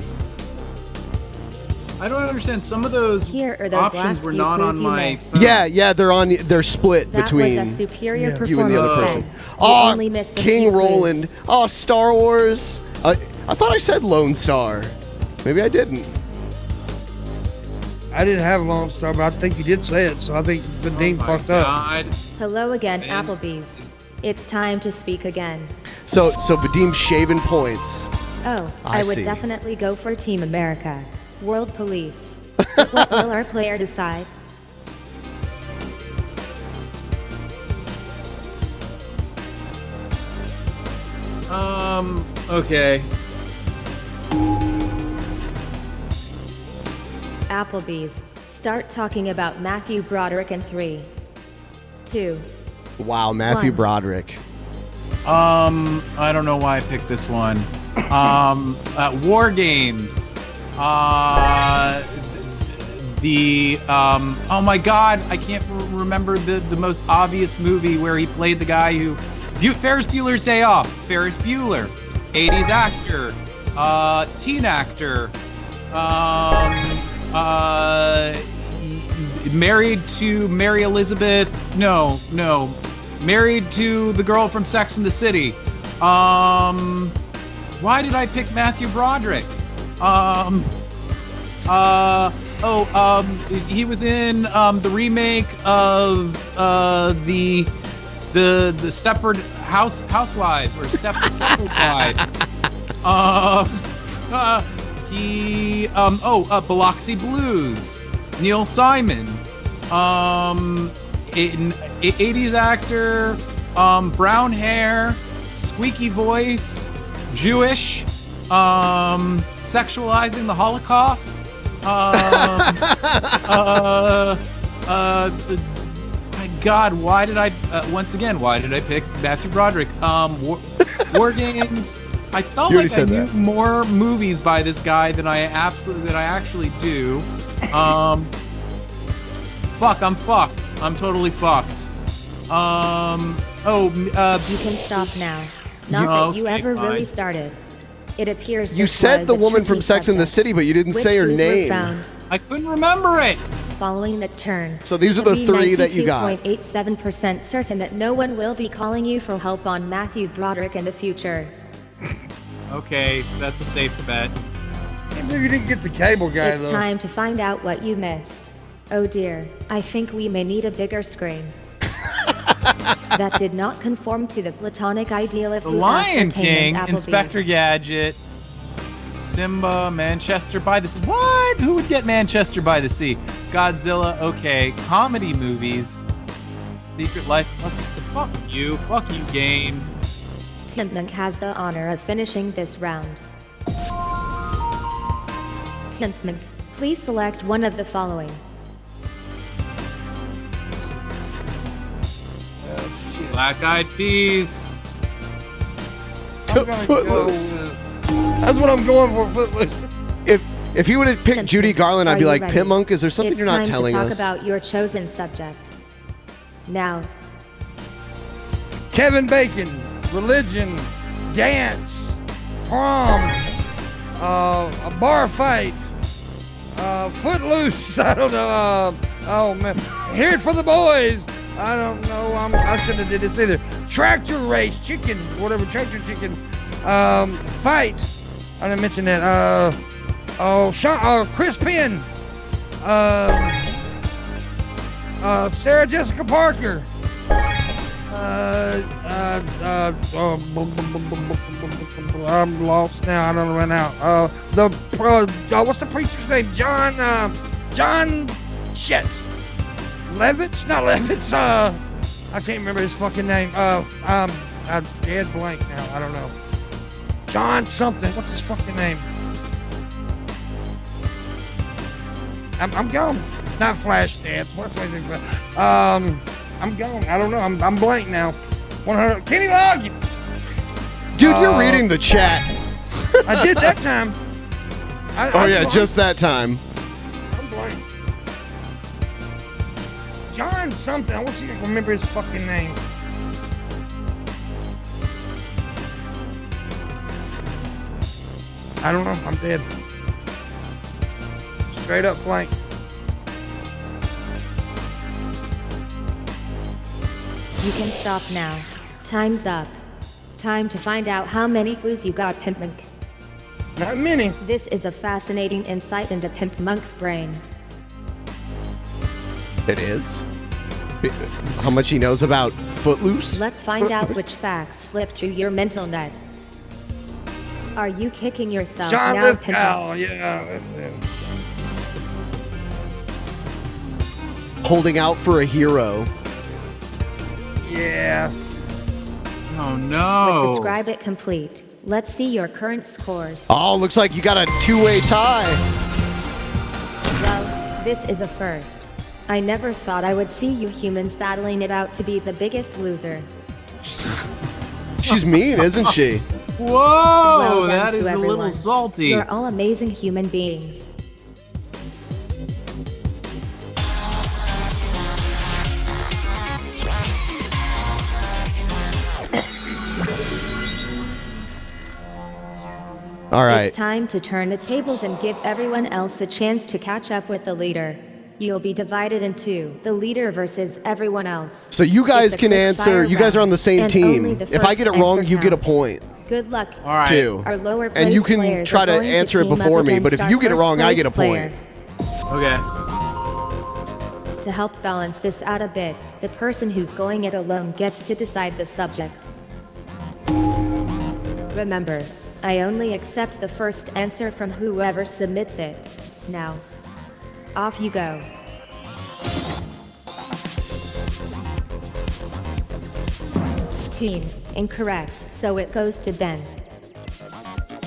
I don't understand. Some of those options were not on my phone. Yeah, they're split between was a superior you and the other person. Ben. Oh, King Roland. Oh, Star Wars. I thought I said Lone Star. Maybe I didn't. I didn't have Lone Star, but I think you did say it, so I think Vadim fucked up. Hello again, Applebee's. It's time to speak again. So Vadim's shaving points. Oh, I would definitely go for Team America. World Police. What will our player decide? Okay. Applebee's. Start talking about Matthew Broderick in 3, 2. Wow, Matthew 1. Broderick. I don't know why I picked this one. War Games. Oh my God, I can't remember the most obvious movie where he played the guy who... Ferris Bueller's Day Off. Ferris Bueller. 80s actor. Teen actor. Married to Mary Elizabeth. No. Married to the girl from Sex and the City. Why did I pick Matthew Broderick? He was in the remake of the Stepford Housewives or Stepford Wives. Biloxi Blues. Neil Simon. 80s actor. Brown hair. Squeaky voice. Jewish. Sexualizing the Holocaust. My God, why did I pick Matthew Broderick? War Games. I felt like I knew more movies by this guy than I actually do. Fuck, I'm fucked. I'm totally fucked. You can stop now. Not that you ever really started. It appears you said the woman from Sex and the City, but you didn't say her name. I couldn't remember it. Following the turn. So these are the 3 that you got. 92.87% certain that no one will be calling you for help on Matthew Broderick in the future. Okay, that's a safe bet. You didn't get the cable guy, It's time to find out what you missed. Oh dear, I think we may need a bigger screen. That did not conform to the platonic ideal of The Lion King, Applebee's. Inspector Gadget, Simba, Manchester by the Sea. What? Who would get Manchester by the Sea? Godzilla, okay. Comedy movies. Secret Life. Okay, so fuck you game. Pimpman has the honor of finishing this round. Pimpman, please select one of the following. Black Eyed Peas. Footloose. That's what I'm going for, Footloose. If you would have picked Judy Garland, I'd be like, Pimp Monk, is there something you're not telling us? It's time to talk about your chosen subject. Now. Kevin Bacon, religion, dance, prom, a bar fight, Footloose. I don't know. Oh man, Here It for the Boys. I don't know. I shouldn't have did this either. Tractor race, chicken, whatever. Tractor chicken. Fight. I didn't mention that. Chris Penn. Sarah Jessica Parker. I'm lost now. I don't run out. What's the preacher's name? John shit. Levitz? Not Levitz. I can't remember his fucking name. I'm dead blank now. I don't know. John something. What's his fucking name? I'm gone. Not Flashdance. What's my name? I'm gone. I don't know. I'm blank now. 100. Kenny Loggins. Dude, you're reading the chat. I did that time. Just that time. I'm blank. John something. I wish you could remember his fucking name. I don't know. I'm dead. Straight up blank. You can stop now. Time's up. Time to find out how many clues you got, Pimp Monk. Not many. This is a fascinating insight into Pimp Monk's brain. It is? How much he knows about Footloose? Let's find out which facts slip through your mental net. Are you kicking yourself John now, Pimp Lithgow. Monk? Yeah, that's it. Holding out for a hero. Yeah. Oh no. With Describe It complete, let's see your current scores. Oh, looks like you got a two-way tie. Well, this is a first. I never thought I would see you humans battling it out to be the biggest loser. She's mean, isn't she? Whoa, Well done that to is a everyone. little salty. You're all amazing human beings. All right. It's time to turn the tables and give everyone else a chance to catch up with the leader. You'll be divided in two, the leader versus everyone else. So you guys It's a can quick answer. fire You guys are on the same round, and team. only the If I first get it wrong, answer you get a counts. point. Good luck. All right. Too. Our lower And you place can players try are to going answer it team up before me, but if against you our get it first wrong, I place get a player. point. Okay. To help balance this out a bit, the person who's going it alone gets to decide the subject. Remember, I only accept the first answer from whoever submits it. Now, off you go. Teen, incorrect, so it goes to Ben.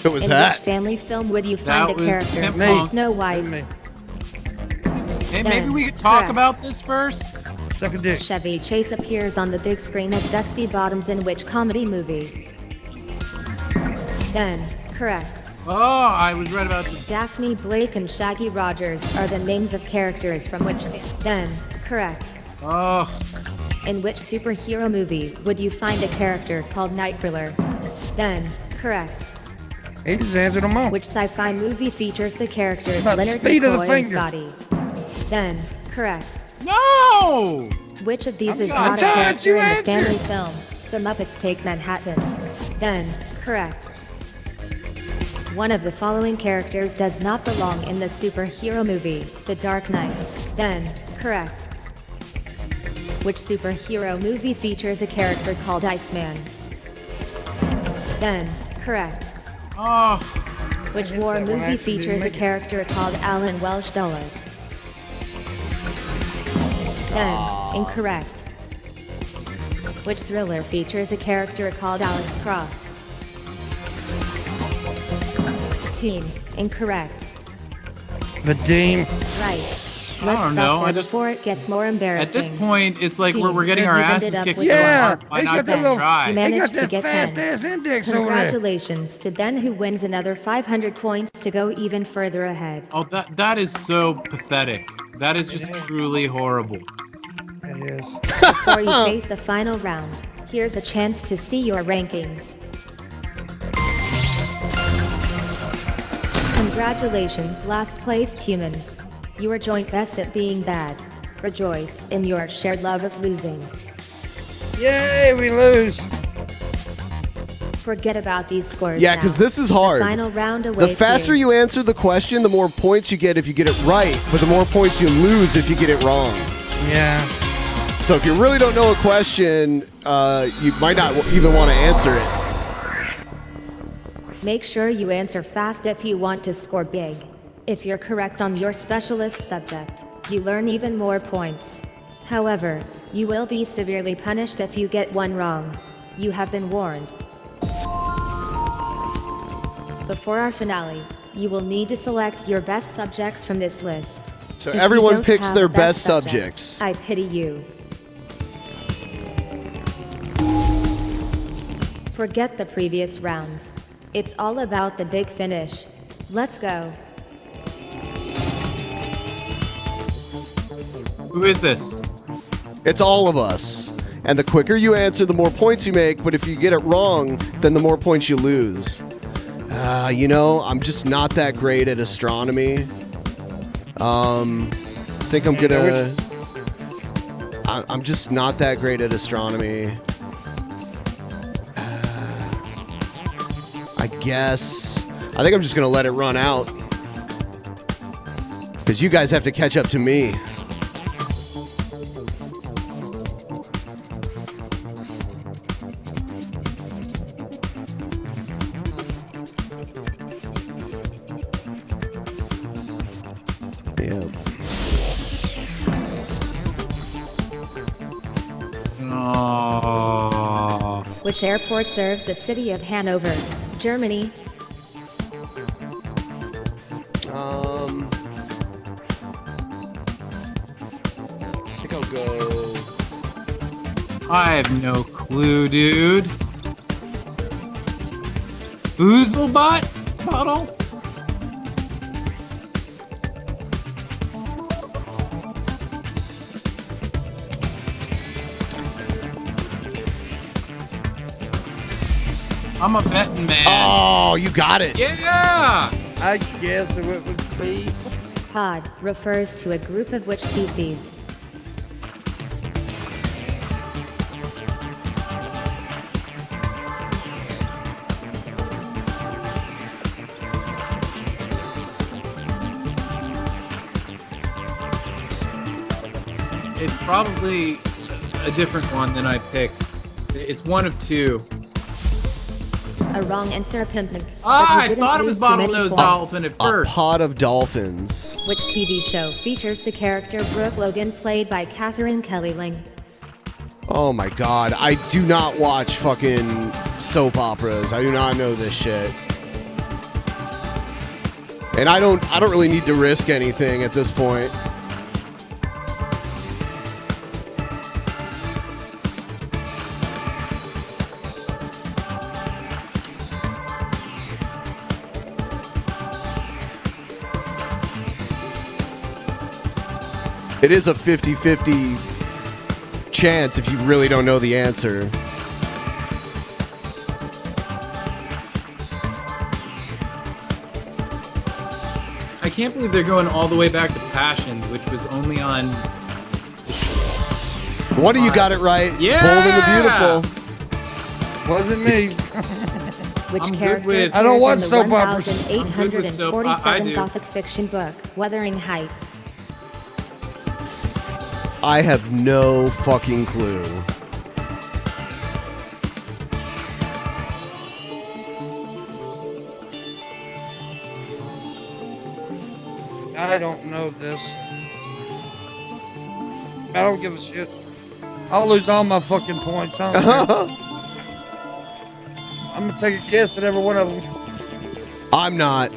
What was In that? which family film would you That find a was character Pimp called Punk. Snow White? Hey, maybe Ben, we could talk correct. about this first. Suck a dick. Chevy Chase appears on the big screen as Dusty Bottoms in which comedy movie? Ben, correct. Oh, I was right about this. Daphne Blake and Shaggy Rogers are the names of characters from which Ben, correct. Oh, In which superhero movie would you find a character called Nightcrawler? Ben, correct. He just answered them all. Which sci-fi movie features the characters About Leonard speed of the McCoy and finger. Scotty? Ben, correct. no! Which of these I'm is not- not a I thought character you in the answered. family film, The Muppets Take Manhattan? Ben, correct. One of the following characters does not belong in the superhero movie, The Dark Knight. Ben, correct. Which superhero movie features a character called Iceman? Ben, correct. Oh, Which hit war that one, movie actually features didn't a make it. character called Alan Welsh Dulles? Ben, incorrect. Which thriller features a character called Alex Cross? Teen, incorrect. Vadim. Right. I Let's don't stop know, there I just- before it gets more embarrassing. at this point, it's like Team, we're getting our you've asses ended up kicked with so Yeah, hard. Why he not got that just little- try? You He managed got to that get fast 10. ass index over there. Congratulations to Ben, who wins another 500 points to go even further ahead. Oh, that is so pathetic. That is just truly horrible. It is. Before you face the final round, here's a chance to see your rankings. Congratulations, last placed humans. You are joint best at being bad. Rejoice in your shared love of losing. Yay, we lose. Forget about these scores. Yeah, now. because this is The hard. final round awaits The faster you answer the question, the more points you get if you get it right, but the more points you lose if you get it wrong. Yeah. So if you really don't know a question, you might not even want to answer it. Make sure you answer fast if you want to score big. If you're correct on your specialist subject, you earn even more points. However, you will be severely punished if you get one wrong. You have been warned. Before our finale, you will need to select your best subjects from this list. So If you everyone don't picks have their a best subject, subjects. I pity you. Forget the previous rounds. It's all about the big finish. Let's go. Who is this? It's all of us. And the quicker you answer, the more points you make, but if you get it wrong, then the more points you lose. You know, I'm just not that great at astronomy. I think I'm gonna... I'm just not that great at astronomy. I guess... I think I'm just gonna let it run out. Because you guys have to catch up to me. Which airport serves the city of Hanover, Germany? I think I'll go. I have no clue, dude. Boozlebot bottle? I'm a betting man. Oh, you got it. Yeah! I guess it would be. Pod refers to a group of which species? It's probably a different one than I picked. It's one of two. A wrong answer, Pimpin. I thought it was bottlenose dolphin at first. A pod of dolphins. Which TV show features the character Brooke Logan, played by Catherine Kelly-Ling? Oh my god, I do not watch fucking soap operas. I do not know this shit. And I don't really need to risk anything at this point. It is a 50-50 chance if you really don't know the answer. I can't believe they're going all the way back to Passions, which was only on... One of you got it right. Yeah! Bold and the Beautiful. Wasn't me. Which I'm character good with- I don't appears watch in the soap operas. 1847 do. Gothic fiction book, Wuthering Heights? I have no fucking clue. I don't know this. I don't give a shit. I'll lose all my fucking points. I don't care. I'm gonna take a guess at every one of them. I'm not.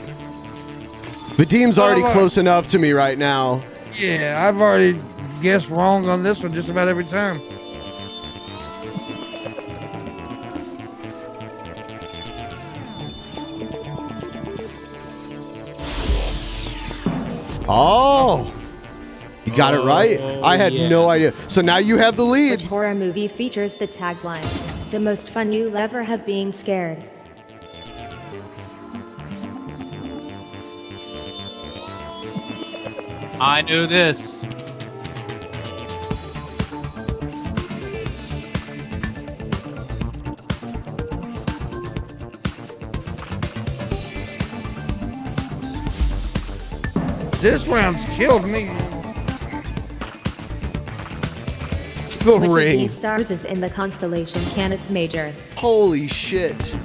Vadim's already close enough to me right now. Yeah, I've already guessed wrong on this one just about every time. Oh, you got it right. I had no idea. So now you have the lead. Which horror movie features the tagline, "The most fun you'll ever have being scared"? I knew this. This round's killed me. The Which ring. of these stars is in the constellation Canis Major? Holy shit.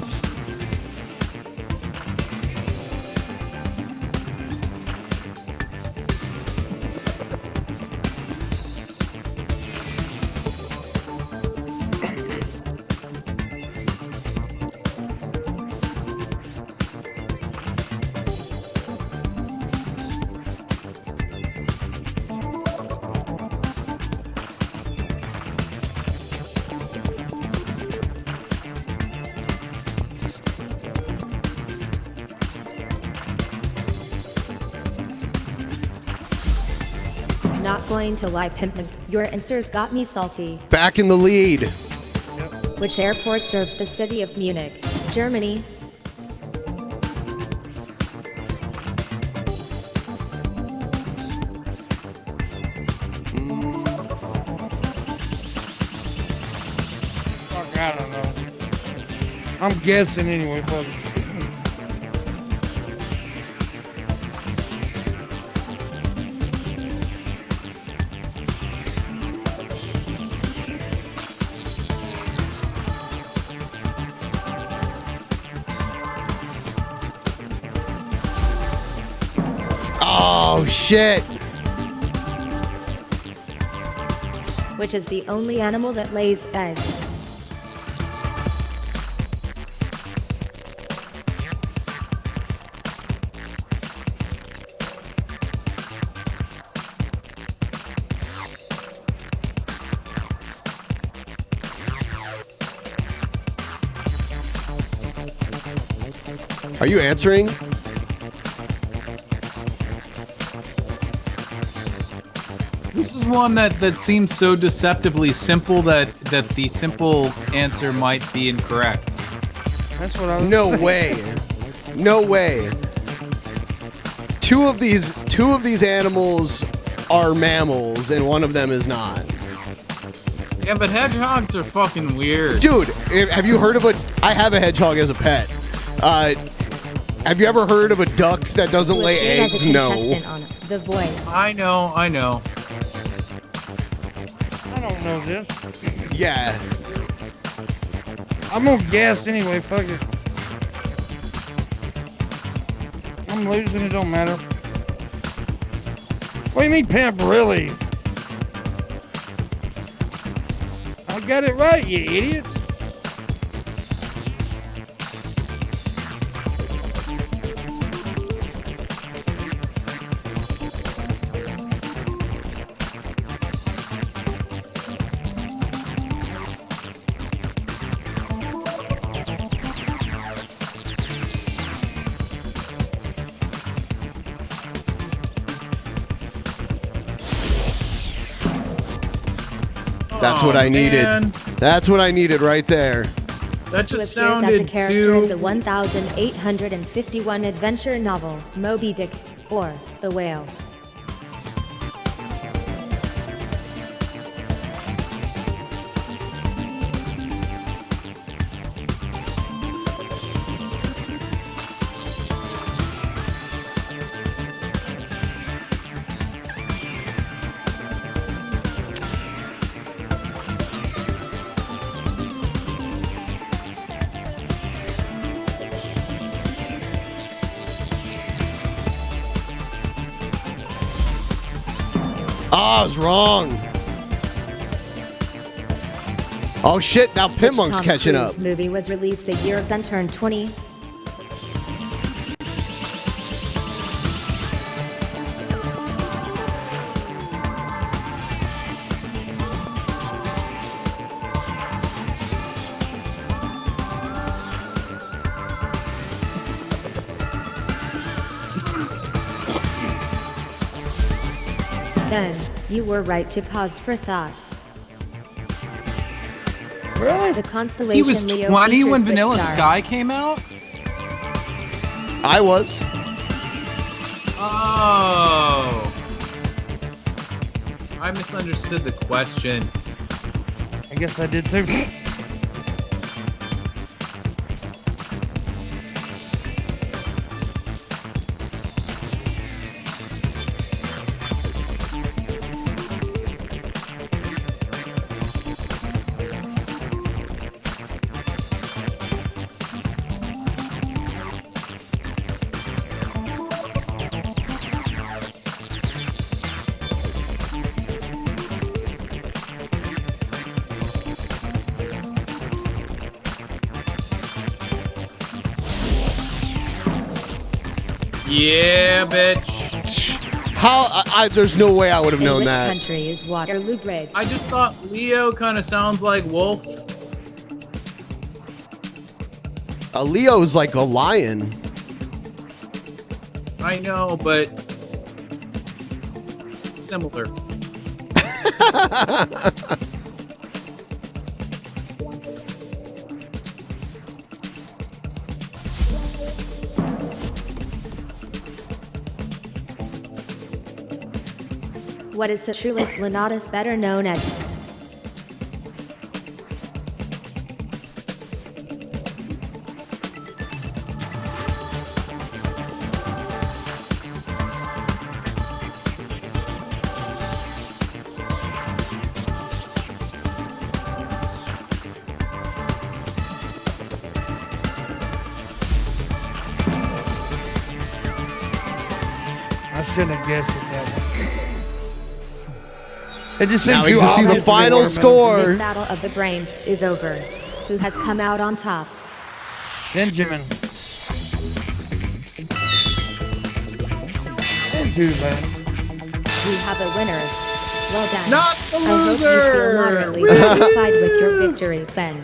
Not going to lie, Pimpin. Your answers got me salty. Back in the lead. Which airport serves the city of Munich, Germany? Fuck, I don't know. I'm guessing anyway, fuck. Oh, shit. Which is the only animal that lays eggs? Are you answering? This is one that seems so deceptively simple that the simple answer might be incorrect. That's what I was No saying. way. No way. Two of these animals are mammals, and one of them is not. Yeah, but hedgehogs are fucking weird. Dude, have you heard of I have a hedgehog as a pet. Have you ever heard of a duck that doesn't lay eggs? No. On The Voice. I know. I don't know this. Yeah. I'm gonna guess anyway. Fuck it. I'm losing. It don't matter. What do you mean, pimp? Really? I got it right, you idiots. That's what I needed. Man. That's what I needed right there. That just As sounded a character in too. the 1851 adventure novel Moby Dick or The Whale. Oh, I was wrong. Oh shit! Now Pimp Monk's Tom catching Cruise up. Movie was released the year Ben turned 20. Ben, you were right to pause for thought. Really? The constellation He was Leo 20 features when which Vanilla star? Sky came out? I was. Oh. I misunderstood the question. I guess I did too. Yeah, bitch. How? There's no way I would have In known which that. country is Waterloo Bridge? I just thought Leo kind of sounds like Wolf. A Leo's like a lion. I know, but similar. What is Citrulus lanatus better known as? I shouldn't have guessed it that way. It just Now seemed we too can see the obvious to me final watermelon. score. This battle of the brains is over. Who has come out on top? Benjamin. Benjamin. We have a winner. Well done. Not the I hope you loser! feel moderately satisfied with your victory, Ben.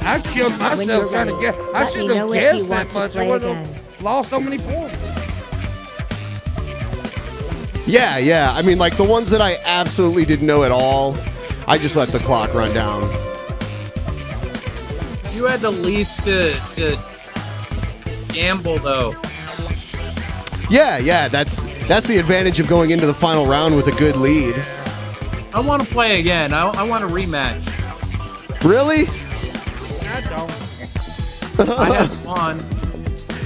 I I killed myself trying to guess. I shouldn't have guessed that much. I would have lost so many points. Yeah. I mean, like the ones that I absolutely didn't know at all, I just let the clock run down. You had the least to gamble, though. Yeah. That's the advantage of going into the final round with a good lead. I want to play again. I want a rematch. Really? I don't. I have won.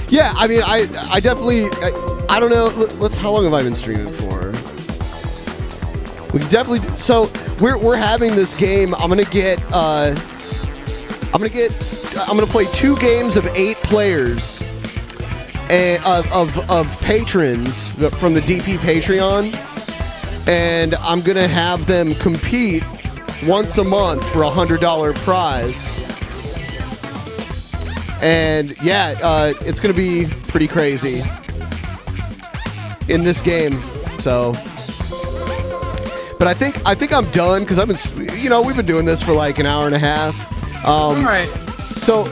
Yeah, I mean, I definitely, I don't know. How long have I been streaming for? We can definitely. So we're having this game. I'm gonna play 2 games of 8 players, and of patrons from the DP Patreon, and I'm gonna have them compete once a month for $100 prize. And yeah, it's gonna be pretty crazy in this game. So, but I think I'm done because I've been, we've been doing this for like an hour and a half. All right. So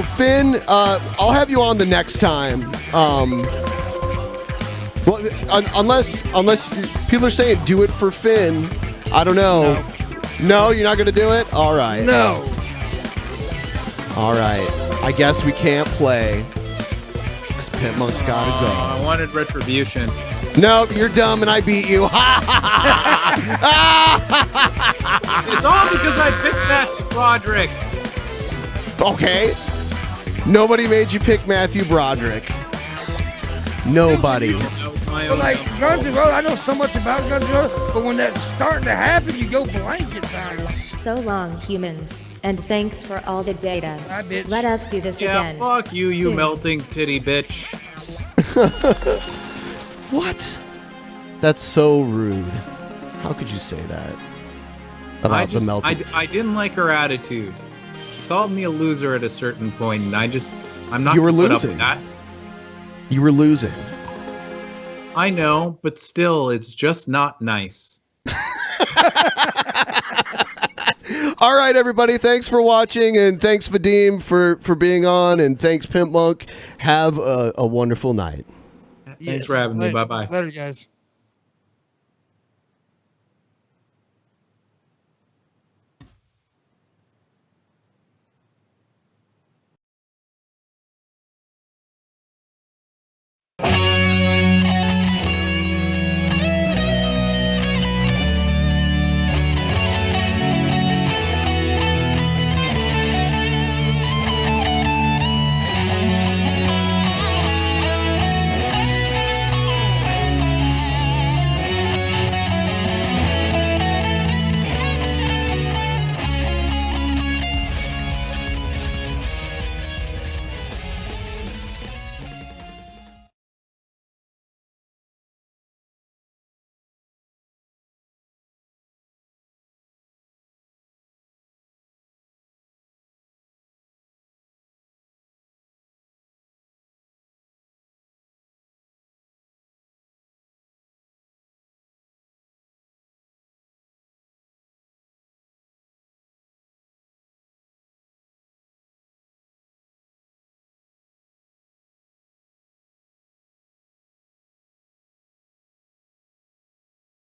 Finn, I'll have you on the next time. Well, unless people are saying do it for Finn, I don't know. No, you're not gonna do it. All right. No. All right. I guess we can't play because Pit Monk's gotta go. I wanted retribution. Nope, you're dumb and I beat you. It's all because I picked Matthew Broderick. Okay. Nobody made you pick Matthew Broderick. Nobody. But like Guns N' Roses, I know so much about Guns N' Roses, but when that's starting to happen, you go blank at times. So long, humans. And thanks for all the data. Bye, bitch. Let us do this again. Yeah, fuck you, you soon. melting titty bitch. What? That's so rude. How could you say that about the melting? I didn't like her attitude. She called me a loser at a certain point, and I'm not You were gonna put up losing. with that. You were losing. I know, but still, it's just not nice. All right, everybody. Thanks for watching, and thanks Vadim for being on, and thanks Pimp Monk. Have a wonderful night. Thanks for having me. Bye-bye. Later, guys.